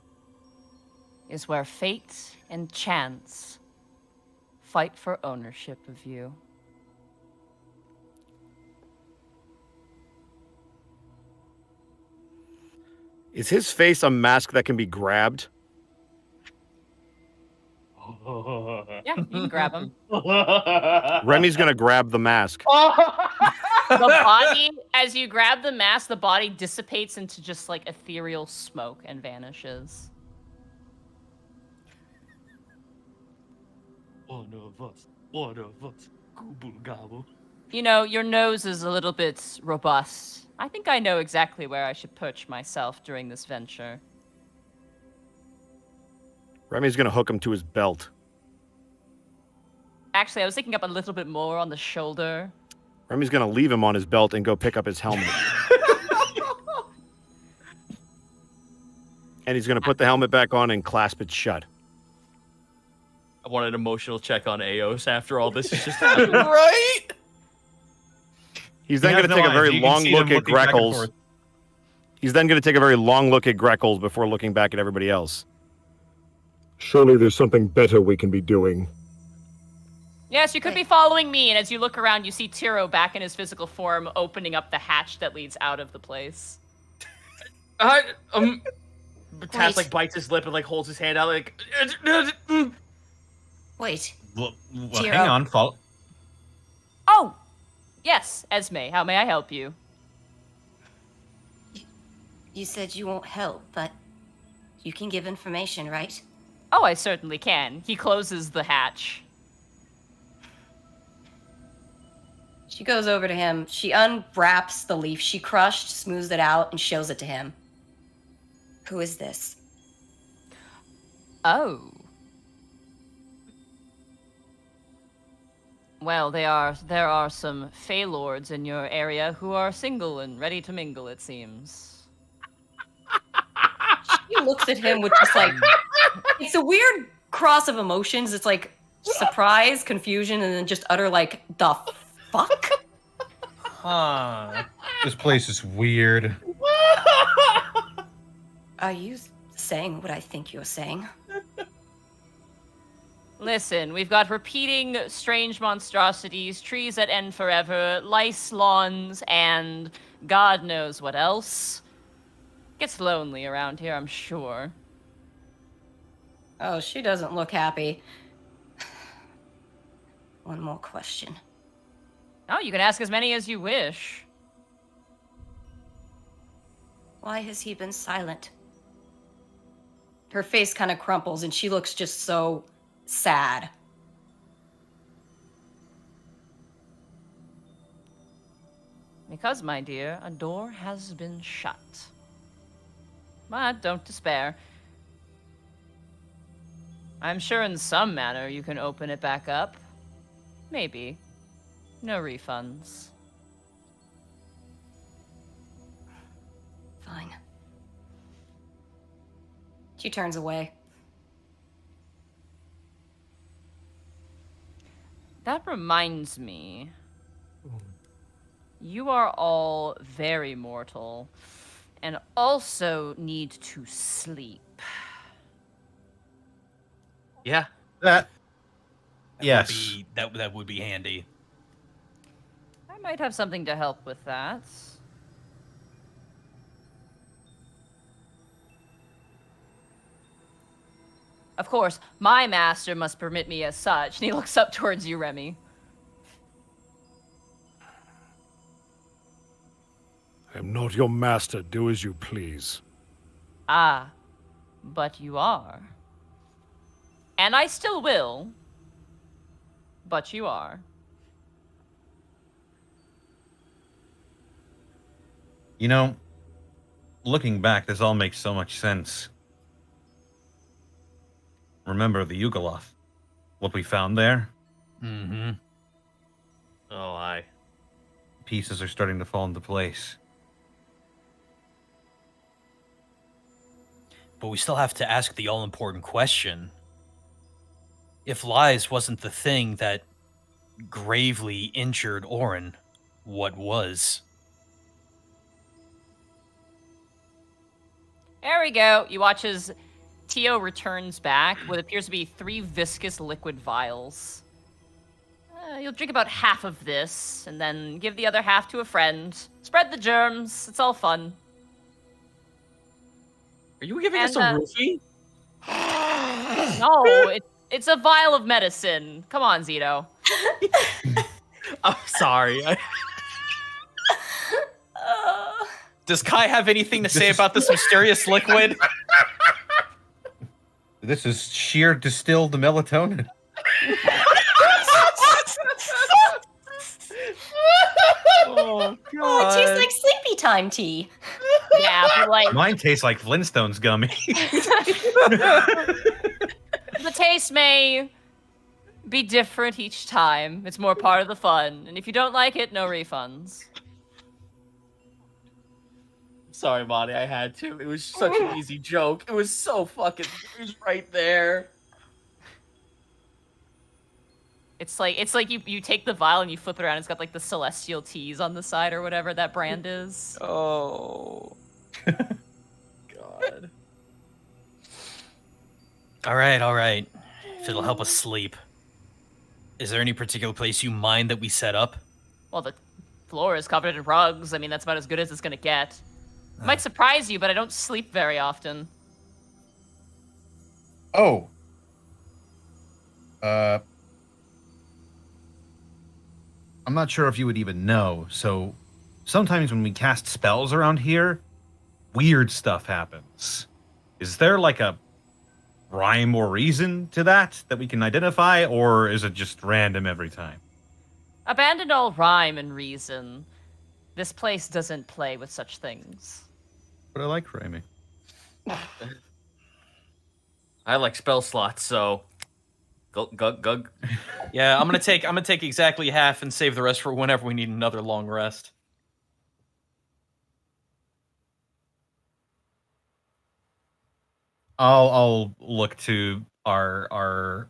is where fate and chance fight for ownership of you. Is his face a mask that can be grabbed? Yeah, you can grab him. Remy's going to grab the mask. The body, as you grab the mask, the body dissipates into just like ethereal smoke and vanishes. One of us. Gobble gobble. You know, your nose is a little bit robust. I think I know exactly where I should perch myself during this venture. Remy's going to hook him to his belt. Actually, I was thinking up a little bit more on the shoulder. Remy's going to leave him on his belt and go pick up his helmet. And he's going to put the helmet back on and clasp it shut. I want an emotional check on Aos after all this is just happened. Right? He's then He going to has take no a very eyes. You can long see look him at looking back and Greckles. forth. He's then going to take a very long look at Greckles before looking back at everybody else. Surely there's something better we can be doing. Yes, you could be following me, and as you look around, you see Tiro back in his physical form, opening up the hatch that leads out of the place. Taz like bites his lip and like holds his hand out like. Wait. Well, Tiro. hang on. Follow. Oh! Yes, Esme, how may I help you? You said you won't help, but you can give information, right? Oh, I certainly can. He closes the hatch. She goes over to him. She unwraps the leaf she crushed, smooths it out, and shows it to him. Who is this? Oh. Well, there are some Fey lords in your area who are single and ready to mingle, it seems. She looks at him with just like, it's a weird cross of emotions. It's like surprise, confusion, and then just utter like, the fuck? Huh. This place is weird. Are you saying what I think you're saying? Listen, we've got repeating strange monstrosities, trees that end forever, lice lawns, and God knows what else. Gets lonely around here, I'm sure. Oh, she doesn't look happy. One more question. Oh, you can ask as many as you wish. Why has he been silent? Her face kind of crumples and she looks just so sad. Because, my dear, a door has been shut. But don't despair. I'm sure in some manner you can open it back up. Maybe. No refunds. Fine. She turns away. That reminds me. You are all very mortal, and also need to sleep. Yeah. That. That Yes. would be, that would be handy. I might have something to help with that. Of course, my master must permit me as such. And he looks up towards you, Remy. I am not your master. Do as you please. Ah, but you are. And I still will. But you are. You know, looking back, this all makes so much sense. Remember the Yugoloth? What we found there? Mm-hmm. Oh, aye. Pieces are starting to fall into place. But we still have to ask the all-important question. If lies wasn't the thing that gravely injured Orin, what was? There we go. You watch as Tio returns back with what appears to be 3 viscous liquid vials. You'll drink about half of this, and then give the other half to a friend. Spread the germs. It's all fun. Are you giving us And, a roofie? No, it's a vial of medicine. Come on, Zito. I'm sorry. Does Kai have anything to say about this mysterious liquid? This is sheer distilled melatonin. Oh, Oh, it tastes like sleepy time tea. Yeah, but like Mine tastes like Flintstones gummy. the taste may be different each time. It's more part of the fun. And if you don't like it, no refunds. Sorry, Monty, I had to. It was such an easy joke. It was so fucking. It was right there. It's like you take the vial and you flip it around. It's got like the celestial teas on the side or whatever that brand is. Oh. God. All right. If it'll help us sleep. Is there any particular place you mind that we set up? Well, the floor is covered in rugs. I mean, that's about as good as it's gonna get. It might surprise you, but I don't sleep very often. Oh. I'm not sure if you would even know. So sometimes when we cast spells around here, weird stuff happens. Is there like a rhyme or reason to that we can identify, or is it just random every time? Abandon all rhyme and reason. This place doesn't play with such things. But I like rhyming. I like spell slots, so. Gug. Yeah, I'm gonna take exactly half and save the rest for whenever we need another long rest. I'll look to our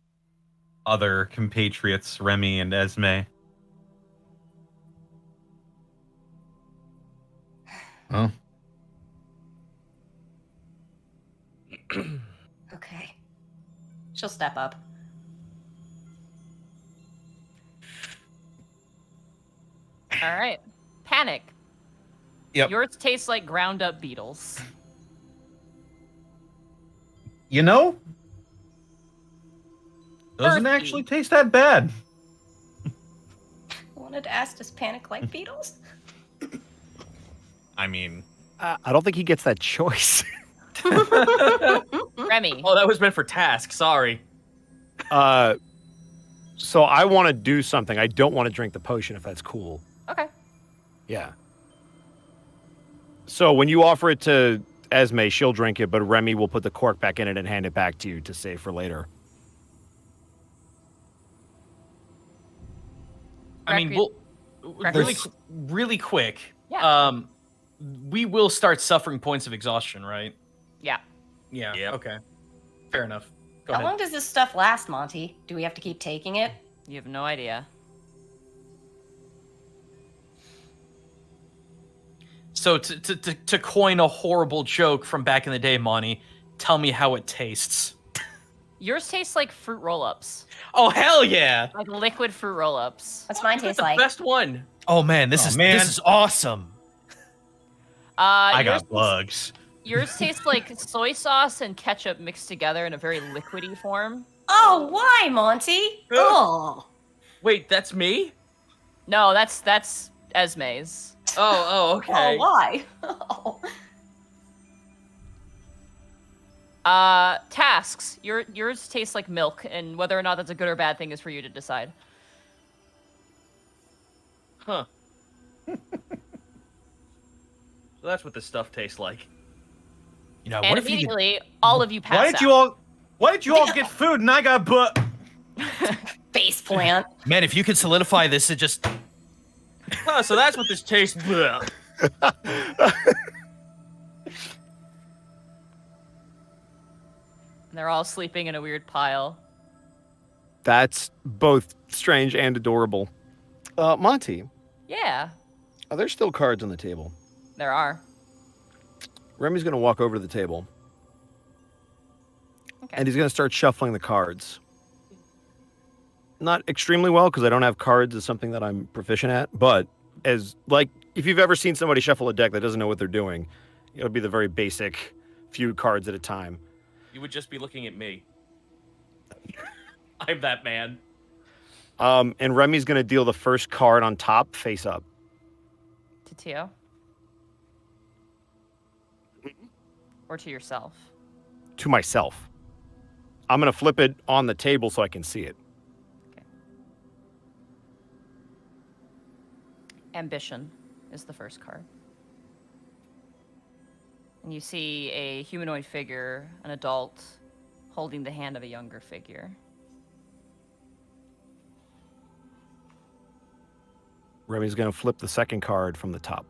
other compatriots, Remy and Esme. Oh. Okay. She'll step up. All right. Panic. Yep. Yours tastes like ground up beetles. You know, doesn't Earthy. actually taste that bad. I wanted to ask, does Panic like beetles? I mean, I don't think he gets that choice. Remy. Oh, that was meant for Task. Sorry. So I want to do something. I don't want to drink the potion if that's cool. Okay. Yeah. So when you offer it to Esme, she'll drink it, but Remy will put the cork back in it and hand it back to you to save for later. I mean, we'll really quick. Yeah. We will start suffering points of exhaustion, right? Yeah. Yeah. Yep. Okay. Fair enough. Go How ahead. long does this stuff last, Monty? Do we have to keep taking it? You have no idea. So to coin a horrible joke from back in the day, Monty, tell me how it tastes. Yours tastes like fruit roll-ups. Oh hell yeah! Like liquid fruit roll-ups. What's mine It's taste the like? best one. Oh man, this is awesome. I Yours got bugs. Yours tastes like soy sauce and ketchup mixed together in a very liquidy form. Oh, why, Monty? Oh. Wait, that's me? No, that's Esme's. Oh, okay. Oh, why? Tasks. Yours tastes like milk, and whether or not that's a good or bad thing is for you to decide. Huh. So that's what this stuff tastes like. You know, And what if you could... immediately, all of you pass Why did you all get food and I got Face plant. Man, if you could solidify this, it just... Huh, so that's what this tastes. Bleh. And they're all sleeping in a weird pile. That's both strange and adorable. Monty, Yeah, are there still cards on the table? there are. Remy's going to walk over to the table. Okay. And he's going to start shuffling the cards. Not extremely well, because I don't have cards as something that I'm proficient at, but as, like, if you've ever seen somebody shuffle a deck that doesn't know what they're doing, it'll be the very basic few cards at a time. You would just be looking at me. I'm that man. And Remy's going to deal the first card on top face up. To Tio? Or to yourself? To myself. I'm going to flip it on the table so I can see it. Ambition is the first card. And you see a humanoid figure, an adult, holding the hand of a younger figure. Remy's going to flip the second card from the top.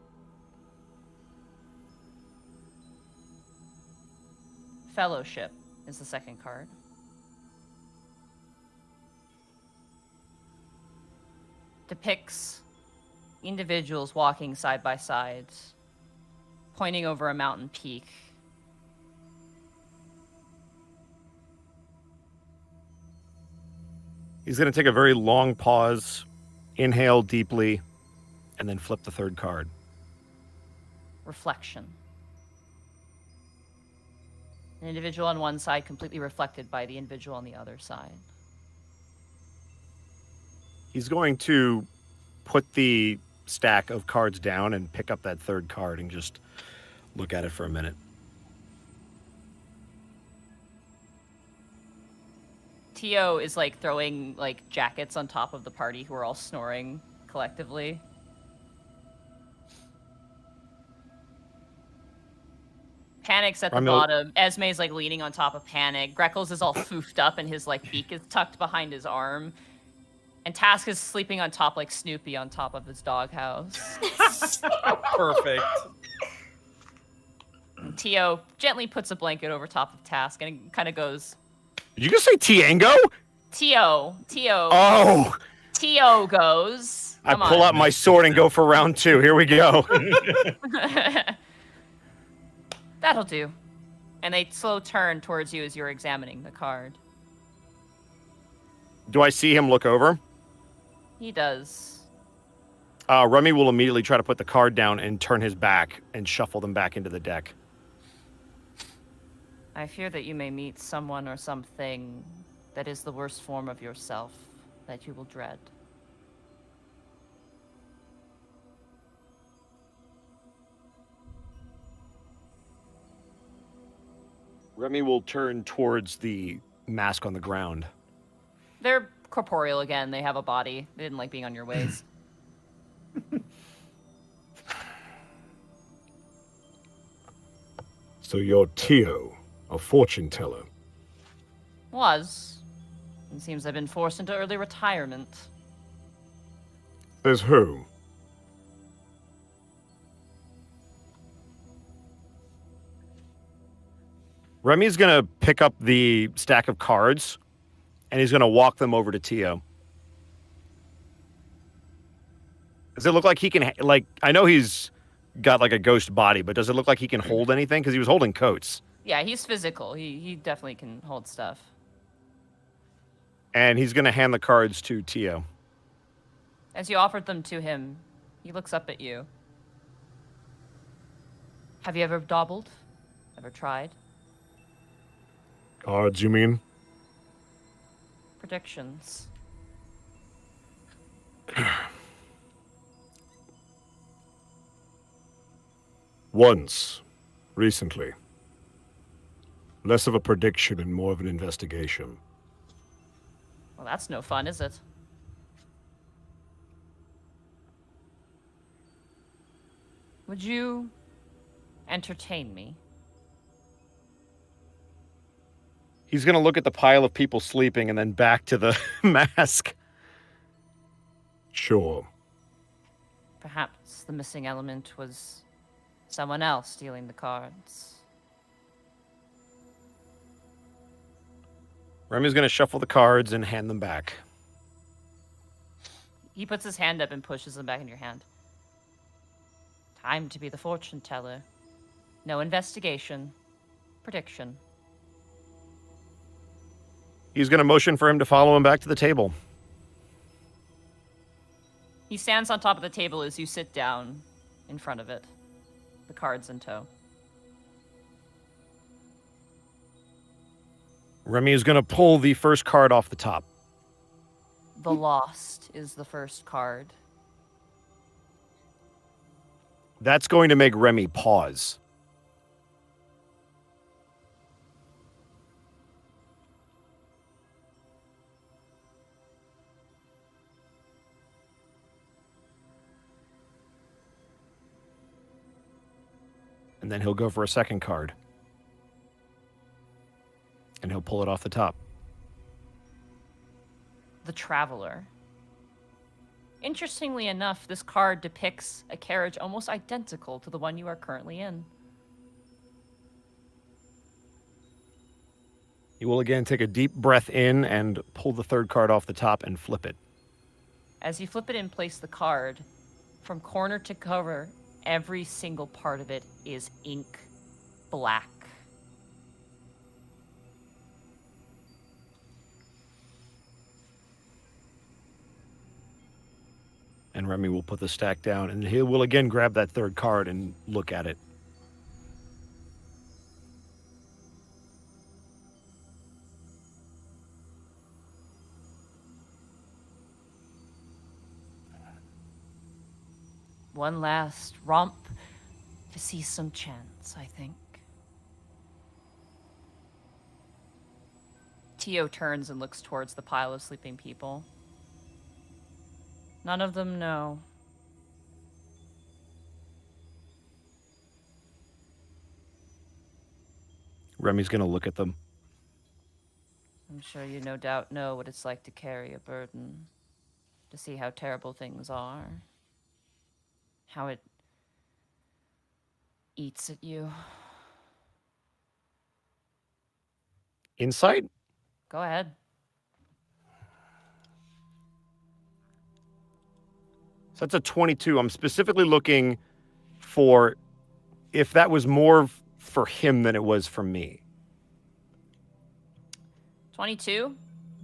Fellowship is the second card. Depicts individuals walking side by side, pointing over a mountain peak. He's going to take a very long pause, inhale deeply, and then flip the third card. Reflection. An individual on one side completely reflected by the individual on the other side. He's going to put the stack of cards down and pick up that third card and just look at it for a minute. Tio is like throwing like jackets on top of the party who are all snoring collectively. Panic's at the bottom. Esme's like leaning on top of Panic. Greckles is all foofed up and his like beak is tucked behind his arm. And Task is sleeping on top like Snoopy on top of his doghouse. Perfect. And Tio gently puts a blanket over top of Task and kind of goes, Did you just say Tiango? Tio. Oh! Tio goes. I pull out my sword and go for round 2. Here we go. That'll do. And they slow turn towards you as you're examining the card. Do I see him look over? He does. Remy will immediately try to put the card down and turn his back and shuffle them back into the deck. I fear that you may meet someone or something that is the worst form of yourself that you will dread. Remy will turn towards the mask on the ground. They're corporeal again. They have a body. They didn't like being on your ways. So you're Tio, a fortune teller. Was. It seems I've been forced into early retirement. As who? Remy's going to pick up the stack of cards, and he's going to walk them over to Tio. Does it look like he can, I know he's got like a ghost body, but does it look like he can hold anything? Because he was holding coats. Yeah, he's physical. He definitely can hold stuff. And he's going to hand the cards to Tio. As you offered them to him, he looks up at you. Have you ever dabbled? Ever tried? Cards, you mean? Predictions. Once. Recently. Less of a prediction and more of an investigation. Well, that's no fun, is it? Would you entertain me? He's going to look at the pile of people sleeping and then back to the mask. Sure. Perhaps the missing element was someone else stealing the cards. Remy's going to shuffle the cards and hand them back. He puts his hand up and pushes them back in your hand. Time to be the fortune teller. No investigation. Prediction. He's going to motion for him to follow him back to the table. He stands on top of the table as you sit down in front of it, the cards in tow. Remy is going to pull the first card off the top. The Lost is the first card. That's going to make Remy pause. And then he'll go for a second card. And he'll pull it off the top. The Traveler. Interestingly enough, this card depicts a carriage almost identical to the one you are currently in. He will again take a deep breath in and pull the third card off the top and flip it. As you flip it and place the card, from corner to cover, every single part of it is ink black. And Remy will put the stack down, and he will again grab that third card and look at it. One last romp to see some chance, I think. Tio turns and looks towards the pile of sleeping people. None of them know. Remy's going to look at them. I'm sure you no doubt know what it's like to carry a burden, to see how terrible things are, how it eats at you. Insight? Go ahead. So that's a 22. I'm specifically looking for if that was more for him than it was for me. 22?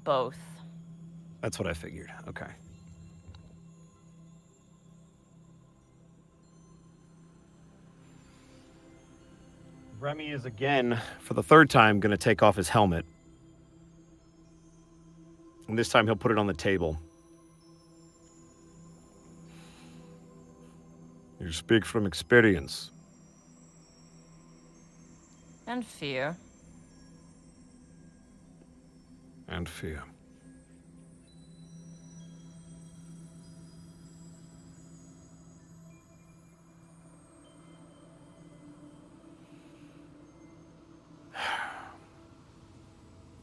Both. That's what I figured. Okay. Remy is again, for the third time, going to take off his helmet. And this time he'll put it on the table. You speak from experience. And fear. And fear.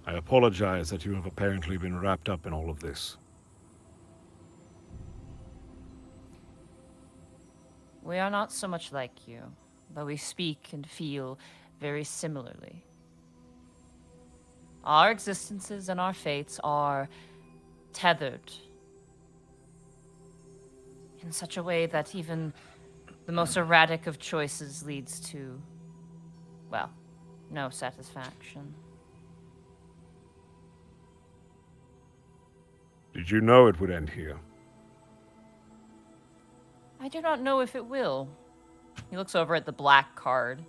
I apologize that you have apparently been wrapped up in all of this. We are not so much like you, though we speak and feel very similarly. Our existences and our fates are tethered in such a way that even the most erratic of choices leads to, well, no satisfaction. Did you know it would end here? I do not know if it will. He looks over at the black card.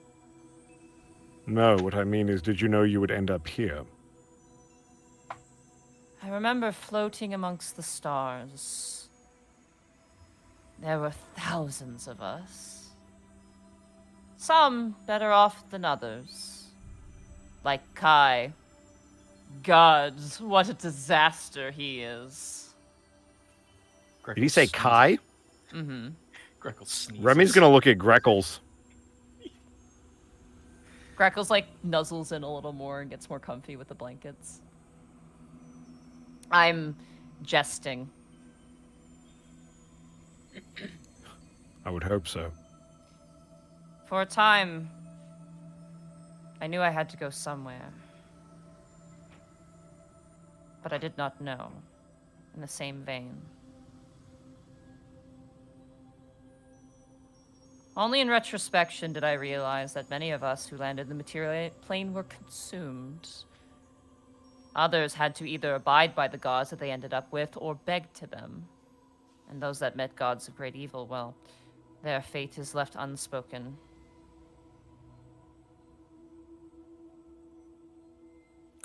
No, what I mean is, did you know you would end up here? I remember floating amongst the stars. There were thousands of us. Some better off than others. Like Kai. Gods, what a disaster he is. Did he say Kai? Mm-hmm. Greckles sneezes. Remy's going to look at Greckles. Greckles, like, nuzzles in a little more and gets more comfy with the blankets. I'm jesting. I would hope so. For a time, I knew I had to go somewhere. But I did not know, in the same vein. Only in retrospection did I realize that many of us who landed in the material plane were consumed. Others had to either abide by the gods that they ended up with or beg to them. And those that met gods of great evil, well, their fate is left unspoken.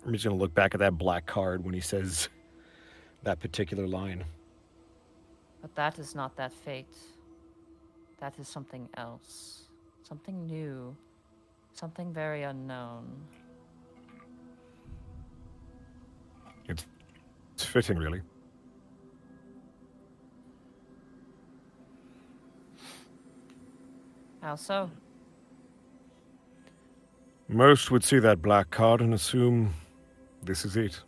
I'm just going to look back at that black card when he says that particular line. But that is not that fate. That is something else. Something new. Something very unknown. It's fitting, really. How so? Most would see that black card and assume this is it.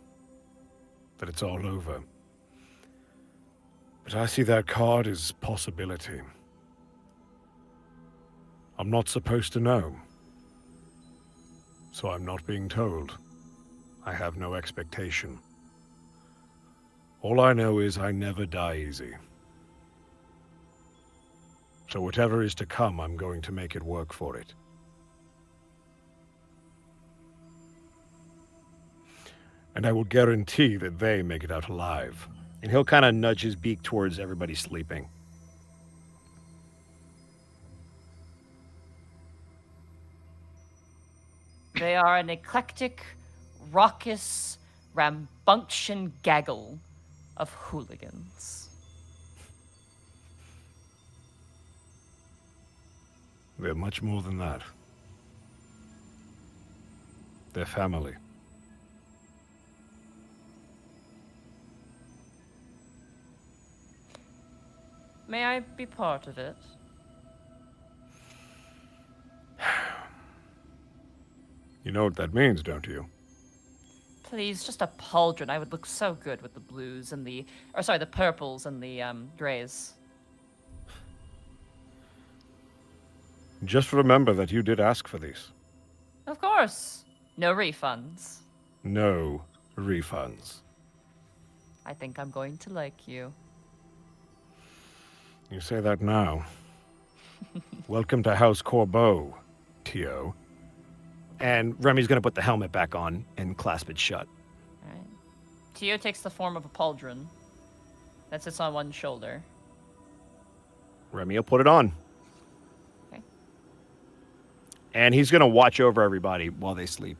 That it's all over. But I see that card as possibility. I'm not supposed to know. So I'm not being told. I have no expectation. All I know is I never die easy. So whatever is to come, I'm going to make it work for it. And I will guarantee that they make it out alive. And he'll kind of nudge his beak towards everybody sleeping. They are an eclectic, raucous, rambunctious gaggle of hooligans. They're much more than that. They're family. May I be part of it? You know what that means, don't you? Please, just a pauldron. I would look so good with the blues and the purples and the grays. Just remember that you did ask for these. Of course. No refunds. No refunds. I think I'm going to like you. You say that now. Welcome to House Corbeau, Tio. And Remy's going to put the helmet back on and clasp it shut. All right. Tio takes the form of a pauldron that sits on one shoulder. Remy will put it on. Okay. And he's going to watch over everybody while they sleep.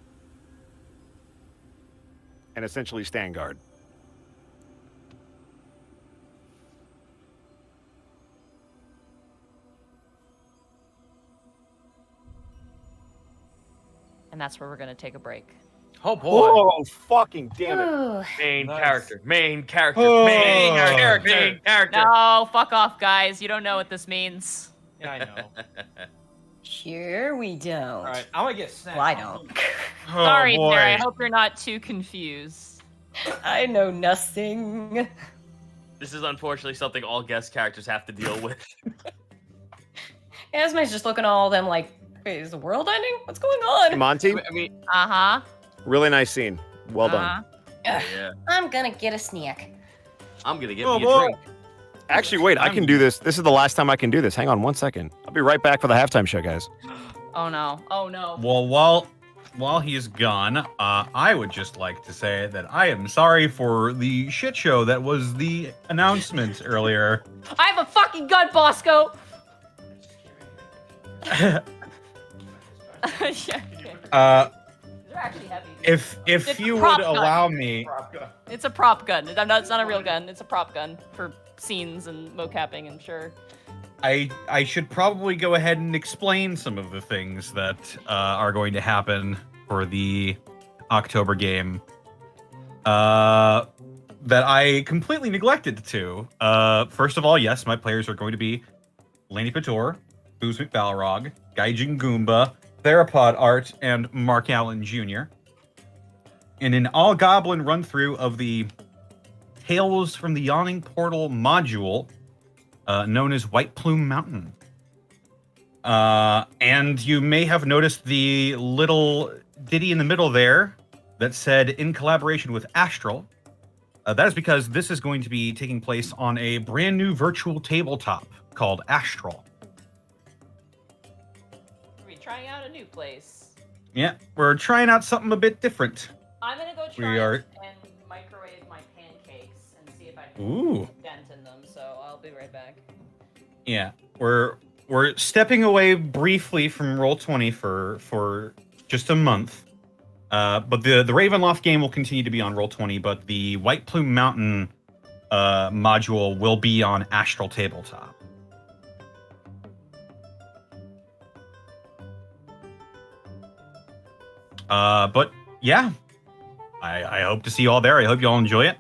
And essentially stand guard. And that's where we're going to take a break. Oh boy. Oh, fucking damn it. Ooh. Main Nice. character. Main character. Oh. Main character. Main character. No, fuck off, guys. You don't know what this means. Yeah, I know. Sure, we don't. All right, I'm gonna get snapped. Well, I don't. Oh, Sorry, boy. Sarah. I hope you're not too confused. I know nothing. This is unfortunately something all guest characters have to deal with. Asma's just looking at all of them like, wait, is the world ending? What's going on? Monty, I mean, Uh-huh. really nice scene. Well done. Uh-huh. Ugh, yeah. I'm gonna get a snack. I'm gonna get Oh, me a boy. drink. Actually, wait, I can do this. This is the last time I can do this. Hang on 1 second. I'll be right back for the halftime show, guys. Oh, no. Oh, no. Well, while he's gone, I would just like to say that I am sorry for the shit show that was the announcement earlier. I have a fucking gun, Bosco! Yeah, okay. They're actually heavy. If It's you prop would gun. allow me, It's a prop gun. It's not a real gun. It's a prop gun for scenes and mocapping, I'm sure. I should probably go ahead and explain some of the things that are going to happen for the October game that I completely neglected to. First of all, yes, my players are going to be Laney Pator, Booz McBalrog, Gaijin Goomba, Theropod Art, and Mark Allen Jr. In an all-goblin run-through of the Tales from the Yawning Portal module, known as White Plume Mountain. And you may have noticed the little ditty in the middle there that said, in collaboration with Astral. That is because this is going to be taking place on a brand new virtual tabletop called Astral. We're trying out a new place. Yeah, we're trying out something a bit different. I'm gonna go We try are- and microwave my pancakes and see if I can Ooh. dent in them, so I'll be right back. Yeah, we're stepping away briefly from Roll20 for just a month. But the Ravenloft game will continue to be on Roll20, but the White Plume Mountain module will be on Astral Tabletop. But yeah, I hope to see you all there. I hope you all enjoy it.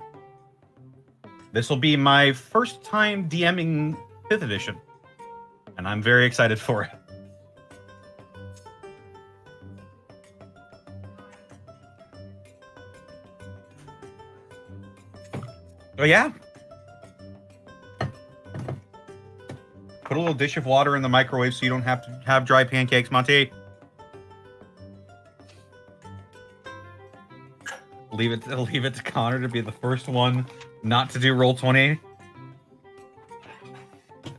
This will be my first time DMing 5th edition, and I'm very excited for it. Oh yeah. Put a little dish of water in the microwave so you don't have to have dry pancakes, Monty. Leave it to Connor to be the first one not to do Roll20.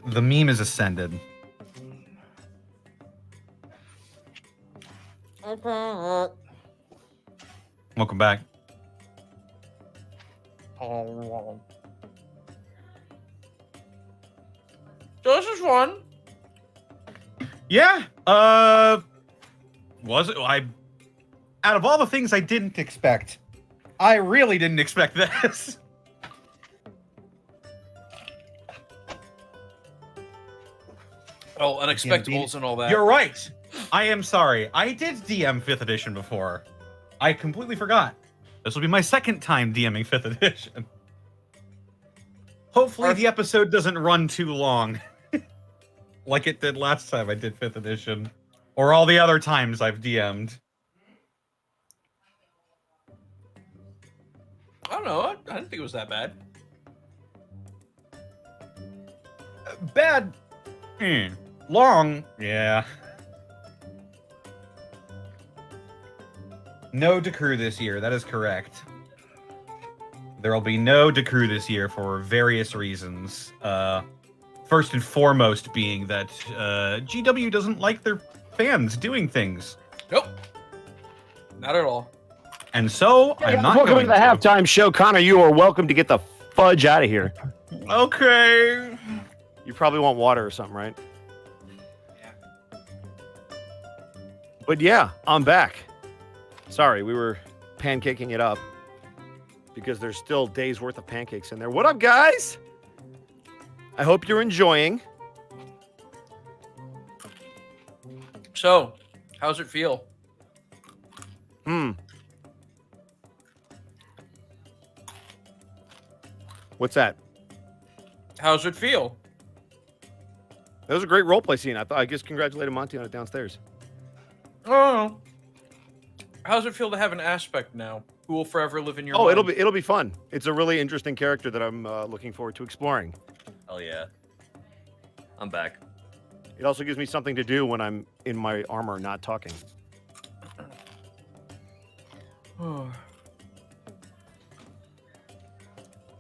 The meme is ascended. Welcome back. So this is fun. Yeah. Was it? Out of all the things I didn't expect, I really didn't expect this. Oh, Unexpectables and all that. You're right. I am sorry. I did DM 5th edition before. I completely forgot. This will be my second time DMing 5th edition. Hopefully the episode doesn't run too long. Like it did last time I did 5th edition. Or all the other times I've DM'd. I don't know. I didn't think it was that bad. Bad. Long. Yeah. No Decrew this year. That is correct. There will be no Decrew this year for various reasons. First and foremost being that GW doesn't like their fans doing things. Nope. Not at all. And so I'm not welcome going to the halftime show, Connor. You are welcome to get the fudge out of here. Okay. You probably want water or something, right? Yeah. But yeah, I'm back. Sorry, we were pancaking it up because there's still days worth of pancakes in there. What up, guys? I hope you're enjoying. So, how's it feel? What's that? How's it feel? That was a great roleplay scene. I guess congratulated Monty on it downstairs. Oh. How's it feel to have an aspect now who will forever live in your mind? It'll be fun. It's a really interesting character that I'm looking forward to exploring. Hell yeah. I'm back. It also gives me something to do when I'm in my armor not talking.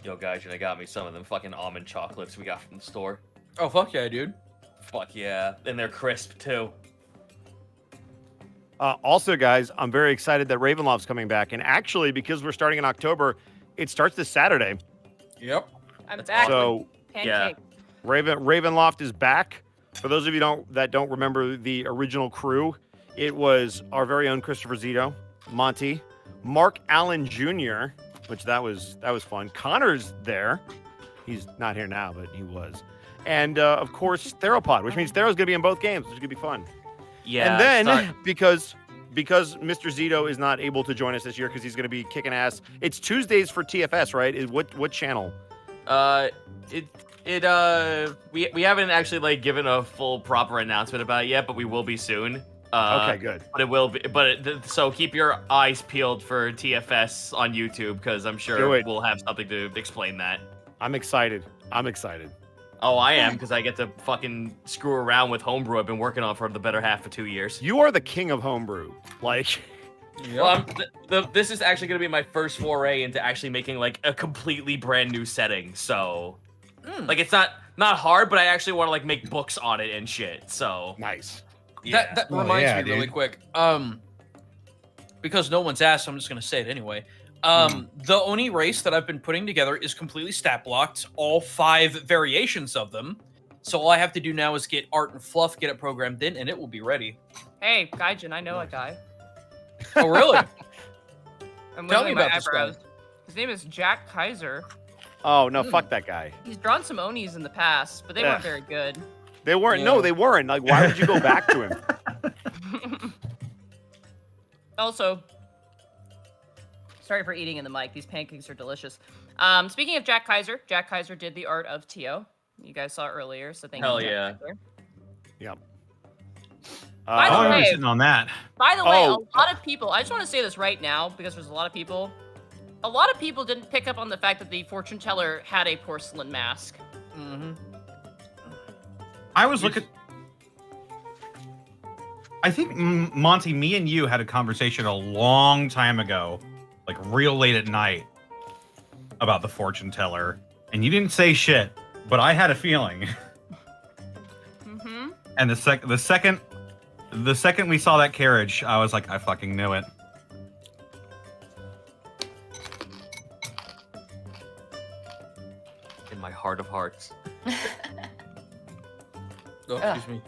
Yo, guys, they got me some of them fucking almond chocolates we got from the store. Oh, fuck yeah, dude. Fuck yeah. And they're crisp, too. Also, guys, I'm very excited that Ravenloft's coming back. And actually, because we're starting in October, it starts this Saturday. Yep. I'm back. So, Pancake. Ravenloft is back. For those of you that don't remember the original crew, it was our very own Christopher Zito, Monty, Mark Allen Jr., which that was fun. Connor's there. He's not here now, but he was. And, of course, Theropod, which means Thero's going to be in both games, which is going to be fun. Yeah. And then, because Mr. Zito is not able to join us this year because he's going to be kicking ass, it's Tuesdays for TFS, right? What channel? We haven't actually like given a full proper announcement about it yet, but we will be soon. Okay, good. But it will be. So keep your eyes peeled for TFS on YouTube because I'm sure we'll have something to explain that. I'm excited. Oh, I am because I get to fucking screw around with homebrew I've been working on for the better half of 2 years. You are the king of homebrew. Like, well, this is actually going to be my first foray into actually making like a completely brand new setting. So, like, it's not hard, but I actually want to like make books on it and shit. So nice. Yeah. That reminds me really quick. Because no one's asked, I'm just gonna say it anyway. The Oni race that I've been putting together is completely stat blocked, all 5 variations of them. So all I have to do now is get art and fluff, get it programmed in, and it will be ready. Hey, Gaijin, I know a guy. Oh, really? I'm Tell me wiggling my about this guy. eyebrows. His name is Jack Kaiser. Oh, no, fuck that guy. He's drawn some Onis in the past, but they weren't very good. They weren't. Yeah. No, they weren't. Like, why would you go back to him? Also, sorry for eating in the mic. These pancakes are delicious. Speaking of Jack Kaiser did the art of Tio. You guys saw it earlier, so thank Hell you. yeah. Jack Kaiser. Yep. By the I'm way, sitting on that. By the way, Oh. a lot of people, I just want to say this right now because there's a lot of people didn't pick up on the fact that the fortune teller had a porcelain mask. I was looking. I think Monty, me and you had a conversation a long time ago, like real late at night, about the fortune teller, and you didn't say shit, but I had a feeling. And the second we saw that carriage, I was like, I fucking knew it. In my heart of hearts. Oh, excuse me.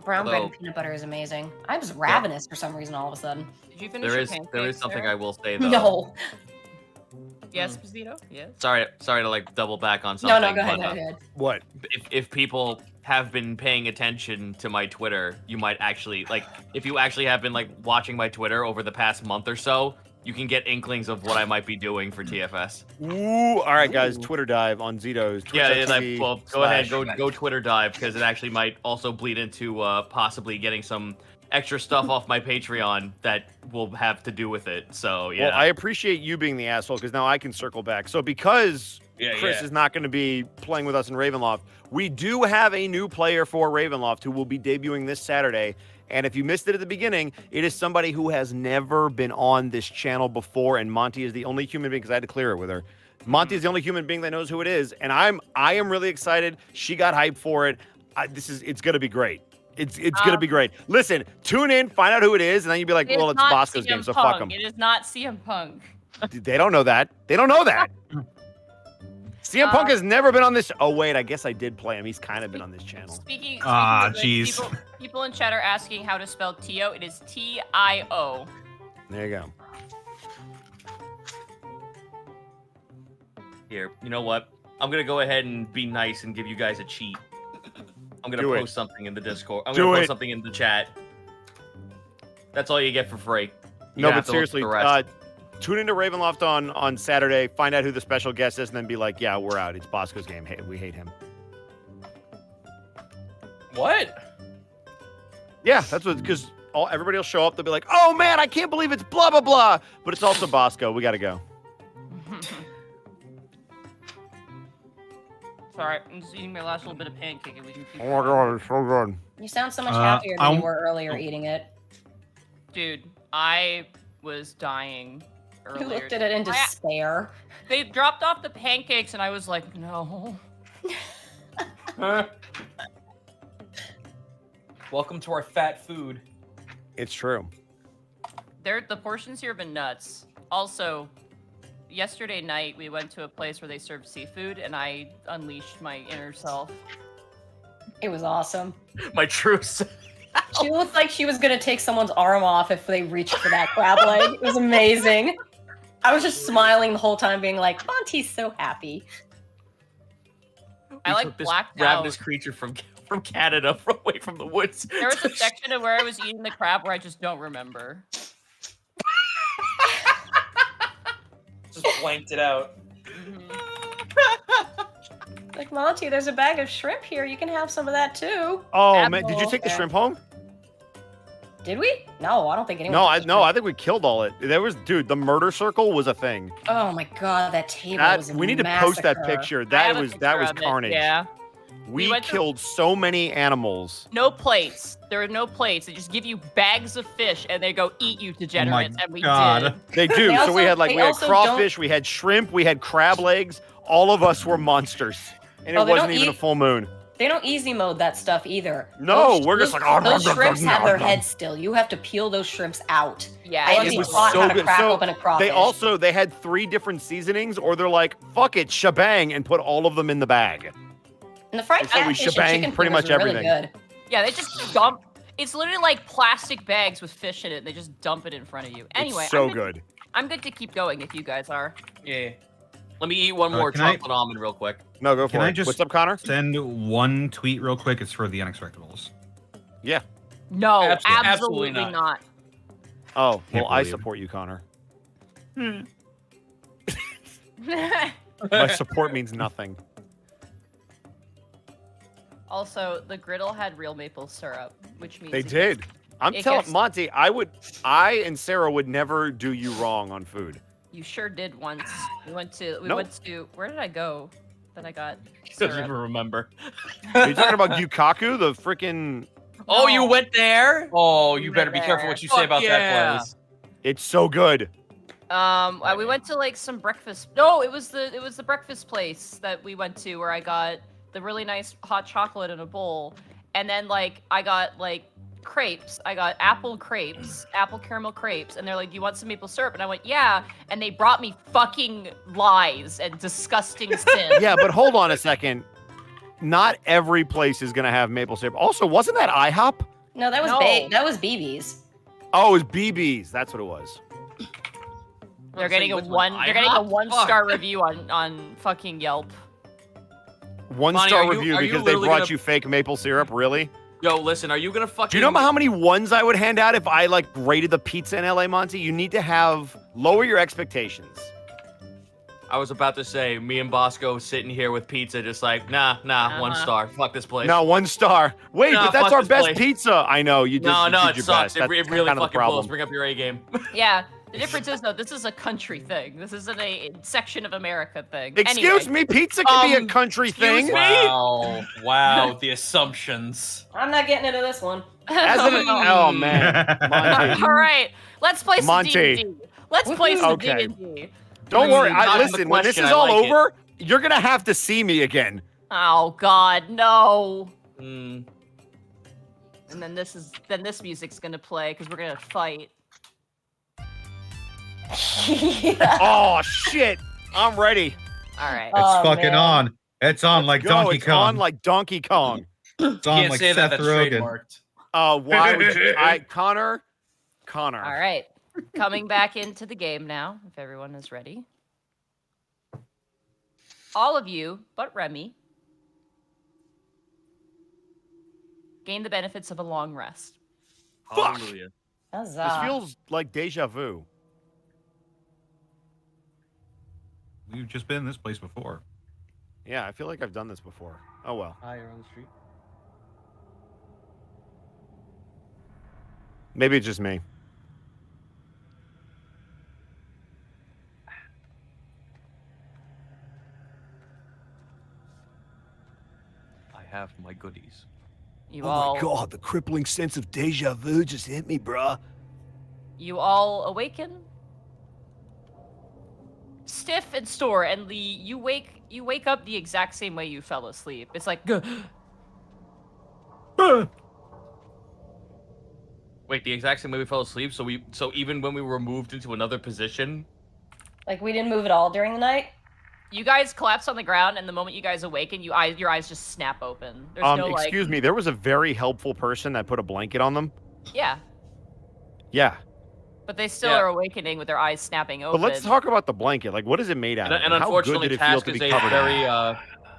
Brown bread and Although- peanut butter is amazing. I was ravenous for some reason all of a sudden. Did you finish There your is pancakes, something Sarah? I will say though. No. Yes, Posito? Yes. Sorry to like double back on No, something. go ahead, but, go ahead. What? if people have been paying attention to my Twitter, you might actually like if you actually have been like watching my Twitter over the past month or so, you can get inklings of what I might be doing for TFS. Ooh, all right, guys. Twitter dive on Zito's. Well, go ahead, go Twitter dive because it actually might also bleed into possibly getting some extra stuff off my Patreon that will have to do with it. So yeah. Well, I appreciate you being the asshole because now I can circle back. So because Chris is not going to be playing with us in Ravenloft, we do have a new player for Ravenloft who will be debuting this Saturday. And if you missed it at the beginning, it is somebody who has never been on this channel before, and Monty is the only human being because I had to clear it with her. Monty is the only human being that knows who it is, and I am really excited. She got hyped for it. It's going to be great. It's gonna be great. Listen, tune in, find out who it is, and then you'll be like, well, it's not Bosco's CM game, so Punk. fuck him. It is not CM Punk. They don't know that. They don't know that. CM Punk has never been on this. Oh wait, I guess I did play him. He's kind of been on this channel. Speaking Ah, of which, jeez. people in chat are asking how to spell Tio. It is T-I-O. There you go. Here, you know what? I'm gonna go ahead and be nice and give you guys a cheat. I'm gonna Do it. post something in the Discord. I'm Do gonna it. post something in the chat. That's all you get for free. You No, have but to look for seriously, the rest. tune into Ravenloft on Saturday. Find out who the special guest is, and then be like, yeah, we're out. It's Bosco's game. Hey, we hate him. What? Yeah, that's what, because everybody will show up. They'll be like, oh man, I can't believe it's blah blah blah. But it's also Bosco. We gotta go. Sorry, I'm just eating my last little bit of pancake and we can keep Oh my god, it's so good. You sound so much happier than I'm- you were earlier eating it. Dude, I was dying You earlier. looked at it in despair. They dropped off the pancakes and I was like, no. Welcome to our fat food. It's true. The portions here have been nuts. Also, yesterday night we went to a place where they served seafood and I unleashed my inner self. It was awesome. My true self. She looked like she was gonna take someone's arm off if they reached for that crab leg. It was amazing. I was just smiling the whole time, being like, Monty's so happy. I We like took this blacked grabbed out. this creature from Canada away from the woods. There was a section of where I was eating the crab where I just don't remember. Just blanked it out. Like, Monty, there's a bag of shrimp here. You can have some of that too. Oh man, did you Apple. take the shrimp home? Did we? No, I don't think anyone. No, took I the no, shrimp. I think we killed all it. There was, dude, the murder circle was a thing. Oh my god, that table That was a we need to post that massacre. picture. I That have a was picture of it, carnage. Yeah. We went to- killed so many animals. No plates. There are no plates. They just give you bags of fish and they go eat you degenerates, and we God. did. They do. They So we also- had they we had also crawfish, we had shrimp, we had crab legs. All of us were monsters, and Oh, it they wasn't don't even a eat- full moon. They don't easy mode that stuff either. No, we're just like, oh, those nom, nom, shrimps nom, have nom, their nom. heads still. You have to peel those shrimps out. Yeah, I it haven't It even was taught so how to good. crack So open a crawfish. they had 3 different seasonings, or they're like, fuck it, shebang, and put all of them in the bag. And the fried so we catfish and shebang chicken pretty fingers much are really everything. good. Yeah, they just dump. It's literally like plastic bags with fish in it. They just dump it in front of you. Anyway, It's so I'm good. I'm good to keep going if you guys are. Yeah. Let me eat one more can I- chocolate almond real quick. No, go for Can it. I just- What's up, Connor? Send one tweet real quick. It's for the Unexpectables. Yeah. No, Absolutely absolutely not. not. Oh, Can't well, I believe it. support you, Connor. Hmm. My support means nothing. Also, the griddle had real maple syrup, which means They it did. I'm it telling gets- Monty, I and Sarah would never do you wrong on food. You sure did once. We went Nope. to where did I go? That I got Doesn't syrup. even remember. Are you talking about Yukaku, the freaking? Oh, you went there? Oh, you Right better be careful there. what you say Fuck about yeah. that place. It's so good. We went to like some breakfast. No, it was the breakfast place that we went to where I got the really nice hot chocolate in a bowl, and then like I got like crepes. I got apple crepes, apple caramel crepes, and they're like, "Do you want some maple syrup?" And I went, "Yeah." And they brought me fucking lies and disgusting sin. Yeah, but hold on a second. Not every place is gonna have maple syrup. Also, wasn't that IHOP? No, that was No. that was BB's. Oh, it was BB's. That's what it was. They're getting a Which one. one? They're getting a IHOP? 1-star review on fucking Yelp. 1-star are you- review are you because they literally brought gonna- you fake maple syrup. Really? Yo, listen, are you gonna fucking? Do you know how many ones I would hand out if I like rated the pizza in LA, Monty? You need to have lower your expectations. I was about to say, me and Bosco sitting here with pizza, just like, nah, 1 Uh-huh. star. Fuck this place. No, 1-star. Wait, No, but that's fuck our this best place. pizza. I know you did. no, you no, did it your sucks. best. It That's really kind of the fucking blows. problem. Bring up your A game. Yeah. The difference is though, this is a country thing. This isn't a section of America thing. Excuse Anyway. me, pizza can be a Um, country excuse thing. me? Wow, the assumptions. I'm not getting into this one. As an, oh man, Monty. All right, let's play some Monty. D&D. Let's play some Okay. D&D. Don't Listen, worry. dodging the Listen, when this question, is I all like it. over, you're gonna have to see me again. Oh God, no. Mm. And then this music's gonna play because we're gonna fight. Oh shit! I'm ready. All right. It's fucking on. It's on like Go. Donkey It's Kong. on like Donkey Kong. It's on Can't like say that. Seth That's Rogen. trademarked. Why would you? Connor. All right. Coming back into the game now, if everyone is ready. All of you, but Remy, gain the benefits of a long rest. Fuck! Hallelujah. This feels like deja vu. We've just been in this place before. Yeah, I feel like I've done this before. Oh well. Higher on the street. Maybe it's just me. I have my goodies. You all, my god, the crippling sense of deja vu just hit me, bruh. you all awaken. Stiff and Store and Lee, you wake up the exact same way you fell asleep. It's like Wait, the exact same way we fell asleep. So even when we were moved into another position, Like we didn't move at all during the night. you guys collapse on the ground, and the moment you guys awaken, your eyes just snap open. There's no like, excuse me, there was a very helpful person that put a blanket on them. yeah, Yeah. but they still Yeah. are awakening with their eyes snapping open. But let's talk about the blanket. Like, what is it made out of? and How good unfortunately, did it feel Task to is be a covered in very it?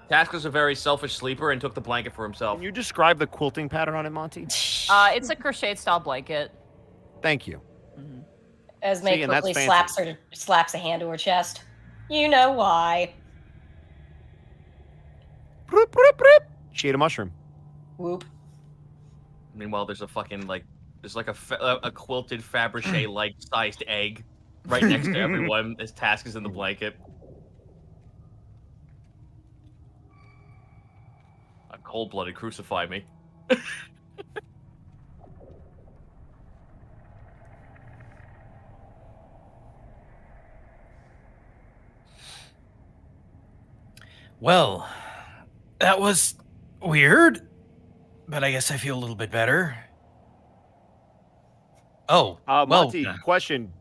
Task is a very selfish sleeper and took the blanket for himself. Can you describe the quilting pattern on it, Monty? It's a crochet style blanket. Thank you. Esme See, and that's quickly fancy. slaps a hand to her chest. You know why? Broop, broop, broop. She ate a mushroom. Whoop. Meanwhile, there's a fucking there's like a quilted Fabergé like sized egg right next to everyone as Task is in the blanket. A cold-blooded crucify me. Well, that was weird, but I guess I feel a little bit better. Oh, well, Monty, question.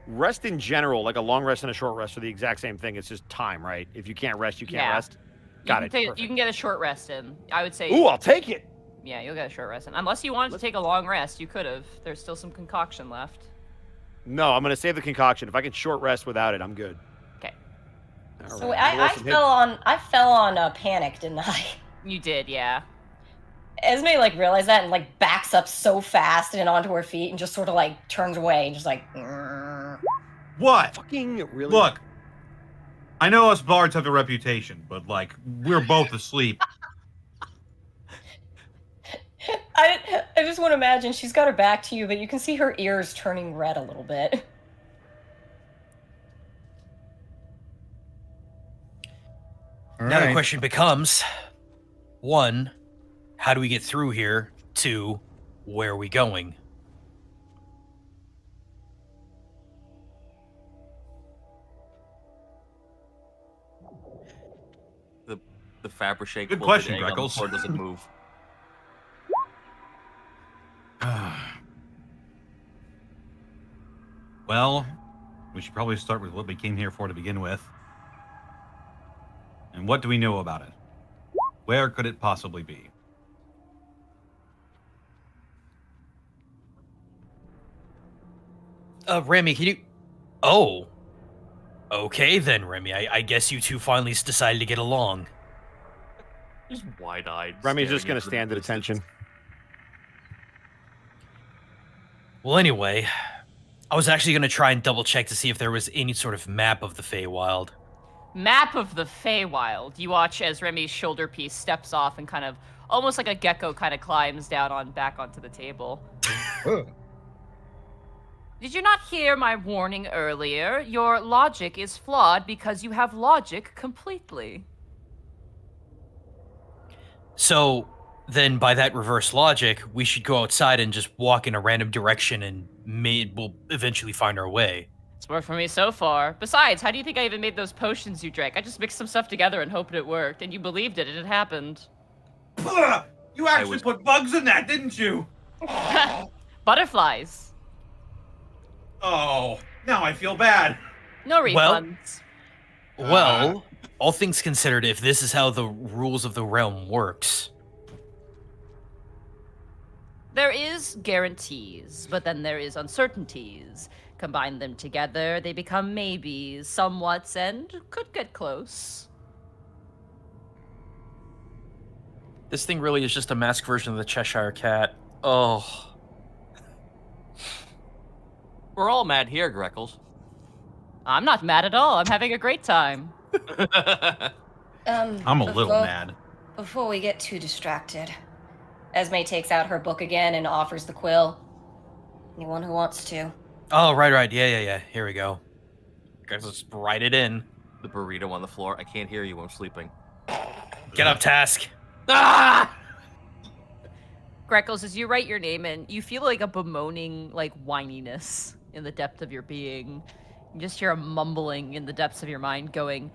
Rest in general, like a long rest and a short rest, are the exact same thing. It's just time, right? If you can't rest, you can't Yeah. rest. Got it. You can get a short rest in. I would say. Ooh, I'll take it. Yeah, you'll get a short rest in. Unless you wanted to take a long rest, you could have. There's still some concoction left. No, I'm gonna save the concoction. If I can short rest without it, I'm good. Okay. So I fell on panic, didn't I? You did, yeah. Esme like realized that and like backs up so fast and onto her feet and just sort of like turns away and just like. What? Fucking really? Look, I know us bards have a reputation, but like we're both asleep. I just want to imagine she's got her back to you, but you can see her ears turning red a little bit. now the question becomes, 1, how do we get through here? 2, where are we going? The Fabergé Good quilted question, egg on the Greckles. floor doesn't move. Well, we should probably start with what we came here for to begin with. And what do we know about it? Where could it possibly be? Remy, can you... Oh. Okay then, Remy. I guess you two finally decided to get along. Just wide-eyed. Remy's just staring gonna into the stand at distance. attention. Well, anyway, I was actually going to try and double-check to see if there was any sort of map of the Feywild. Map of the Feywild. You watch as Remy's shoulder piece steps off and kind of, almost like a gecko, kind of climbs down back onto the table. Did you not hear my warning earlier? Your logic is flawed because you have logic completely. So, then by that reverse logic, we should go outside and just walk in a random direction and we'll eventually find our way. It's worked for me so far. Besides, how do you think I even made those potions you drank? I just mixed some stuff together and hoped it worked, and you believed it, and it happened. You actually put bugs in that, didn't you? Butterflies. Oh, now I feel bad. No Well- refunds. Well, all things considered, if this is how the rules of the realm works, There is guarantees, but then there is uncertainties. Combine them together, they become maybes, somewhats, and could get close. This thing really is just a masked version of the Cheshire Cat. Oh. We're all mad here, Greckles. I'm not mad at all. I'm having a great time. I'm a little mad. Before we get too distracted, Esme takes out her book again and offers the quill. Anyone who wants to. oh, right. Yeah. Here we go. Guys, let's write it in. The burrito on the floor. I can't hear you. I'm sleeping. Get up, Task. Ah! Greckles, as you write your name in, you feel like a bemoaning, like, whininess in the depth of your being. You just hear a mumbling in the depths of your mind going,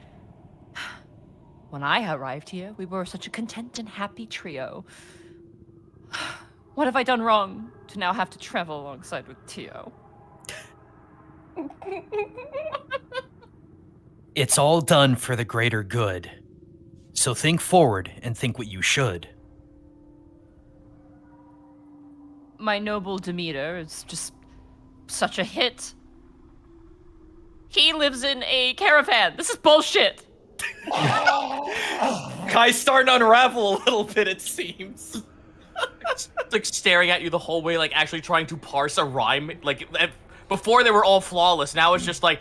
when I arrived here, we were such a content and happy trio. What have I done wrong to now have to travel alongside with Tio? It's all done for the greater good. So think forward and think what you should. My noble Demeter is just such a hit. He lives in a caravan. This is bullshit. Kai's starting to unravel a little bit, it seems. It's like staring at you the whole way, like actually trying to parse a rhyme. Like before they were all flawless. Now it's just like,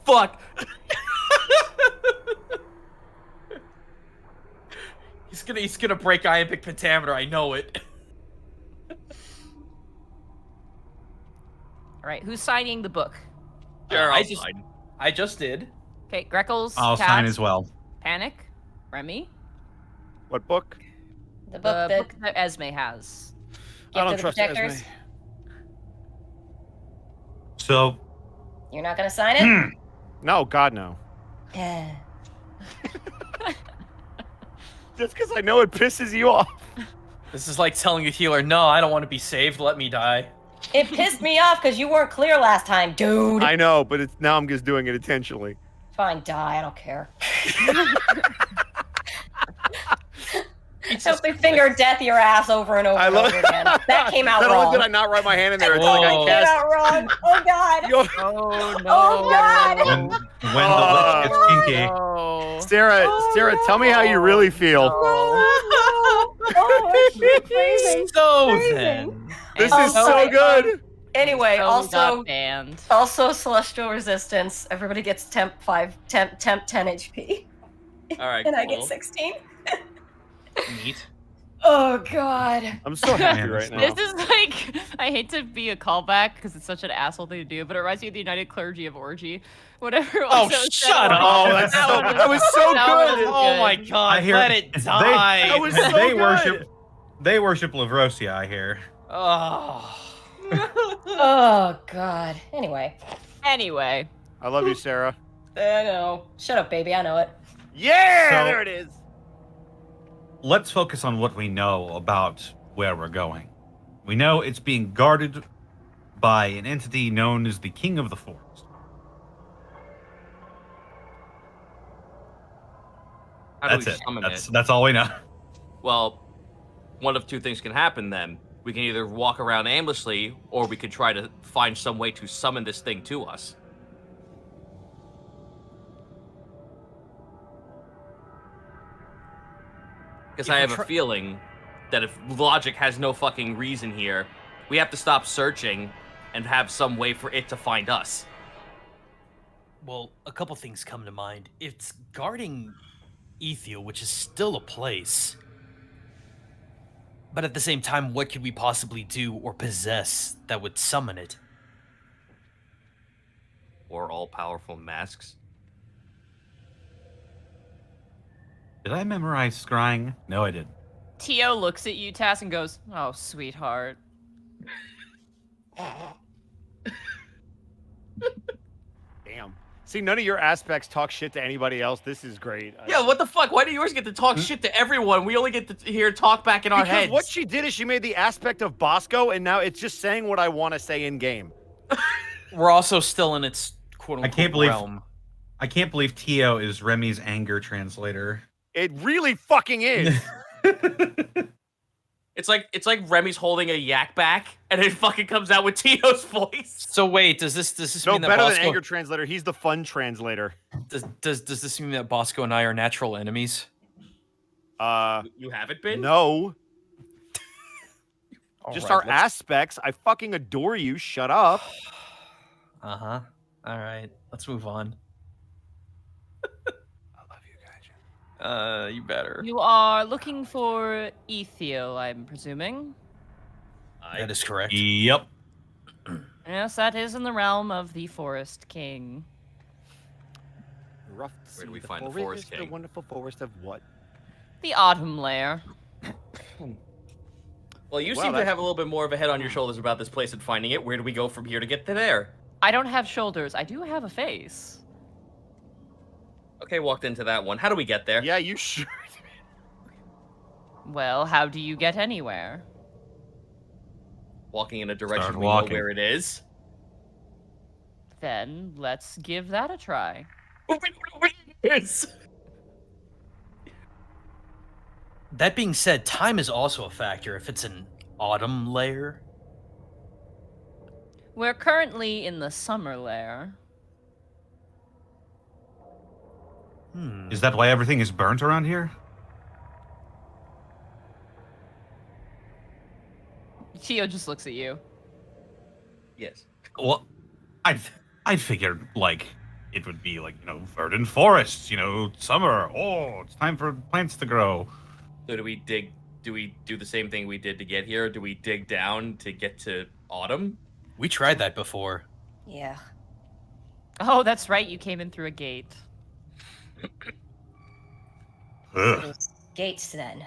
fuck. He's gonna break iambic pentameter. I know it. All right, who's signing the book? Sure, I just did. Okay, Greckles. I'll Cass, sign as well. Panic, Remy. What book? The The book book that Esme has. I don't of the trust Protectors. Esme. So, You're not gonna sign it? No, God, no. Yeah. Just because I know it pisses you off. This is like telling a healer, no, I don't want to be saved. Let me die. It pissed me off because you weren't clear last time, dude. I know, but it's now I'm just doing it intentionally. Fine, die. I don't care. Help me finger death your ass over and over and over again. That came out Not wrong. only did I not write my hand in there, it's Whoa. like I That came cast. out wrong. Oh god. Oh no. Oh god. when the lich gets kinky. Oh. Sarah, tell me how you really feel. Oh, no. Oh, shit, freezing. So Freezing. then. This Oh, is so sorry. good. Anyway, So also got banned. celestial resistance. Everybody gets temp 10 HP. All right, And I get cool. 16. Neat. Oh god. I'm so happy right now. This is like, I hate to be a callback because it's such an asshole thing to do, but it reminds me of the United Clergy of Orgy. Whatever it was. Oh, that was shut said. up. Oh, that's so- that was so good. Oh my god, I hear let it die. That was so they good. worship Lavrosia, I hear. Oh. Oh god. Anyway. Anyway. I love you, Sarah. I know. Shut up, baby. I know it. Yeah, So- there it is. Let's focus on what we know about where we're going. We know it's being guarded by an entity known as the King of the Forest. How do That's we it. summon it? That's all we know. Well, one of two things can happen then. We can either walk around aimlessly, or we could try to find some way to summon this thing to us. Because I have a feeling that if logic has no fucking reason here, we have to stop searching and have some way for it to find us. Well, a couple things come to mind. It's guarding Ethiel, which is still a place. But at the same time, what could we possibly do or possess that would summon it? Or all-powerful masks. Did I memorize scrying? No, I didn't. Tio looks at you, Tass, and goes, "Oh, sweetheart." Damn. See, none of your aspects talk shit to anybody else. This is great. Yeah, what the fuck? Why do yours get to talk shit to everyone? We only get to hear talk back in our Because heads. what she did is she made the aspect of Bosco, and now it's just saying what I want to say in game. We're also still in its quote-unquote realm. I can't believe Tio is Remy's anger translator. It really fucking is. It's like Remy's holding a yak back, and it fucking comes out with Tio's voice. So wait, does this No, mean that better Bosco... than anger translator. He's the fun translator. Does this mean that Bosco and I are natural enemies? You haven't been? No. Just Our aspects. I fucking adore you. Shut up. Uh-huh. All right. Let's move on. You better. You are looking for Ethio, I'm presuming. That is correct. Yep. Yes, that is in the realm of the Forest King. Rough to Where do we see find the Forest The King? wonderful forest of what? The Autumn Lair. Well, you Wow, seem to that's- have a little bit more of a head on your shoulders about this place and finding it. Where do we go from here to get to there? I don't have shoulders. I do have a face. Okay, walked into that one. How do we get there? Yeah, you sure. Well, how do you get anywhere? Walking in a direction Start we know walking. where it is. Then let's give that a try. That being said, time is also a factor if it's an autumn layer. We're currently in the Summer Lair. Is that why everything is burnt around here? Tio just looks at you. Yes. Well, I figured like it would be like, you know, verdant forests, you know, summer. Oh, it's time for plants to grow. So do we do the same thing we did to get here? Do we dig down to get to autumn? We tried that before. Yeah. Oh, that's right. You came in through a gate. Ugh. Those gates then.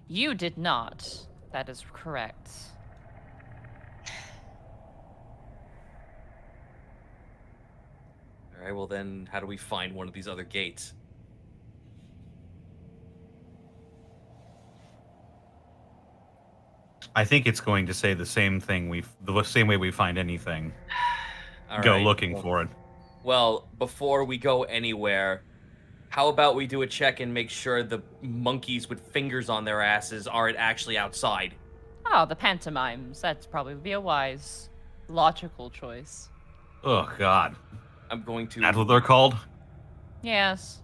You did not. That is correct. All right, well then, how do we find one of these other gates? I think it's going to say the same thing. The same way we find anything. All Go right, looking well- for it. Well, before we go anywhere, how about we do a check and make sure the monkeys with fingers on their asses aren't actually outside? Oh, the pantomimes. That'd probably be a wise, logical choice. Oh God, I'm going to. that's what they're called. Yes.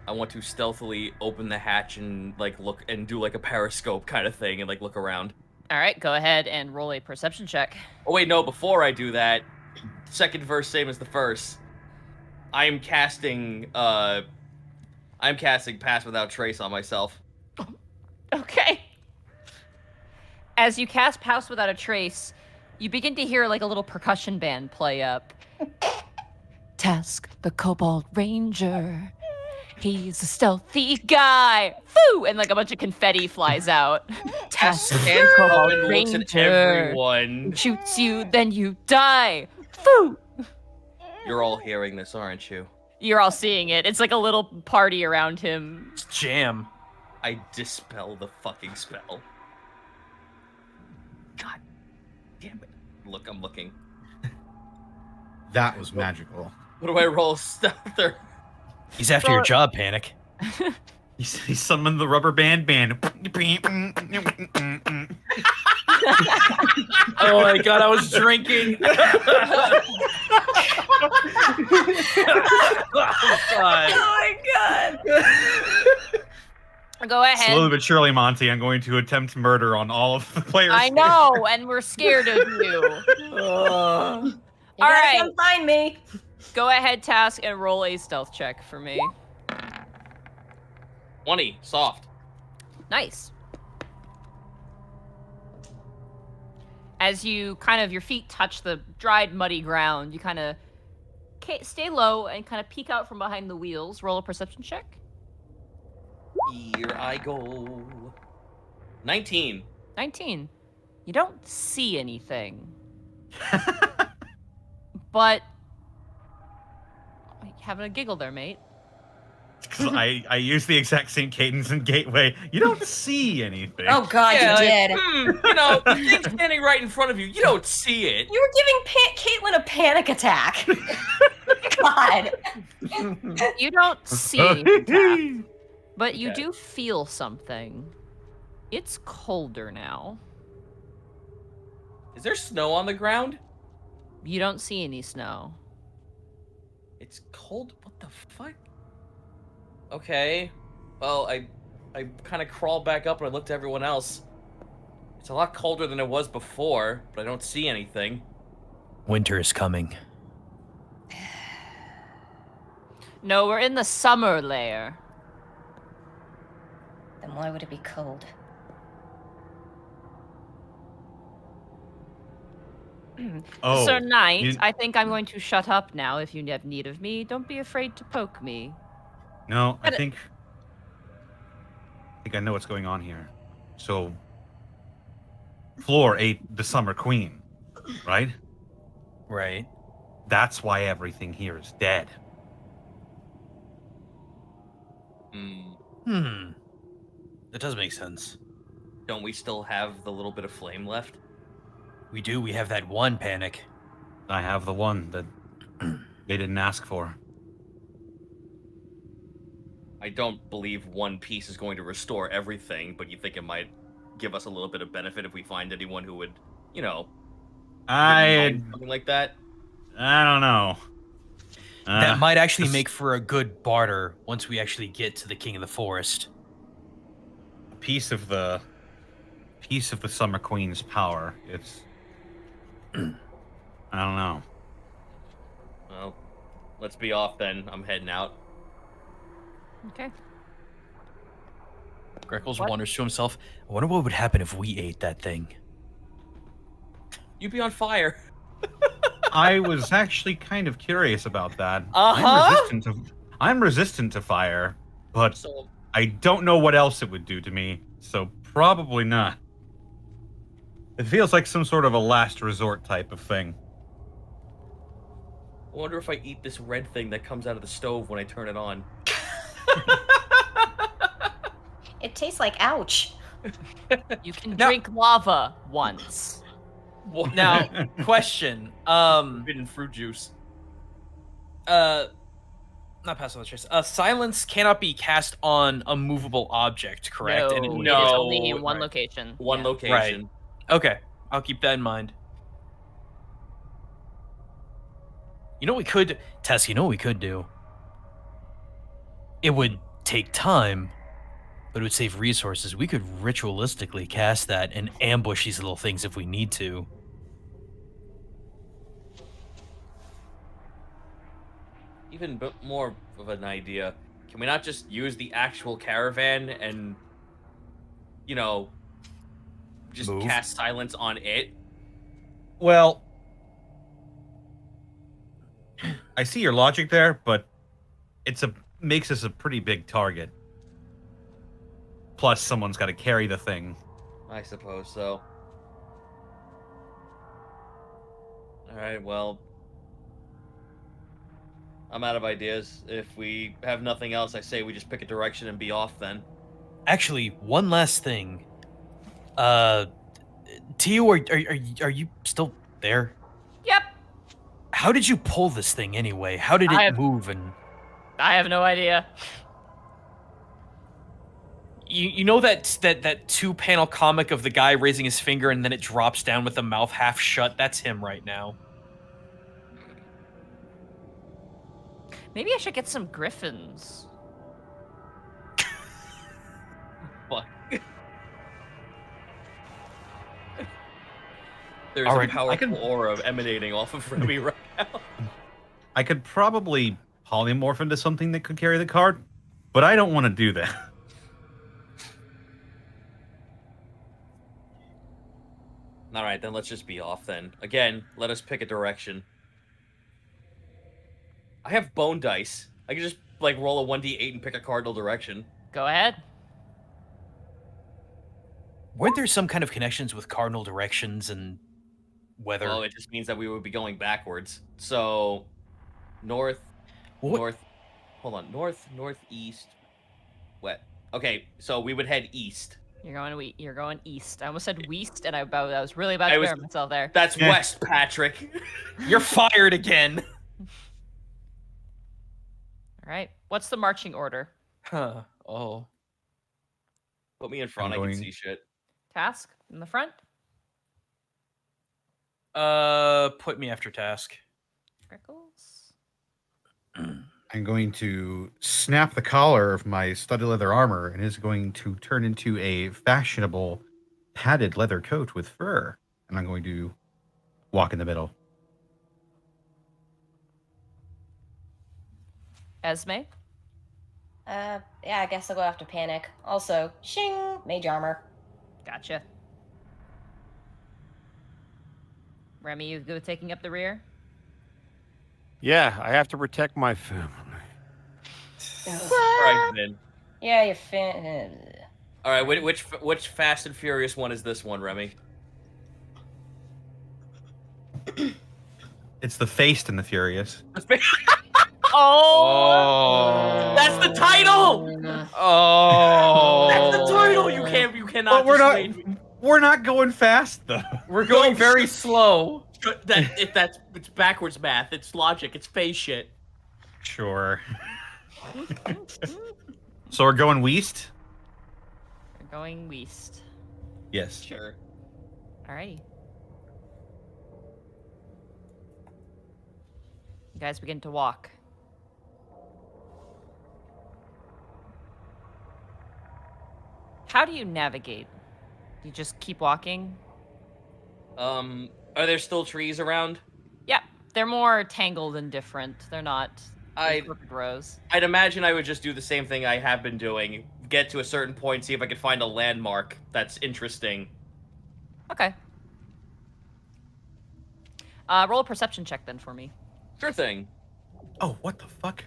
I want to stealthily open the hatch and like look and do like a periscope kind of thing and like look around. All right, go ahead and roll a perception check. Oh wait, no. Before I do that, second verse same as the first. I'm casting Pass Without Trace on myself. Okay. As you cast Pass Without a Trace, you begin to hear like a little percussion band play up. Task the Kobold Ranger. He's a stealthy guy. Foo! And like a bunch of confetti flies out. Task And the Cohen Kobold looks at Ranger. everyone. Shoots you, then you die. Foo! You're all hearing this, aren't you? You're all seeing it. It's like a little party around him. It's jam. I dispel the fucking spell. God damn it. Look, I'm looking. That was magical. What do I roll? Stealth or... He's after your job, Panic. He summoned the rubber band. Oh my god, I was drinking. Oh god. Oh my god! Go ahead. Slowly but surely, Monty, I'm going to attempt murder on all of the players. I know, and we're scared of you. You All gotta right. come find me. Go ahead, Task, and roll a stealth check for me. 20, soft. Nice. As you kind of, your feet touch the dried, muddy ground, you kind of stay low and kind of peek out from behind the wheels. Roll a perception check. Here I go. 19. 19. You don't see anything. But having a giggle there, mate. Because I use the exact same cadence in Gateway. You don't see anything. Oh God, Yeah, you like, did. you know, the thing's standing right in front of you. You don't see it. You were giving Caitlin a panic attack. God. You don't see anything, Taff, but you Okay. do feel something. It's colder now. Is there snow on the ground? You don't see any snow. It's cold. What the fuck? Okay. Well, I kind of crawled back up and I looked at everyone else. It's a lot colder than it was before, but I don't see anything. Winter is coming. No, we're in the summer layer. Then why would it be cold? Oh, Sir Knight, you- I think I'm going to shut up now. If you have need of me, don't be afraid to poke me. No, I think I know what's going on here. So, Floor ate the Summer Queen, right? Right. That's why everything here is dead. That does make sense. Don't we still have the little bit of flame left? We do. We have that one panic. I have the one that they didn't ask for. I don't believe one piece is going to restore everything, but you think it might give us a little bit of benefit if we find anyone who would, you know, something like that. I don't know. That might actually make for a good barter once we actually get to the King of the Forest. A piece of the Summer Queen's power. It's I don't know. Well, let's be off then. I'm heading out. Okay. Greckles What? wonders to himself, I wonder what would happen if we ate that thing. You'd be on fire. I was actually kind of curious about that. Uh-huh. I'm resistant to fire, but So I don't know what else it would do to me, so probably not. It feels like some sort of a last resort type of thing. I wonder if I eat this red thing that comes out of the stove when I turn it on. It tastes like ouch. You can Now- drink lava once. Now, question. Forbidden fruit juice. Not pass on the trace. Silence cannot be cast on a movable object, correct? No, And it is No, only in one right. location. One Yeah. location. Okay, I'll keep that in mind. You know what we could, Tess, you know what we could do? It would take time, but it would save resources. We could ritualistically cast that and ambush these little things if we need to. Even bit more of an idea. Can we not just use the actual caravan and, you know, just Move. cast silence on it? Well, I see your logic there, but makes us a pretty big target. Plus, someone's got to carry the thing. I suppose so. Alright, well, I'm out of ideas. If we have nothing else, I say we just pick a direction and be off then. Actually, one last thing. Tio, are you still there? Yep. How did you pull this thing anyway? How did I it have- move? And I have no idea. You know that 2-panel comic of the guy raising his finger and then it drops down with the mouth half shut? That's him right now. Maybe I should get some griffins. Fuck. There's All a right, I powerful can- aura emanating off of Remy right now. I could probably polymorph into something that could carry the cart, but I don't want to do that. Alright, then let's just be off then. Again, let us pick a direction. I have bone dice. I can just, like, roll a 1d8 and pick a cardinal direction. Go ahead. weren't there some kind of connections with cardinal directions and weather? Well, it just means that we would be going backwards. So, north, north. Hold on, northeast, west. Okay, so we would head east. You're going east. I almost said west, and I was really about to bury myself there. That's west, Patrick. You're fired again. All right. What's the marching order? Huh. Oh. Put me in front. I can see shit. Task in the front. Put me after Task. Greckles. I'm going to snap the collar of my studded leather armor, and it's going to turn into a fashionable padded leather coat with fur. And I'm going to walk in the middle. Esme. Yeah, I guess I'll go after Panic. Also, shing, mage armor. Gotcha. Remy, you good with taking up the rear? Yeah, I have to protect my family. Right, then. Yeah, you're All right, which Fast and Furious one is this one, Remy? It's the Feyst and the Furious. Oh! That's the title. Oh! That's the title. You cannot. But we're not going fast though. We're going very slow. It's backwards math. It's logic. It's phase shit. Sure. So we're going west? We're going west. Yes. Sure. Alrighty. You guys begin to walk. How do you navigate? You just keep walking? Are there still trees around? Yeah, they're more tangled and different. They're not perfect rows. I'd imagine I would just do the same thing I have been doing. Get to a certain point, see if I could find a landmark that's interesting. Okay. Roll a perception check then for me. Sure thing. Oh, what the fuck?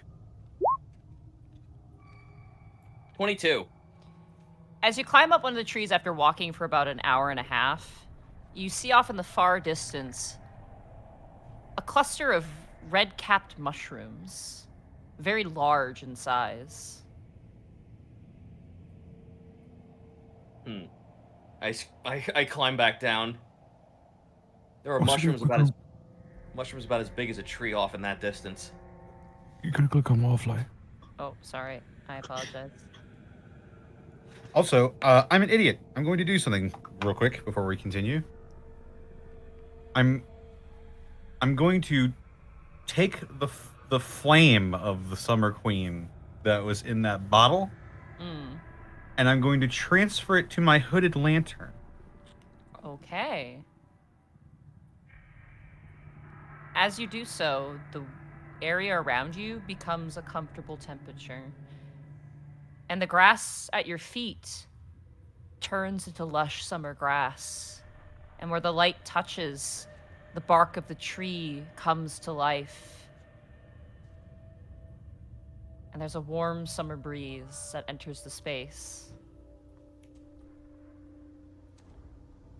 22. As you climb up one of the trees after walking for about an hour and a half, you see off in the far distance a cluster of red-capped mushrooms, very large in size. I climb back down. There are mushrooms about as big as a tree off in that distance. You can click on Wallfly. Oh, sorry. I apologize. Also, I'm an idiot. I'm going to do something real quick before we continue. I'm going to take the flame of the Summer Queen that was in that bottle, and I'm going to transfer it to my hooded lantern. Okay. As you do so, the area around you becomes a comfortable temperature. And the grass at your feet turns into lush summer grass. And where the light touches, the bark of the tree comes to life. And there's a warm summer breeze that enters the space.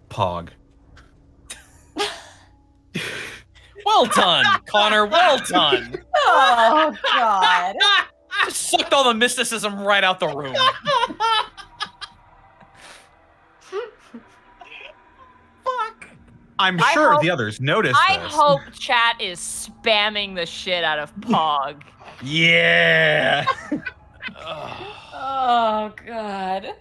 Pog. Well done, Connor. Well done. Oh, God. Just sucked all the mysticism right out the room. Fuck. I'm sure the others noticed I this. hope chat is spamming the shit out of Pog. Yeah. Oh, God.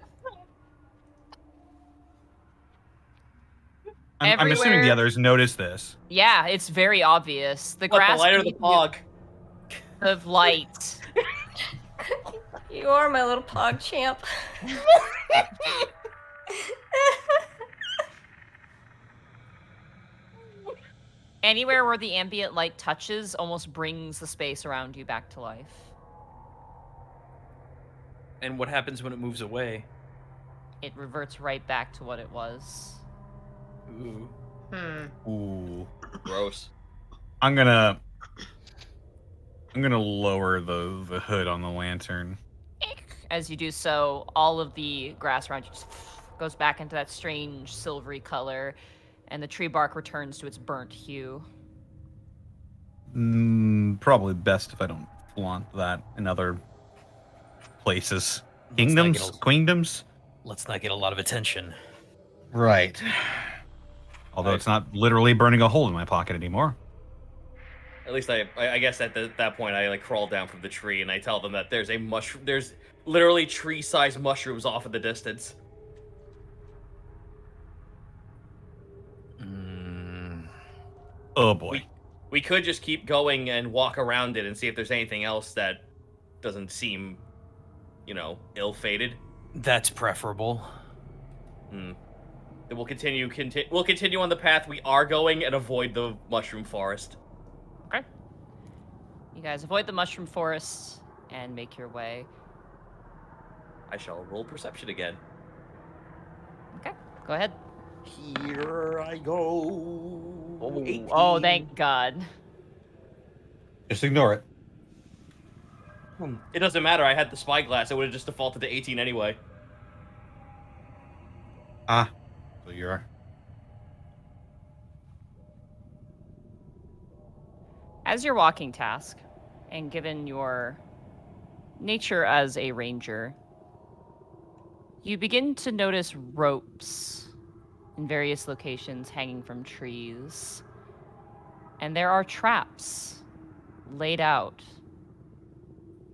I'm assuming the others noticed this. Yeah, it's very obvious. The What, grass the light or the Pog? of light. You are my little Pog champ. Anywhere where the ambient light touches almost brings the space around you back to life. And what happens when it moves away? It reverts right back to what it was. Ooh. Ooh. Gross. I'm gonna lower the hood on the lantern. As you do so, all of the grass around you just goes back into that strange silvery color, and the tree bark returns to its burnt hue. Probably best if I don't flaunt that in other places. Let's not get Kingdoms? Queendom? Let's not get a lot of attention. Right. Although it's not literally burning a hole in my pocket anymore. At least I guess at that point I like crawl down from the tree and I tell them that there's a mushroom. There's literally tree-sized mushrooms off in the distance. Oh boy. We could just keep going and walk around it and see if there's anything else that doesn't seem, ill-fated. That's preferable. Then we'll continue on the path we are going and avoid the mushroom forest. Okay. You guys avoid the mushroom forest and make your way. I shall roll perception again. Okay, go ahead. Here I go. Oh, thank God. Just ignore it. It doesn't matter. I had the spyglass. It would have just defaulted to 18 anyway. So you're... As you're walking, Task, and given your nature as a ranger, you begin to notice ropes in various locations hanging from trees. And there are traps laid out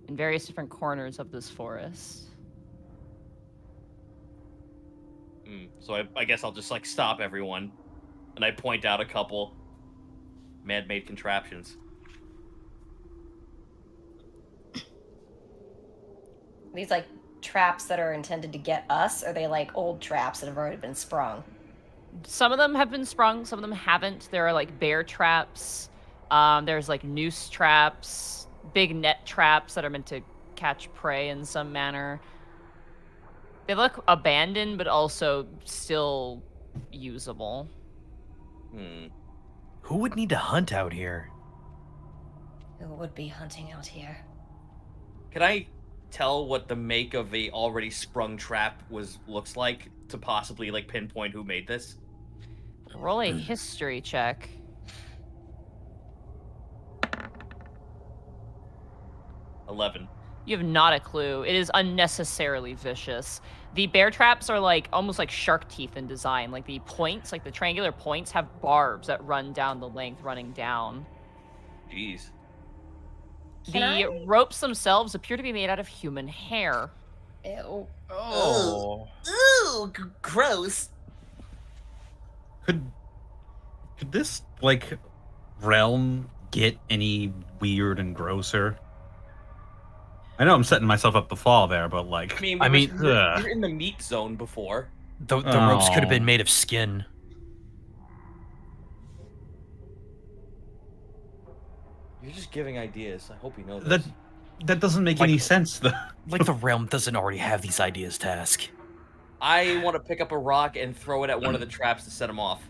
in various different corners of this forest. So I guess I'll just stop everyone, and I point out a couple man-made contraptions. These traps that are intended to get us, or are they old traps that have already been sprung? Some of them have been sprung, some of them haven't. There are bear traps, there's noose traps, big net traps that are meant to catch prey in some manner. They look abandoned, but also still usable. Who would need to hunt out here? Who would be hunting out here? Can I tell what the make of a already sprung trap looks like to possibly pinpoint who made this? Roll a history check. $11. You have not a clue. It is unnecessarily vicious. The bear traps are almost like shark teeth in design. The points, the triangular points, have barbs that run down the length, running down. Jeez. The ropes themselves appear to be made out of human hair. Ew. Oh. Ooh, gross. Could this realm get any weird and grosser? I know I'm setting myself up to fall there, but we were in the meat zone before. The ropes could have been made of skin. You're just giving ideas. I hope you know this. That doesn't make any sense, though. The realm doesn't already have these ideas, Task. I want to pick up a rock and throw it at one of the traps to set them off.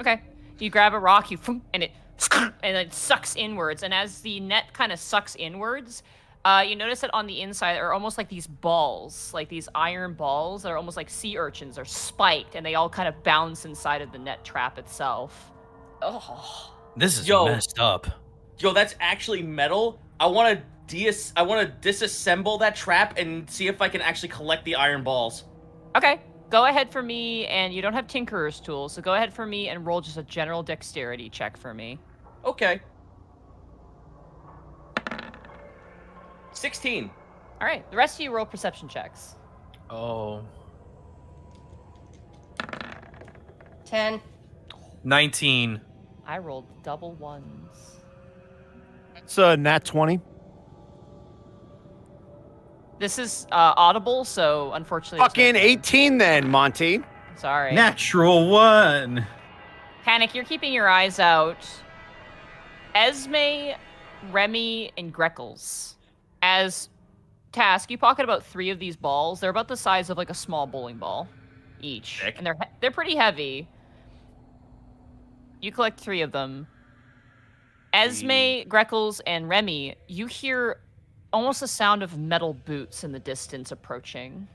Okay. You grab a rock, and it sucks inwards. And as the net kind of sucks inwards, you notice that on the inside are almost like these balls, these iron balls that are almost like sea urchins. They're spiked, and they all kind of bounce inside of the net trap itself. Oh. This is messed up. Yo, that's actually metal. I want to disassemble that trap and see if I can actually collect the iron balls. Okay. Go ahead for me, and you don't have Tinkerer's tools, so go ahead for me and roll just a general dexterity check for me. Okay. 16. All right. The rest of you roll perception checks. Oh. 10. 19. I rolled double ones. It's a nat 20. This is audible, so unfortunately... Fucking 18 then, Monty. Sorry. Natural one. Panic, you're keeping your eyes out. Esme, Remy, and Greckles. As Task, you pocket about 3 of these balls. They're about the size of a small bowling ball each. Sick. And they're pretty heavy. You collect 3 of them. Esme, Greckles, and Remy, you hear almost the sound of metal boots in the distance approaching.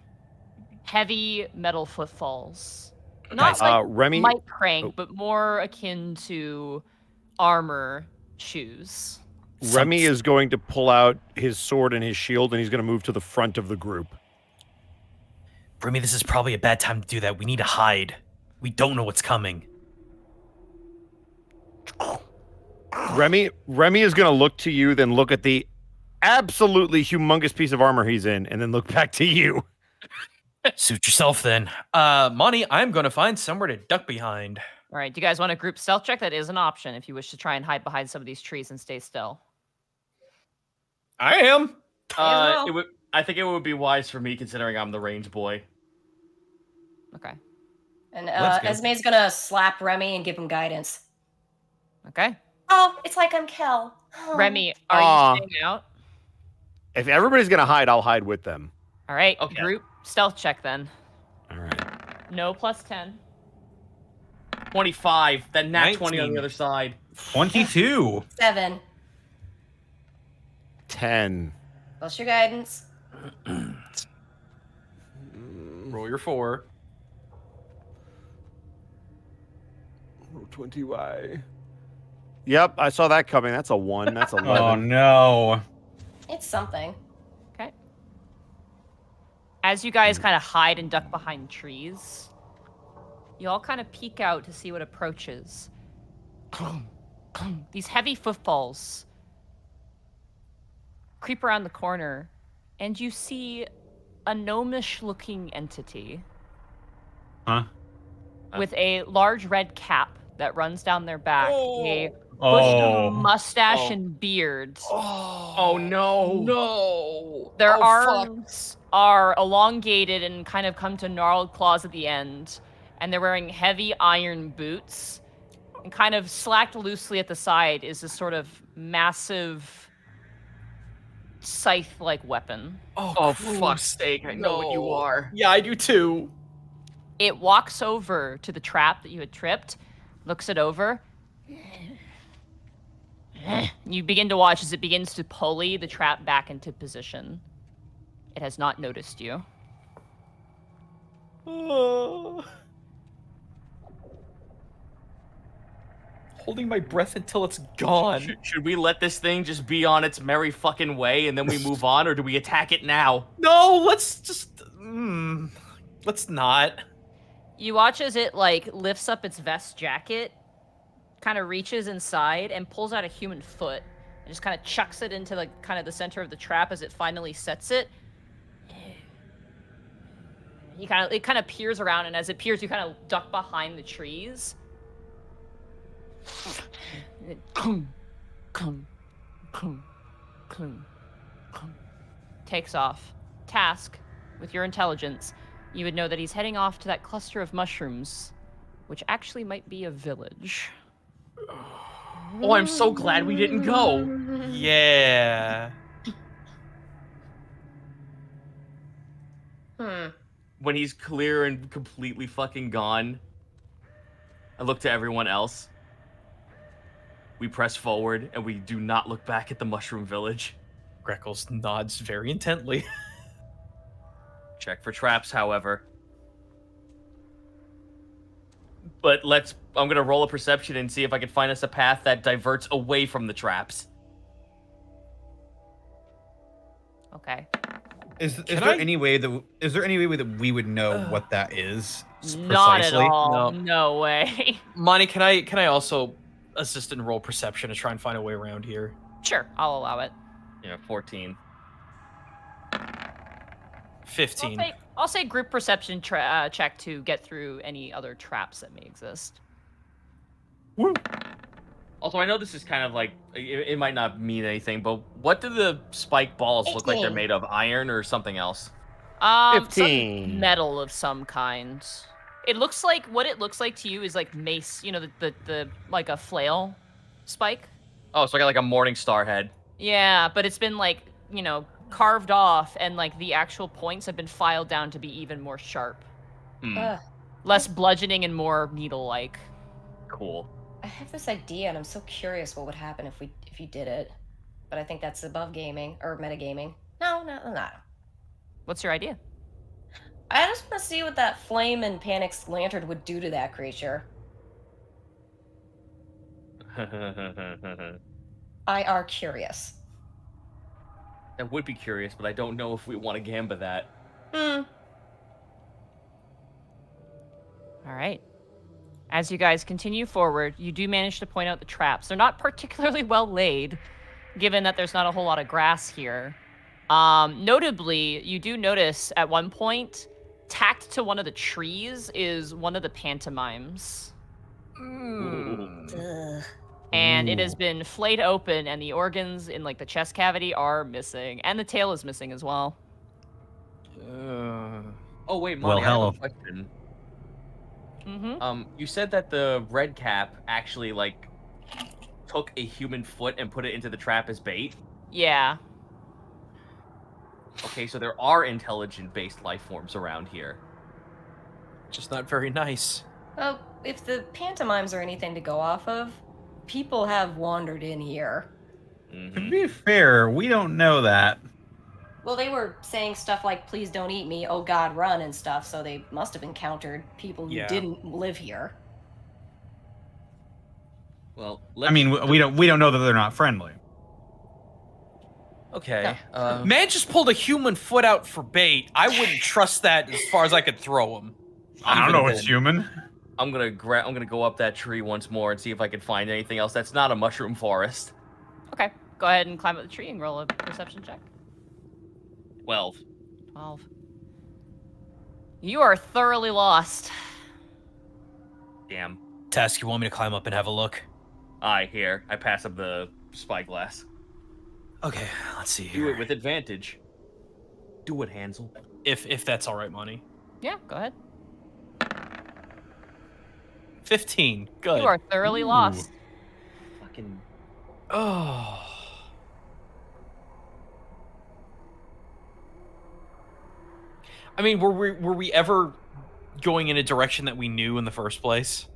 Heavy metal footfalls. Not Remy, light crank, but more akin to armor shoes. Remy is going to pull out his sword and his shield, and he's going to move to the front of the group. Remy, this is probably a bad time to do that. We need to hide. We don't know what's coming. Remy is going to look to you, then look at the absolutely humongous piece of armor he's in, and then look back to you. Suit yourself, then. Monty, I'm going to find somewhere to duck behind. All right, do you guys want a group stealth check? That is an option if you wish to try and hide behind some of these trees and stay still. I am. I think it would be wise for me considering I'm the range boy. Okay. And Let's go. Esme's gonna slap Remy and give him guidance. Okay. Oh, it's like I'm Kel. Oh. Remy, are you staying out? If everybody's going to hide, I'll hide with them. All right, Okay. group stealth check then. All right. No plus 10. 25. Then nat 20 on 19. the other side. 22. 7. 10. Plus your guidance. Roll your 4. 20Y. Yep, I saw that coming. That's a 1. That's 11. Oh no. It's something. Okay. As you guys kind of hide and duck behind trees, you all kind of peek out to see what approaches. These heavy footfalls creep around the corner, and you see a gnomish-looking entity Huh? with a large red cap that runs down their back, a Oh. mustache and beard. Oh no. No. Their Oh, fuck. arms are elongated and kind of come to gnarled claws at the end, and they're wearing heavy iron boots. And kind of slacked loosely at the side is this sort of massive scythe-like weapon. Oh, fuck's sake. I know what you are. Yeah, I do too. It walks over to the trap that you had tripped, looks it over. You begin to watch as it begins to pulley the trap back into position. It has not noticed you. Holding my breath until it's gone. Should we let this thing just be on its merry fucking way and then we move on, or do we attack it now? No, let's just... let's not. You watch as it, like, lifts up its vest jacket, kind of reaches inside, and pulls out a human foot, and just kind of chucks it into, like, kind of the center of the trap as it finally sets it. It kind of peers around, and as it peers, you kind of duck behind the trees. Takes off. Task, with your intelligence, you would know that he's heading off to that cluster of mushrooms, which actually might be a village. Oh, I'm so glad we didn't go. Yeah. When he's clear and completely fucking gone, I look to everyone else. We press forward, and we do not look back at the mushroom village. Greckles nods very intently. Check for traps, however. But I'm gonna roll a perception and see if I can find us a path that diverts away from the traps. Okay. Is there any way that we would know what that is? Not at precisely? all. No way. Monty, can I also assist and roll perception to try and find a way around here? Sure, I'll allow it. Yeah, 14. 15. I'll say group perception check to get through any other traps that may exist. Woo. Also, I know this is kind of like, it might not mean anything, but what do the spike balls look like? They're 15. made of iron or something else? 15. Some metal of some kind. It looks like, what it looks like to you is like mace, you know, the like a flail spike. Oh, so I got like a morning star head. Yeah, but it's been like, you know, carved off, and like the actual points have been filed down to be even more sharp. Less bludgeoning and more needle-like. Cool. I have this idea, and I'm so curious what would happen if you did it. But I think that's above gaming or metagaming. No. What's your idea? I just want to see what that flame and Panic's lantern would do to that creature. I are curious. I would be curious, but I don't know if we want to gamba that. Hmm. All right. As you guys continue forward, you do manage to point out the traps. They're not particularly well laid, given that there's not a whole lot of grass here. Notably, you do notice at one point, tacked to one of the trees is one of the pantomimes. Ugh. And it has been flayed open, and the organs in like the chest cavity are missing, and the tail is missing as well. Oh wait, Well, Monty, I have hell. a question. Mm-hmm. You said that the red cap actually like took a human foot and put it into the trap as bait. Yeah. Okay, so there are intelligent-based life forms around here. Just not very nice. Well, if the pantomimes are anything to go off of, people have wandered in here. To be fair, we don't know that. Well, they were saying stuff like, please don't eat me, oh god, run, and stuff, so they must have encountered people who Yeah. didn't live here. Well, I mean, we don't know that they're not friendly. Okay. Man just pulled a human foot out for bait. I wouldn't trust that as far as I could throw him. I don't Even know it's then. human. I'm gonna go up that tree once more and see if I can find anything else that's not a mushroom forest. Okay. Go ahead and climb up the tree and roll a perception check. 12. 12. You are thoroughly lost. Damn. Task, you want me to climb up and have a look? Here. I pass up the spyglass. Okay, let's see Do here. it with advantage. Do it, Hansel. If that's all right, Monty. Yeah, go ahead. 15. Good. You are thoroughly lost. Fucking. Oh. I mean, were we ever going in a direction that we knew in the first place?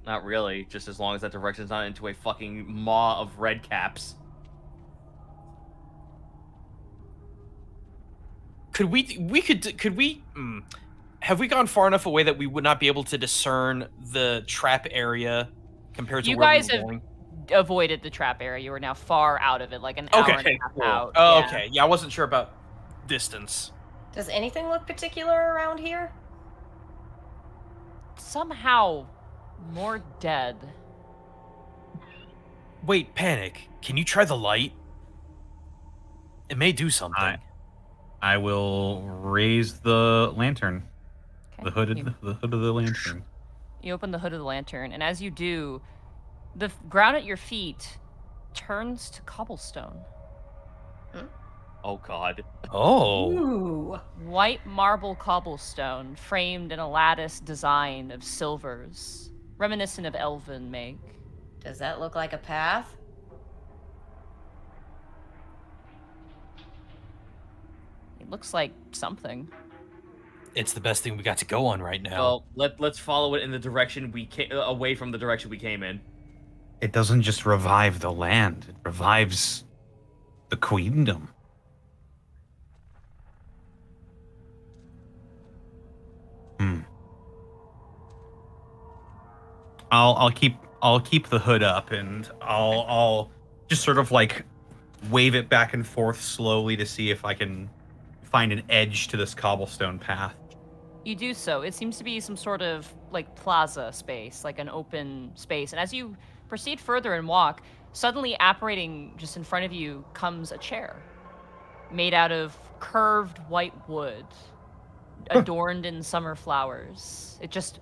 Not really. Just as long as that direction's not into a fucking maw of red caps. Could we have we gone far enough away that we would not be able to discern the trap area compared to You where guys we were have going? avoided the trap area. You are now far out of it, like an hour and a Okay, half cool. out. Oh, Yeah. okay. Yeah, I wasn't sure about distance. Does anything look particular around here? Somehow more dead. Wait, Panic. Can you try the light? It may do something. I will raise the lantern. Okay. The hood of the lantern. You open the hood of the lantern, and as you do, the ground at your feet turns to cobblestone. Oh god. Oh. Ooh. White marble cobblestone framed in a lattice design of silvers, reminiscent of elven make. Does that look like a path? It looks like something. It's the best thing we got to go on right now. Well, let's follow it in the direction we came, away from the direction we came in. It doesn't just revive the land; it revives the queendom. I'll keep the hood up, and I'll just sort of like wave it back and forth slowly to see if I can find an edge to this cobblestone path. You do so. It seems to be some sort of like plaza space, like an open space. And as you proceed further and walk, suddenly apparating just in front of you comes a chair made out of curved white wood, adorned in summer flowers. It just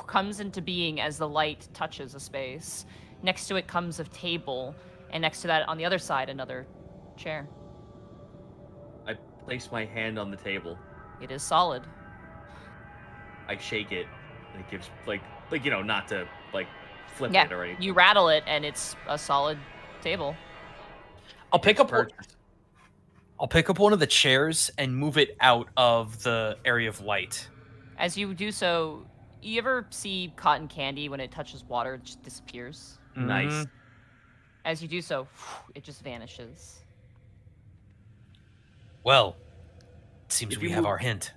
comes into being as the light touches a space. Next to it comes a table, and next to that on the other side, another chair. I place my hand on the table. It is solid. I shake it, and it gives like not to like flip Yeah, it or anything. you rattle it, and it's a solid table. I'll pick up Purchased. I'll pick up one of the chairs and move it out of the area of light. As you do so, you ever see cotton candy when it touches water, it just disappears? Nice. As you do so, it just vanishes. Well, it seems If we you have move- our hint.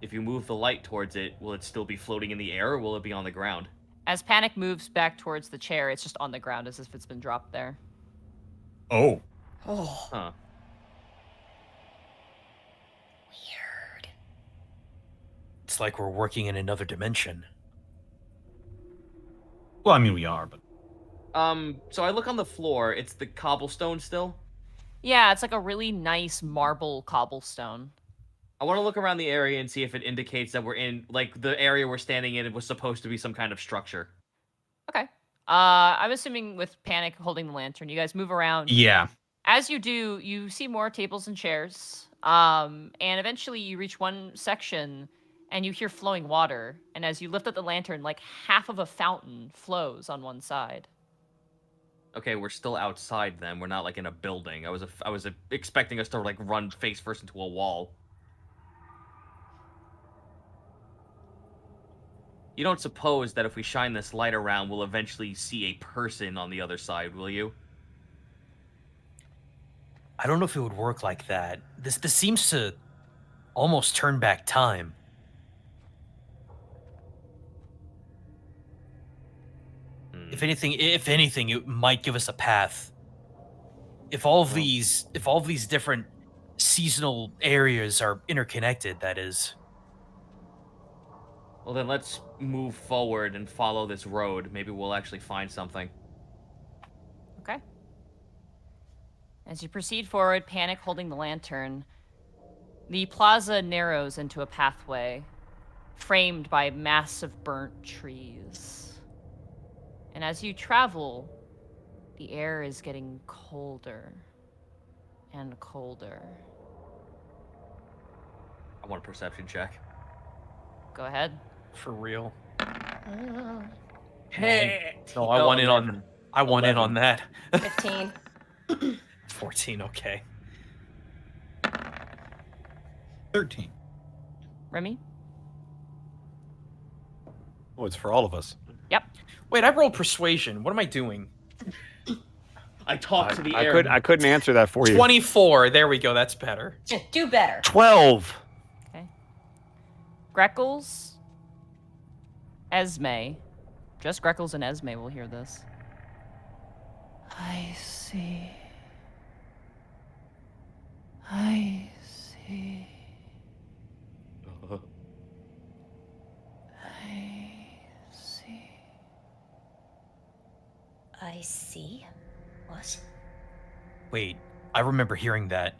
If you move the light towards it, will it still be floating in the air, or will it be on the ground? As Panic moves back towards the chair, it's just on the ground as if it's been dropped there. Oh. Oh, Huh. weird. It's like we're working in another dimension. Well, I mean, we are, but So I look on the floor. It's the cobblestone still. Yeah, it's like a really nice marble cobblestone. I want to look around the area and see if it indicates that we're in, like, the area we're standing in was supposed to be some kind of structure. Okay. I'm assuming with Panic holding the lantern, you guys move around. yeah. As you do, you see more tables and chairs. And eventually you reach one section and you hear flowing water. And as you lift up the lantern, like half of a fountain flows on one side. Okay, we're still outside then. We're not, like, in a building. I was expecting us to, like, run face first into a wall. You don't suppose that if we shine this light around, we'll eventually see a person on the other side, will you? I don't know if it would work like that. This seems to almost turn back time. If anything, it might give us a path. If all of these different seasonal areas are interconnected, that is. Well, then let's move forward and follow this road. Maybe we'll actually find something. Okay. As you proceed forward, Panic holding the lantern, the plaza narrows into a pathway framed by massive burnt trees. And as you travel, the air is getting colder and colder. I want a perception check. Go ahead. For real. Hey! No, I want in on. I want in on that. 15. 14. Okay. 13. Remy? Oh, it's for all of us. Yep. Wait, I rolled persuasion. What am I doing? I talked to the air. I couldn't answer that for you. 24. There we go. That's better. Do better. 12. Okay. Greckles, Esme, just Greckles and Esme will hear this. I see. I see. I see. I see. What? Wait, I remember hearing that.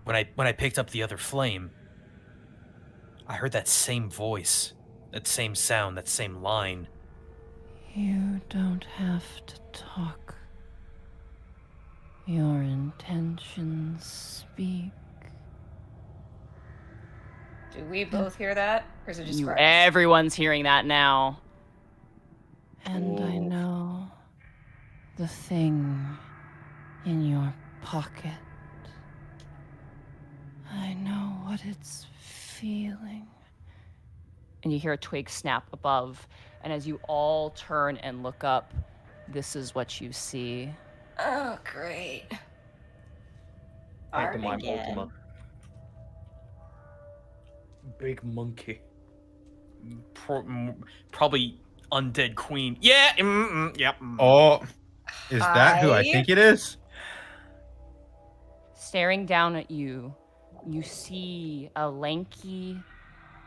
When I picked up the other flame, I heard that same voice, that same sound, that same line. You don't have to talk. Your intentions speak. Do we both hear that? Or is it just Greckles? Everyone's hearing that now. And I know the thing in your pocket. I know what it's feeling. And you hear a twig snap above, and as you all turn and look up, this is what you see. Oh, great. Pantomime Armageddon. Ultima. Big monkey. Probably undead queen. Yeah. Yep. Oh, is that who I Hi. think it is? Staring down at you, you see a lanky,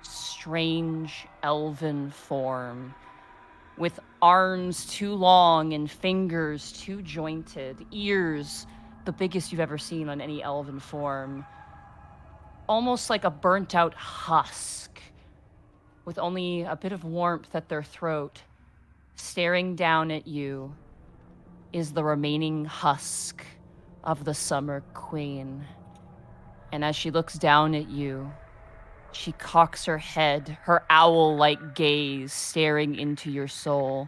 strange elven form with arms too long and fingers too jointed, ears the biggest you've ever seen on any elven form. Almost like a burnt out husk with only a bit of warmth at their throat. Staring down at you is the remaining husk of the Summer Queen. And as she looks down at you, she cocks her head, her owl-like gaze staring into your soul.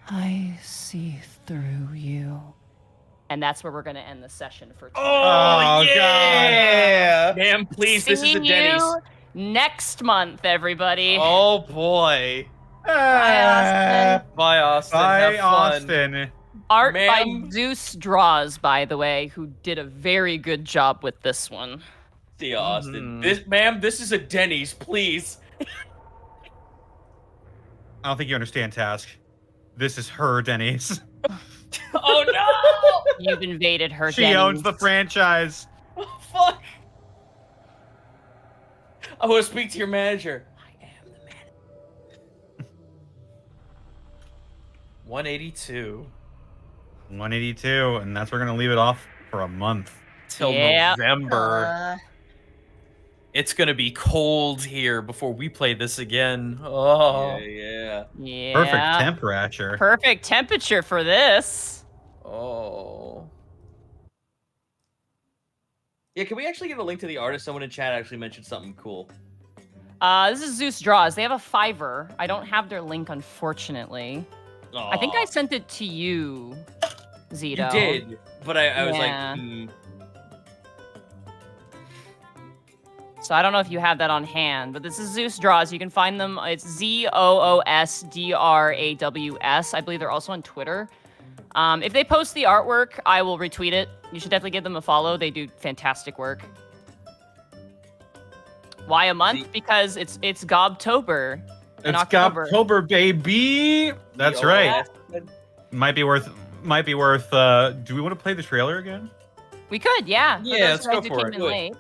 I see through you. And that's where we're going to end the session for tonight. Oh, yeah. Ma'am, please, this is See a Denny's. you next month, everybody. Oh boy. Bye, Austin. Bye, Austin. Bye, Have fun. Austin. Art by Ma'am. Zeus Draws, by the way, who did a very good job with this one. See ya, Austin. Ma'am, this is a Denny's, please. I don't think you understand, Task. This is her Denny's. Oh no! You've invaded her. She owns the franchise. Oh, fuck! I want to speak to your manager. I am the manager. 182. 182, and that's where we're gonna leave it off for a month. Till Yeah. November. It's gonna be cold here before we play this again. Oh. Yeah. Yeah. Perfect temperature. Perfect temperature for this. Oh. Yeah, can we actually get a link to the artist? Someone in chat actually mentioned something cool. This is Zeus Draws. They have a Fiverr. I don't have their link, unfortunately. I think I sent it to you, Zito. You did, but I was Yeah. like, So I don't know if you have that on hand, but this is Zeus Draws. You can find them. It's ZOOSDRAWS. I believe they're also on Twitter. If they post the artwork, I will retweet it. You should definitely give them a follow. They do fantastic work. Why a month? Because it's Gobtober. In It's October. Gobtober, baby. That's right. Might be worth. Do we want to play the trailer again? We could, yeah. For Yeah, those let's go guys who for came it. in late.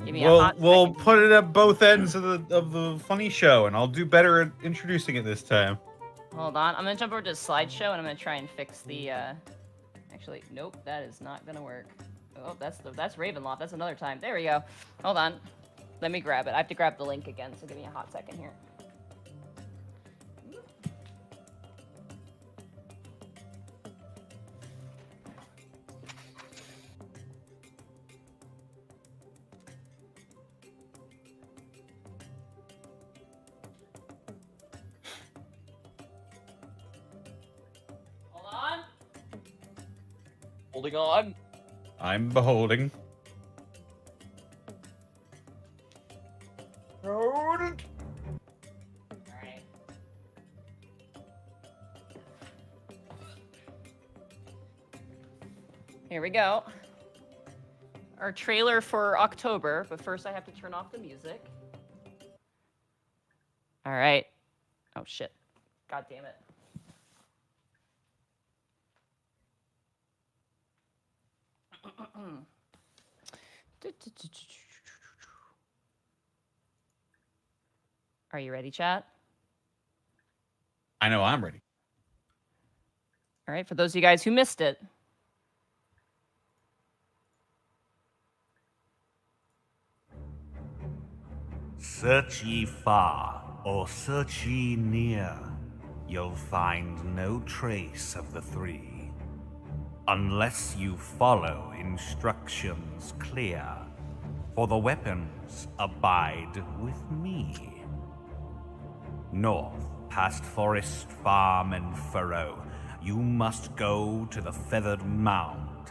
Give me a We'll hot second. put it at both ends of the funny show, and I'll do better at introducing it this time. Hold on. I'm gonna jump over to the slideshow and I'm gonna try and fix the. Actually, nope, that is not gonna work. Oh, that's Ravenloft. That's another time. There we go. Hold on. Let me grab it. I have to grab the link again, so give me a hot second here. Hold on. holding on. I'm beholding. Alright. Here we go. Our trailer for October, but first I have to turn off the music. All right. Oh shit. God damn it. Are you ready, chat? I know I'm ready. All right, for those of you guys who missed it. Search ye far, or search ye near, you'll find no trace of the three, unless you follow instructions clear, for the weapons abide with me. North, past forest, farm, and furrow, you must go to the feathered mound,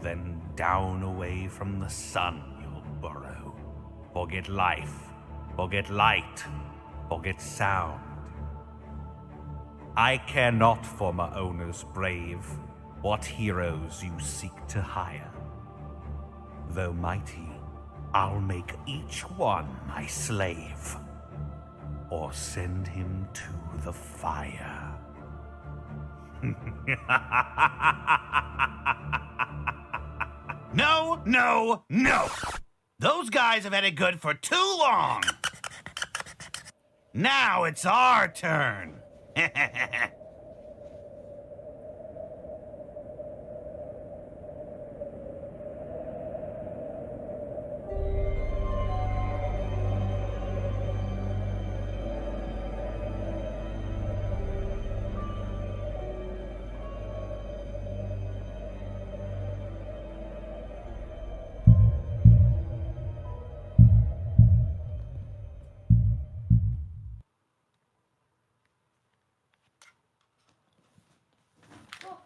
then down away from the sun you'll burrow. Forget life, forget light, forget sound. I care not for my owners brave, what heroes you seek to hire. Though mighty, I'll make each one my slave, or send him to the fire. No, no, no! Those guys have had it good for too long! Now it's our turn!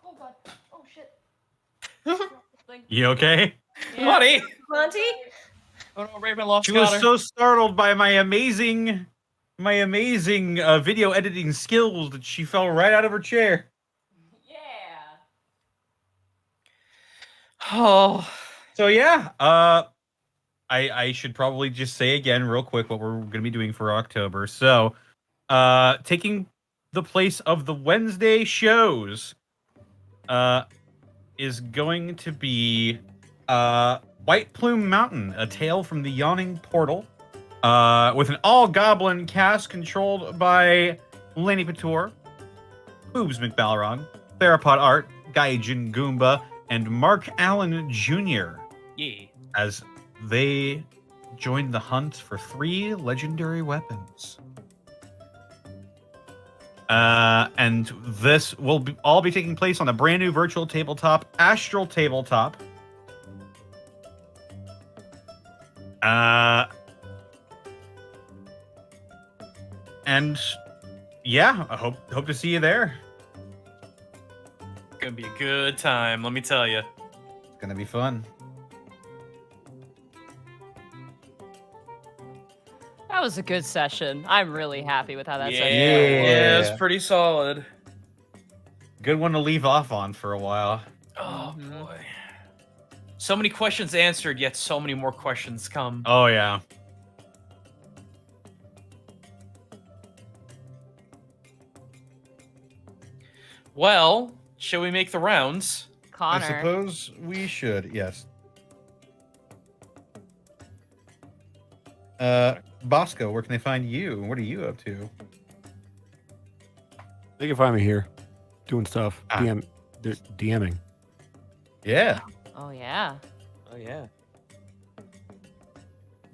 Oh god. Oh shit. You okay? Buddy! Monty? Oh no, Ravenloft She got was her. so startled by my amazing video editing skills that she fell right out of her chair. Yeah. Oh. So yeah, I should probably just say again real quick what we're going to be doing for October. So taking the place of the Wednesday shows, is going to be White Plume Mountain, A Tale from the Yawning Portal, with an all-goblin cast controlled by Laney Pator, Boobs McBalrog, Therapod Art, Gaijin Goomba, and Mark Allen Jr. Yeah. as they join the hunt for 3 legendary weapons. And this will all be taking place on a brand new virtual tabletop, Astral Tabletop. And yeah, I hope to see you there. Gonna be a good time, let me tell you. It's gonna be fun. That was a good session. I'm really happy with how that session Yeah, went. it's pretty solid. Good one to leave off on for a while. Oh boy. So many questions answered, yet so many more questions come. Oh yeah. Well, shall we make the rounds? Connor. I suppose we should, yes. Bosco, where can they find you? What are you up to? They can find me here, doing stuff. Ah. They're DMing. Yeah. Oh, yeah. Oh yeah.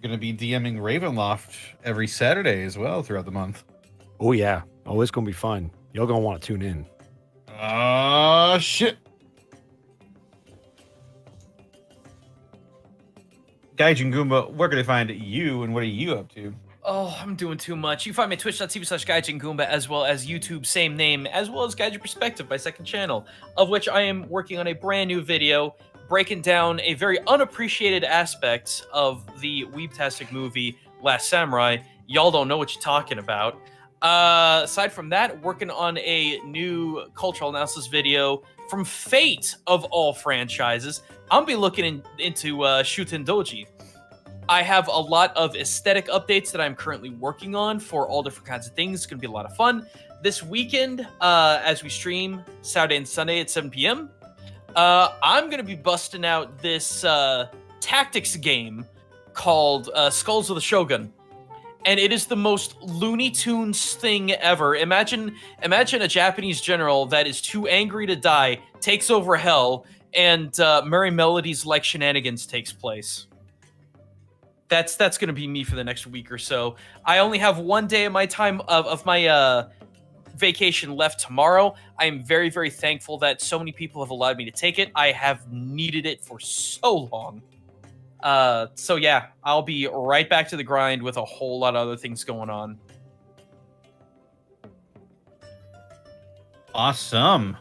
Gonna be DMing Ravenloft every Saturday as well throughout the month. Oh yeah. Oh, it's gonna be fun. Y'all gonna want to tune in. Shit. Gaijin Goomba, where can they find you and what are you up to? Oh, I'm doing too much. You can find me at twitch.tv/GaijinGoomba, as well as YouTube, same name, as well as Gaijin Perspective, my second channel, of which I am working on a brand new video breaking down a very unappreciated aspect of the weebtastic movie Last Samurai. Y'all don't know what you're talking about. Aside from that, working on a new cultural analysis video from Fate of all franchises. I'm be looking into Shuten Doji. I have a lot of aesthetic updates that I'm currently working on for all different kinds of things. It's going to be a lot of fun. This weekend, as we stream Saturday and Sunday at 7 p.m., I'm going to be busting out this tactics game called Skulls of the Shogun. And it is the most Looney Tunes thing ever. Imagine a Japanese general that is too angry to die, takes over hell, and Merry Melodies like shenanigans takes place. That's going to be me for the next week or so. I only have 1 day of my time of my vacation left tomorrow. I am very, very thankful that so many people have allowed me to take it. I have needed it for so long. So yeah, I'll be right back to the grind with a whole lot of other things going on. Awesome.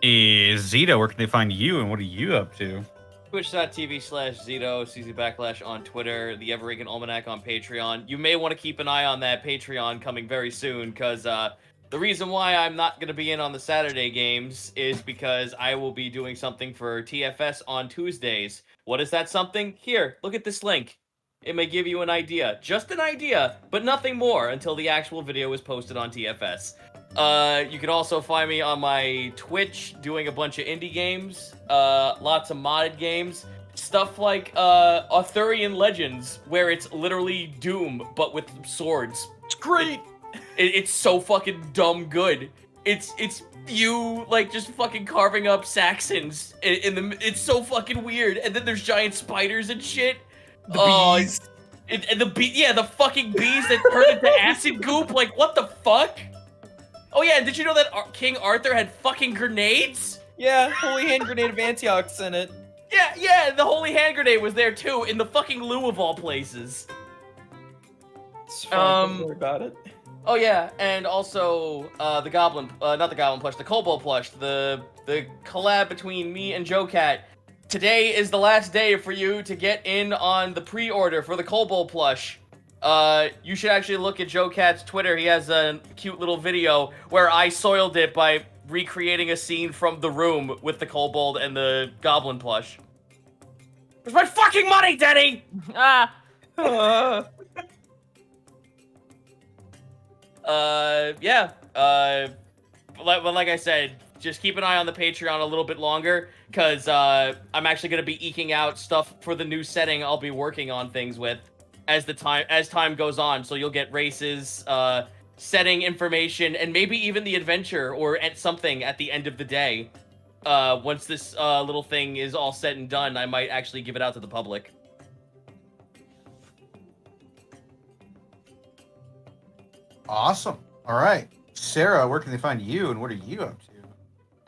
Zito, where can they find you and what are you up to? Twitch.tv/Zito, CZ / on Twitter, the Everregan Almanac on Patreon. You may want to keep an eye on that Patreon coming very soon, because the reason why I'm not going to be in on the Saturday games is because I will be doing something for TFS on Tuesdays. What is that something? Here, look at this link. It may give you an idea. Just an idea, but nothing more until the actual video is posted on TFS. You can also find me on my Twitch doing a bunch of indie games, lots of modded games, stuff like Arthurian Legends, where it's literally Doom, but with swords. It's great! It's so fucking dumb good. It's you, like, just fucking carving up Saxons in the... It's so fucking weird. And then there's giant spiders and shit. The bees. And the fucking bees that turn into acid goop. Like, what the fuck? Oh yeah, and did you know that King Arthur had fucking grenades? Yeah, Holy Hand Grenade of Antioch's in it. Yeah, the Holy Hand Grenade was there too, in the fucking loo of all places. Don't worry about it. Oh yeah, and also not the Goblin plush, the Kobold plush, the collab between me and Joe Cat. Today is the last day for you to get in on the pre-order for the Kobold plush. You should actually look at Joe Cat's Twitter. He has a cute little video where I soiled it by recreating a scene from The Room with the Kobold and the Goblin plush. Where's my fucking money, Denny? Yeah. Like I said, just keep an eye on the Patreon a little bit longer, because I'm actually going to be eking out stuff for the new setting I'll be working on things with as time goes on. So you'll get races, setting information, and maybe even the adventure or something at the end of the day. Once this little thing is all said and done, I might actually give it out to the public. Awesome. All right. Sarah, where can they find you, and what are you up to?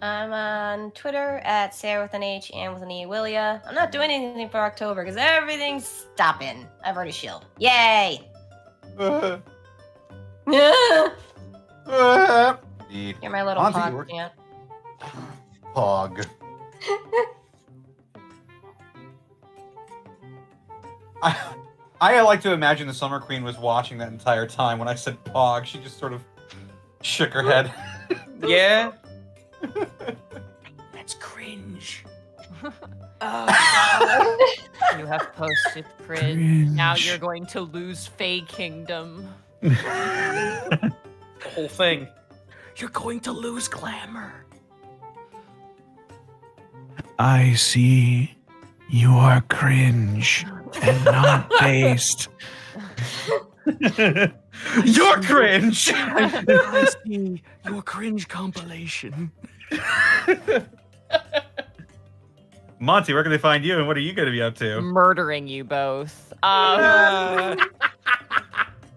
I'm on Twitter at Sarah with an H and with an E Willia. I'm not doing anything for October because everything's stopping. I've already shilled. Yay! Indeed. You're my little Monty, pog pant. Pog. I like to imagine the Summer Queen was watching that entire time when I said pog. She just sort of shook her head. Yeah. That's cringe. You have posted cringe. Now you're going to lose Fey Kingdom. The whole thing. You're going to lose glamour. I see you are cringe and not based. You're cringe. I see your cringe compilation. Monty, where can they find you, and what are you going to be up to? Murdering you both.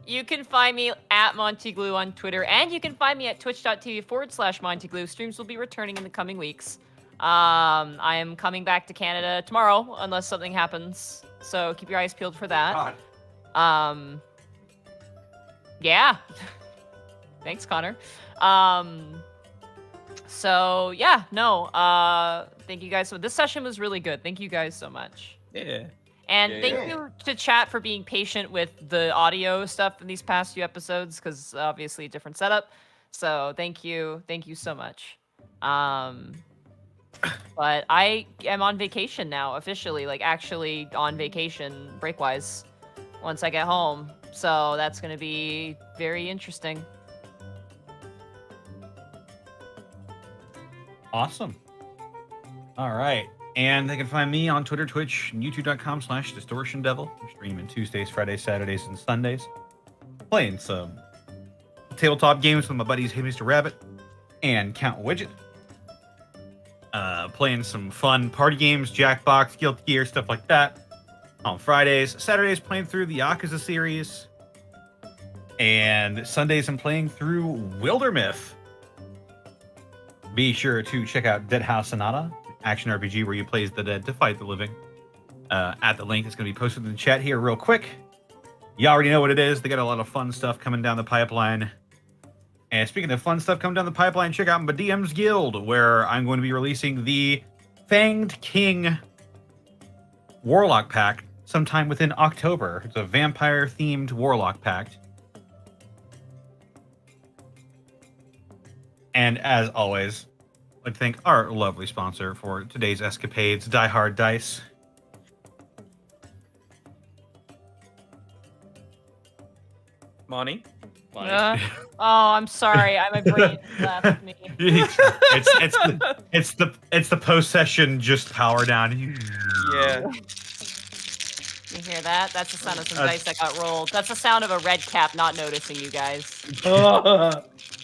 You can find me at Montyglue on Twitter, and you can find me at twitch.tv/Montyglue. Streams will be returning in the coming weeks. I am coming back to Canada tomorrow, unless something happens. So keep your eyes peeled for that. God. Yeah. Thanks, Connor. So yeah, no. Thank you guys. So this session was really good. Thank you guys so much. Yeah. And Yeah. thank you to chat for being patient with the audio stuff in these past few episodes, because obviously a different setup. So thank you so much. But I am on vacation now, officially, like actually on vacation, break-wise, once I get home. So that's going to be very interesting. Awesome. All right. And they can find me on Twitter, Twitch, and youtube.com/DistortionDevil. I'm streaming Tuesdays, Fridays, Saturdays, and Sundays. Playing some tabletop games with my buddies Hey Mr. Rabbit and Count Widget. Playing some fun party games, Jackbox, Guilty Gear, stuff like that. On Fridays. Saturdays, playing through the Yakuza series. And Sundays, I'm playing through Wildermyth. Be sure to check out Dead House Sonata, action RPG where you play as the dead to fight the living. At the link that's going to be posted in the chat here real quick. You already know what it is. They got a lot of fun stuff coming down the pipeline. And speaking of fun stuff coming down the pipeline, check out my DM's Guild, where I'm going to be releasing the Fanged King Warlock Pack sometime within October. It's a vampire-themed Warlock Pact. And as always, I'd like to thank our lovely sponsor for today's escapades, Die Hard Dice. Monty? Oh, I'm sorry. My brain left me. it's the post-session just power down. Yeah. You hear that? That's the sound of some dice that got rolled. That's the sound of a red cap not noticing you guys.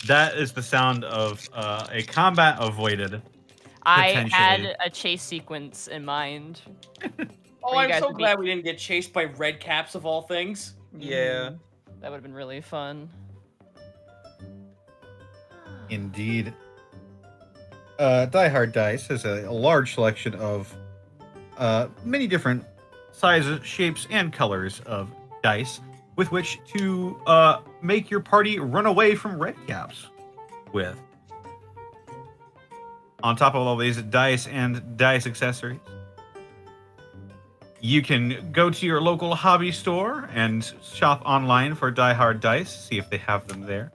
That is the sound of a combat avoided. I had a chase sequence in mind. Oh, Where you I'm guys so would be- glad we didn't get chased by red caps of all things. Yeah. That would have been really fun. Indeed. Die Hard Dice has a large selection of Many different sizes, shapes, and colors of dice with which to make your party run away from red caps with. On top of all these dice and dice accessories, you can go to your local hobby store and shop online for Die Hard Dice, see if they have them there.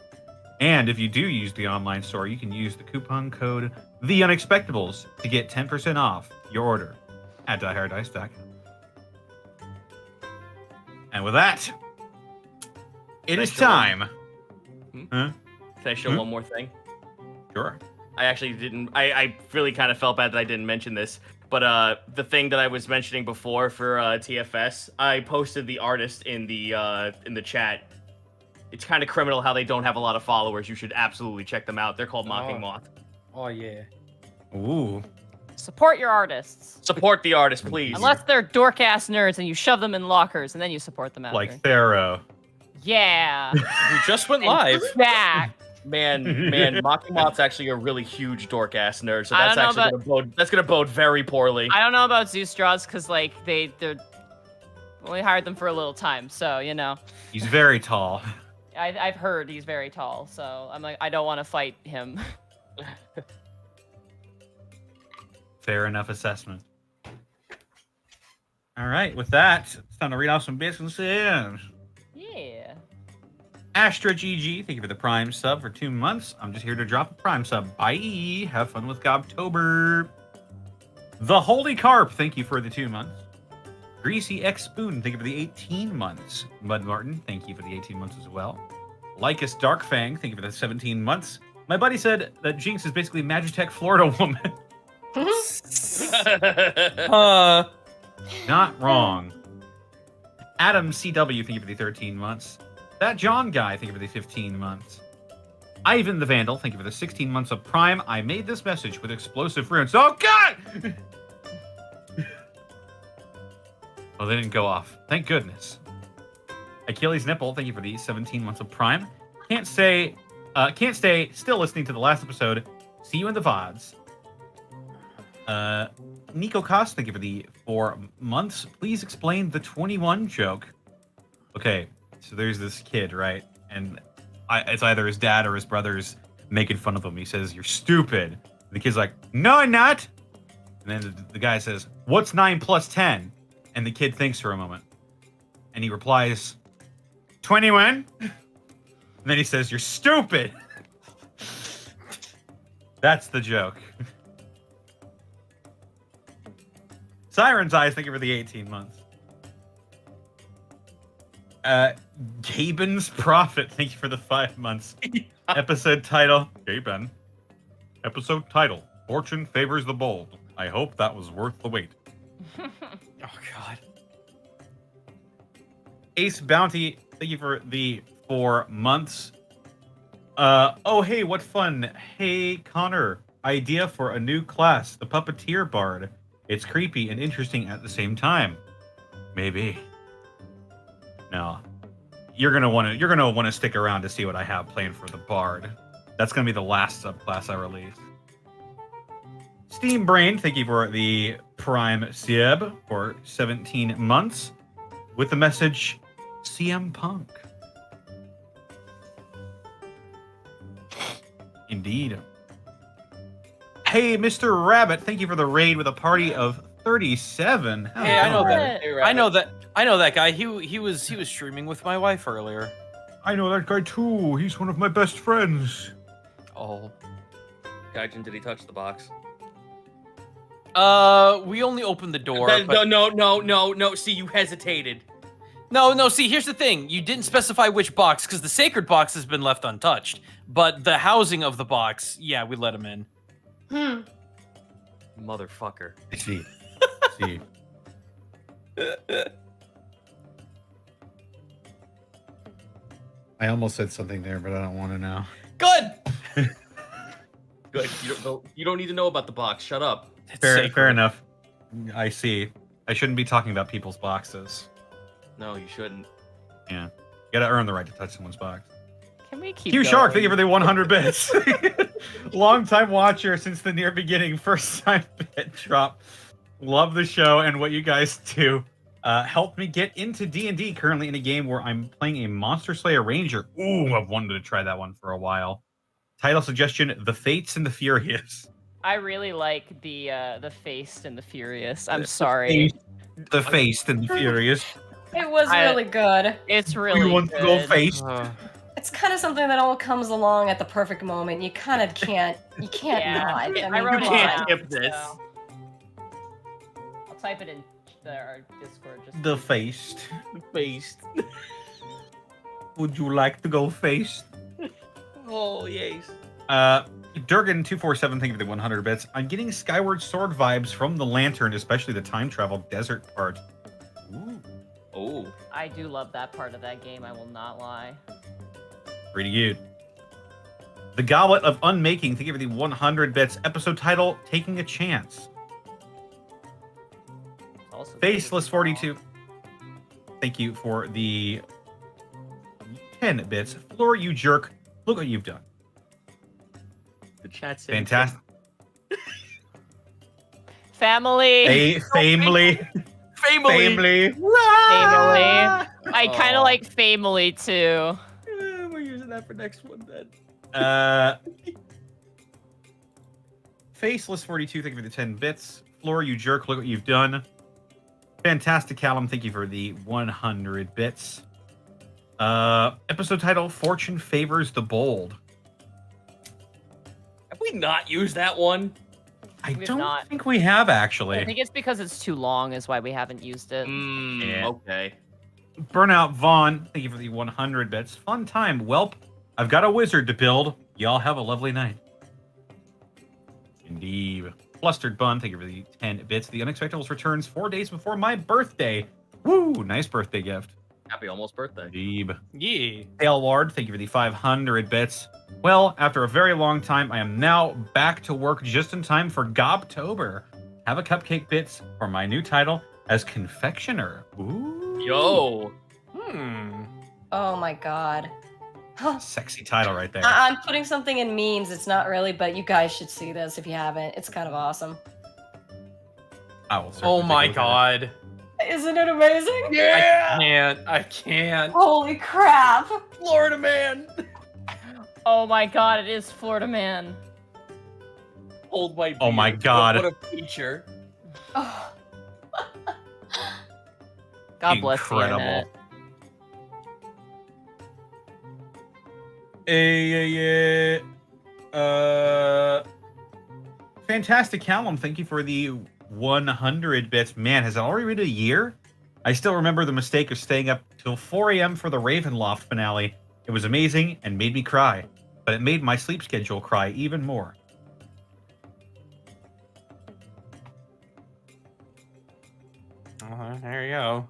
And if you do use the online store, you can use the coupon code The Unexpectables to get 10% off your order at dieharddice.com. And with that, it is time Huh? Can I show one more thing? Sure. I actually didn't. I really kind of felt bad that I didn't mention this. But the thing that I was mentioning before for TFS, I posted the artist in the chat. It's kind of criminal how they don't have a lot of followers. You should absolutely check them out. They're called Mocking Moth. Oh yeah. Ooh. Support your artists. Support the artist, please. Unless they're dork-ass nerds and you shove them in lockers and then you support them after. Like Thero. Yeah. We just went live. Back. Man, Mocking Moth's actually a really huge dork ass nerd, so I that's don't know actually gonna bode very poorly. I don't know about Zoostraws because like they're only hired them for a little time, so you know. He's very tall. I've heard he's very tall, so I'm like I don't want to fight him. Fair enough assessment. All right, with that, it's time to read off some businesses. Yeah. Astra GG, thank you for the Prime sub for 2 months. I'm just here to drop a Prime sub. Bye. Have fun with Gobtober. The Holy Carp, thank you for the 2 months. Greasy X Spoon, thank you for the 18 months. Mud Martin, thank you for the 18 months as well. Lycus Darkfang, thank you for the 17 months. My buddy said that Jinx is basically Magitech Florida woman. Not wrong. Adam CW, thank you for the 13 months. That John guy, thank you for the 15 months. Ivan the Vandal, thank you for the 16 months of Prime. I made this message with explosive runes. Oh, God! Oh, they didn't go off. Thank goodness. Achilles Nipple, thank you for the 17 months of Prime. Can't stay still listening to the last episode. See you in the VODs. Nico Kost, thank you for the 4 months. Please explain the 21 joke. Okay, so there's this kid, right? And it's either his dad or his brother's making fun of him. He says, "You're stupid." And the kid's like, "No, I'm not." And then the guy says, "What's 9 plus 10?" And the kid thinks for a moment. And he replies, 21. And then he says, "You're stupid." That's the joke. Siren's Eyes, thank you for the 18 months. Gaben's Prophet, thank you for the 5 months. Episode title, Gaben. Episode title, Fortune Favors the Bold. I hope that was worth the wait. Oh, God. Ace Bounty, thank you for the 4 months. Oh, hey, what fun. Hey, Connor, idea for a new class, the Puppeteer Bard. It's creepy and interesting at the same time. Maybe. No. You're gonna want to stick around to see what I have planned for the Bard. That's gonna be the last subclass I release. Steam Brain, thank you for the Prime Sib for 17 months with the message CM Punk. Indeed. Hey, Mr. Rabbit, thank you for the raid with a party of 37. Hey, I know that. Hey, I know that guy. He was streaming with my wife earlier. I know that guy too. He's one of my best friends. Oh. Gaijin, did he touch the box? We only opened the door. No. See, you hesitated. No. See, here's the thing. You didn't specify which box because the sacred box has been left untouched. But the housing of the box, yeah, we let him in. Motherfucker. See. I almost said something there, but I don't want to now. Good. Good. You don't need to know about the box. Shut up. Fair enough. I see. I shouldn't be talking about people's boxes. No, you shouldn't. Yeah. You gotta earn the right to touch someone's box. Can we keep Q going? Shark, thank you for the 100 bits. Long time watcher since the near beginning. First time bit drop. Love the show and what you guys do. Helped me get into D&D, currently in a game where I'm playing a Monster Slayer Ranger. Ooh, I've wanted to try that one for a while. Title suggestion, The Fates and the Furious. I really like the Feyst and the Furious. I'm sorry. The Feyst and the Furious. It was really good. It's really We want good. to go Feyst. It's kind of something that all comes along at the perfect moment. You kind of can't. You can't Yeah. not. I mean, I wrote it come on. down, skip this. so. I'll type it in our Discord. Just The Feyst. Faced. Would you like to go Feyst? Oh, yes. Durgan247, thank you for the 100 bits. I'm getting Skyward Sword vibes from the lantern, especially the time travel desert part. Ooh. Oh. I do love that part of that game, I will not lie. Pretty good. The Goblet of Unmaking, thank you for the 100 bits. Episode title, Taking a Chance. Also Faceless 42. Thank you for the 10 bits. Floor, you jerk. Look what you've done. The chat's Fantastic. Family. Family. Family. Family. I kind Aw. of like family too. Yeah, we're using that for next one then. Faceless 42, thank you for the 10 bits. Floor, you jerk, look what you've done. Fantastic Callum, thank you for the 100 bits. Episode title, Fortune Favors the Bold. Have we not used that one? I We've don't not. think we have, actually. I think it's because it's too long is why we haven't used it. Yeah. Okay. Burnout Vaughn, thank you for the 100 bits. Fun time, Welp. I've got a wizard to build. Y'all have a lovely night. Indeed. Flustered Bun, thank you for the 10 bits. The Unexpectables returns 4 days before my birthday. Woo, nice birthday gift. Happy almost birthday. Indeed. Yeah. Tail Ward, thank you for the 500 bits. Well, after a very long time, I am now back to work just in time for Gobtober. Have a cupcake bits for my new title as confectioner. Ooh. Yo. Oh my god. Sexy title right there. I'm putting something in memes. It's not really, but you guys should see this if you haven't. It's kind of awesome. I will certainly Oh my take a look at it. god. Isn't it amazing? Yeah. I can't. Holy crap. Florida man. Oh my god, it is Florida Man. Hold my beer. Oh my God. What a feature. Oh. God bless the Incredible. internet. Fantastic Callum, thank you for the 100 bits. Man, has it already been a year? I still remember the mistake of staying up till 4 a.m. for the Ravenloft finale. It was amazing and made me cry, but it made my sleep schedule cry even more. There you go.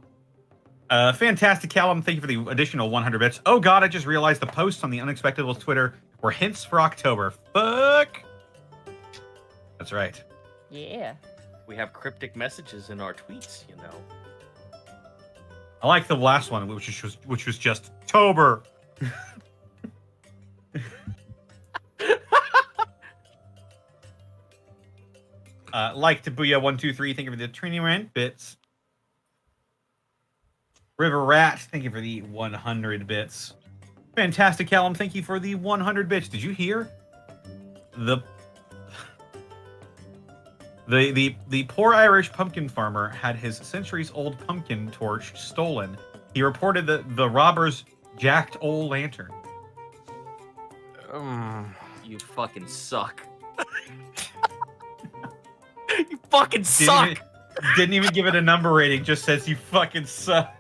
Fantastic Callum, thank you for the additional 100 bits. Oh god, I just realized the posts on the Unexpectables Twitter were hints for October. Fuck! That's right. Yeah. We have cryptic messages in our tweets, you know. I like the last one, which was just Tober. Like to Booyah123, thank you for the Trini Rant bits. River Rat, thank you for the 100 bits. Fantastic Callum, thank you for the 100 bits. Did you hear the poor Irish pumpkin farmer had his centuries-old pumpkin torch stolen? He reported that the robbers jacked old lantern. You fucking suck. You fucking suck. Didn't even give it a number rating. Just says you fucking suck.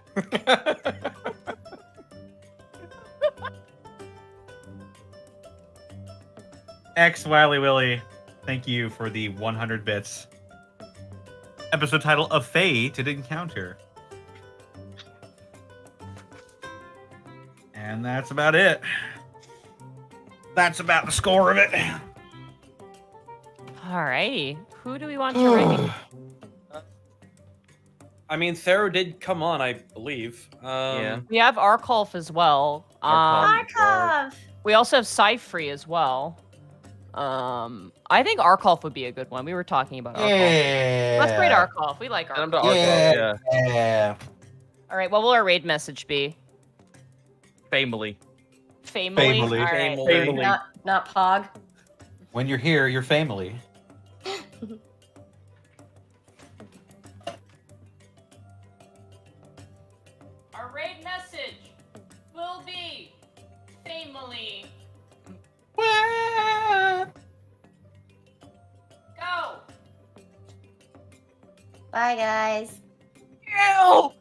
X Wiley Willy, thank you for the 100 bits. Episode title of Fated Encounter. And that's about it. That's about the score of it. Alrighty. Who do we want to rate? I mean, Thero did come on, I believe. Yeah. We have Arkolf as well. Markov! We also have Cyfree as well. I think Arkolf would be a good one. We were talking about Arkolf. Yeah. Let's rate Arkolf. We like Send him to Arkolf. Arkolf, yeah. Yeah. All right. What will our raid message be? Family. Family. Family. All right. Family. Not Pog. When you're here, you're family. Our raid message will be family. Go. Bye, guys. Ew!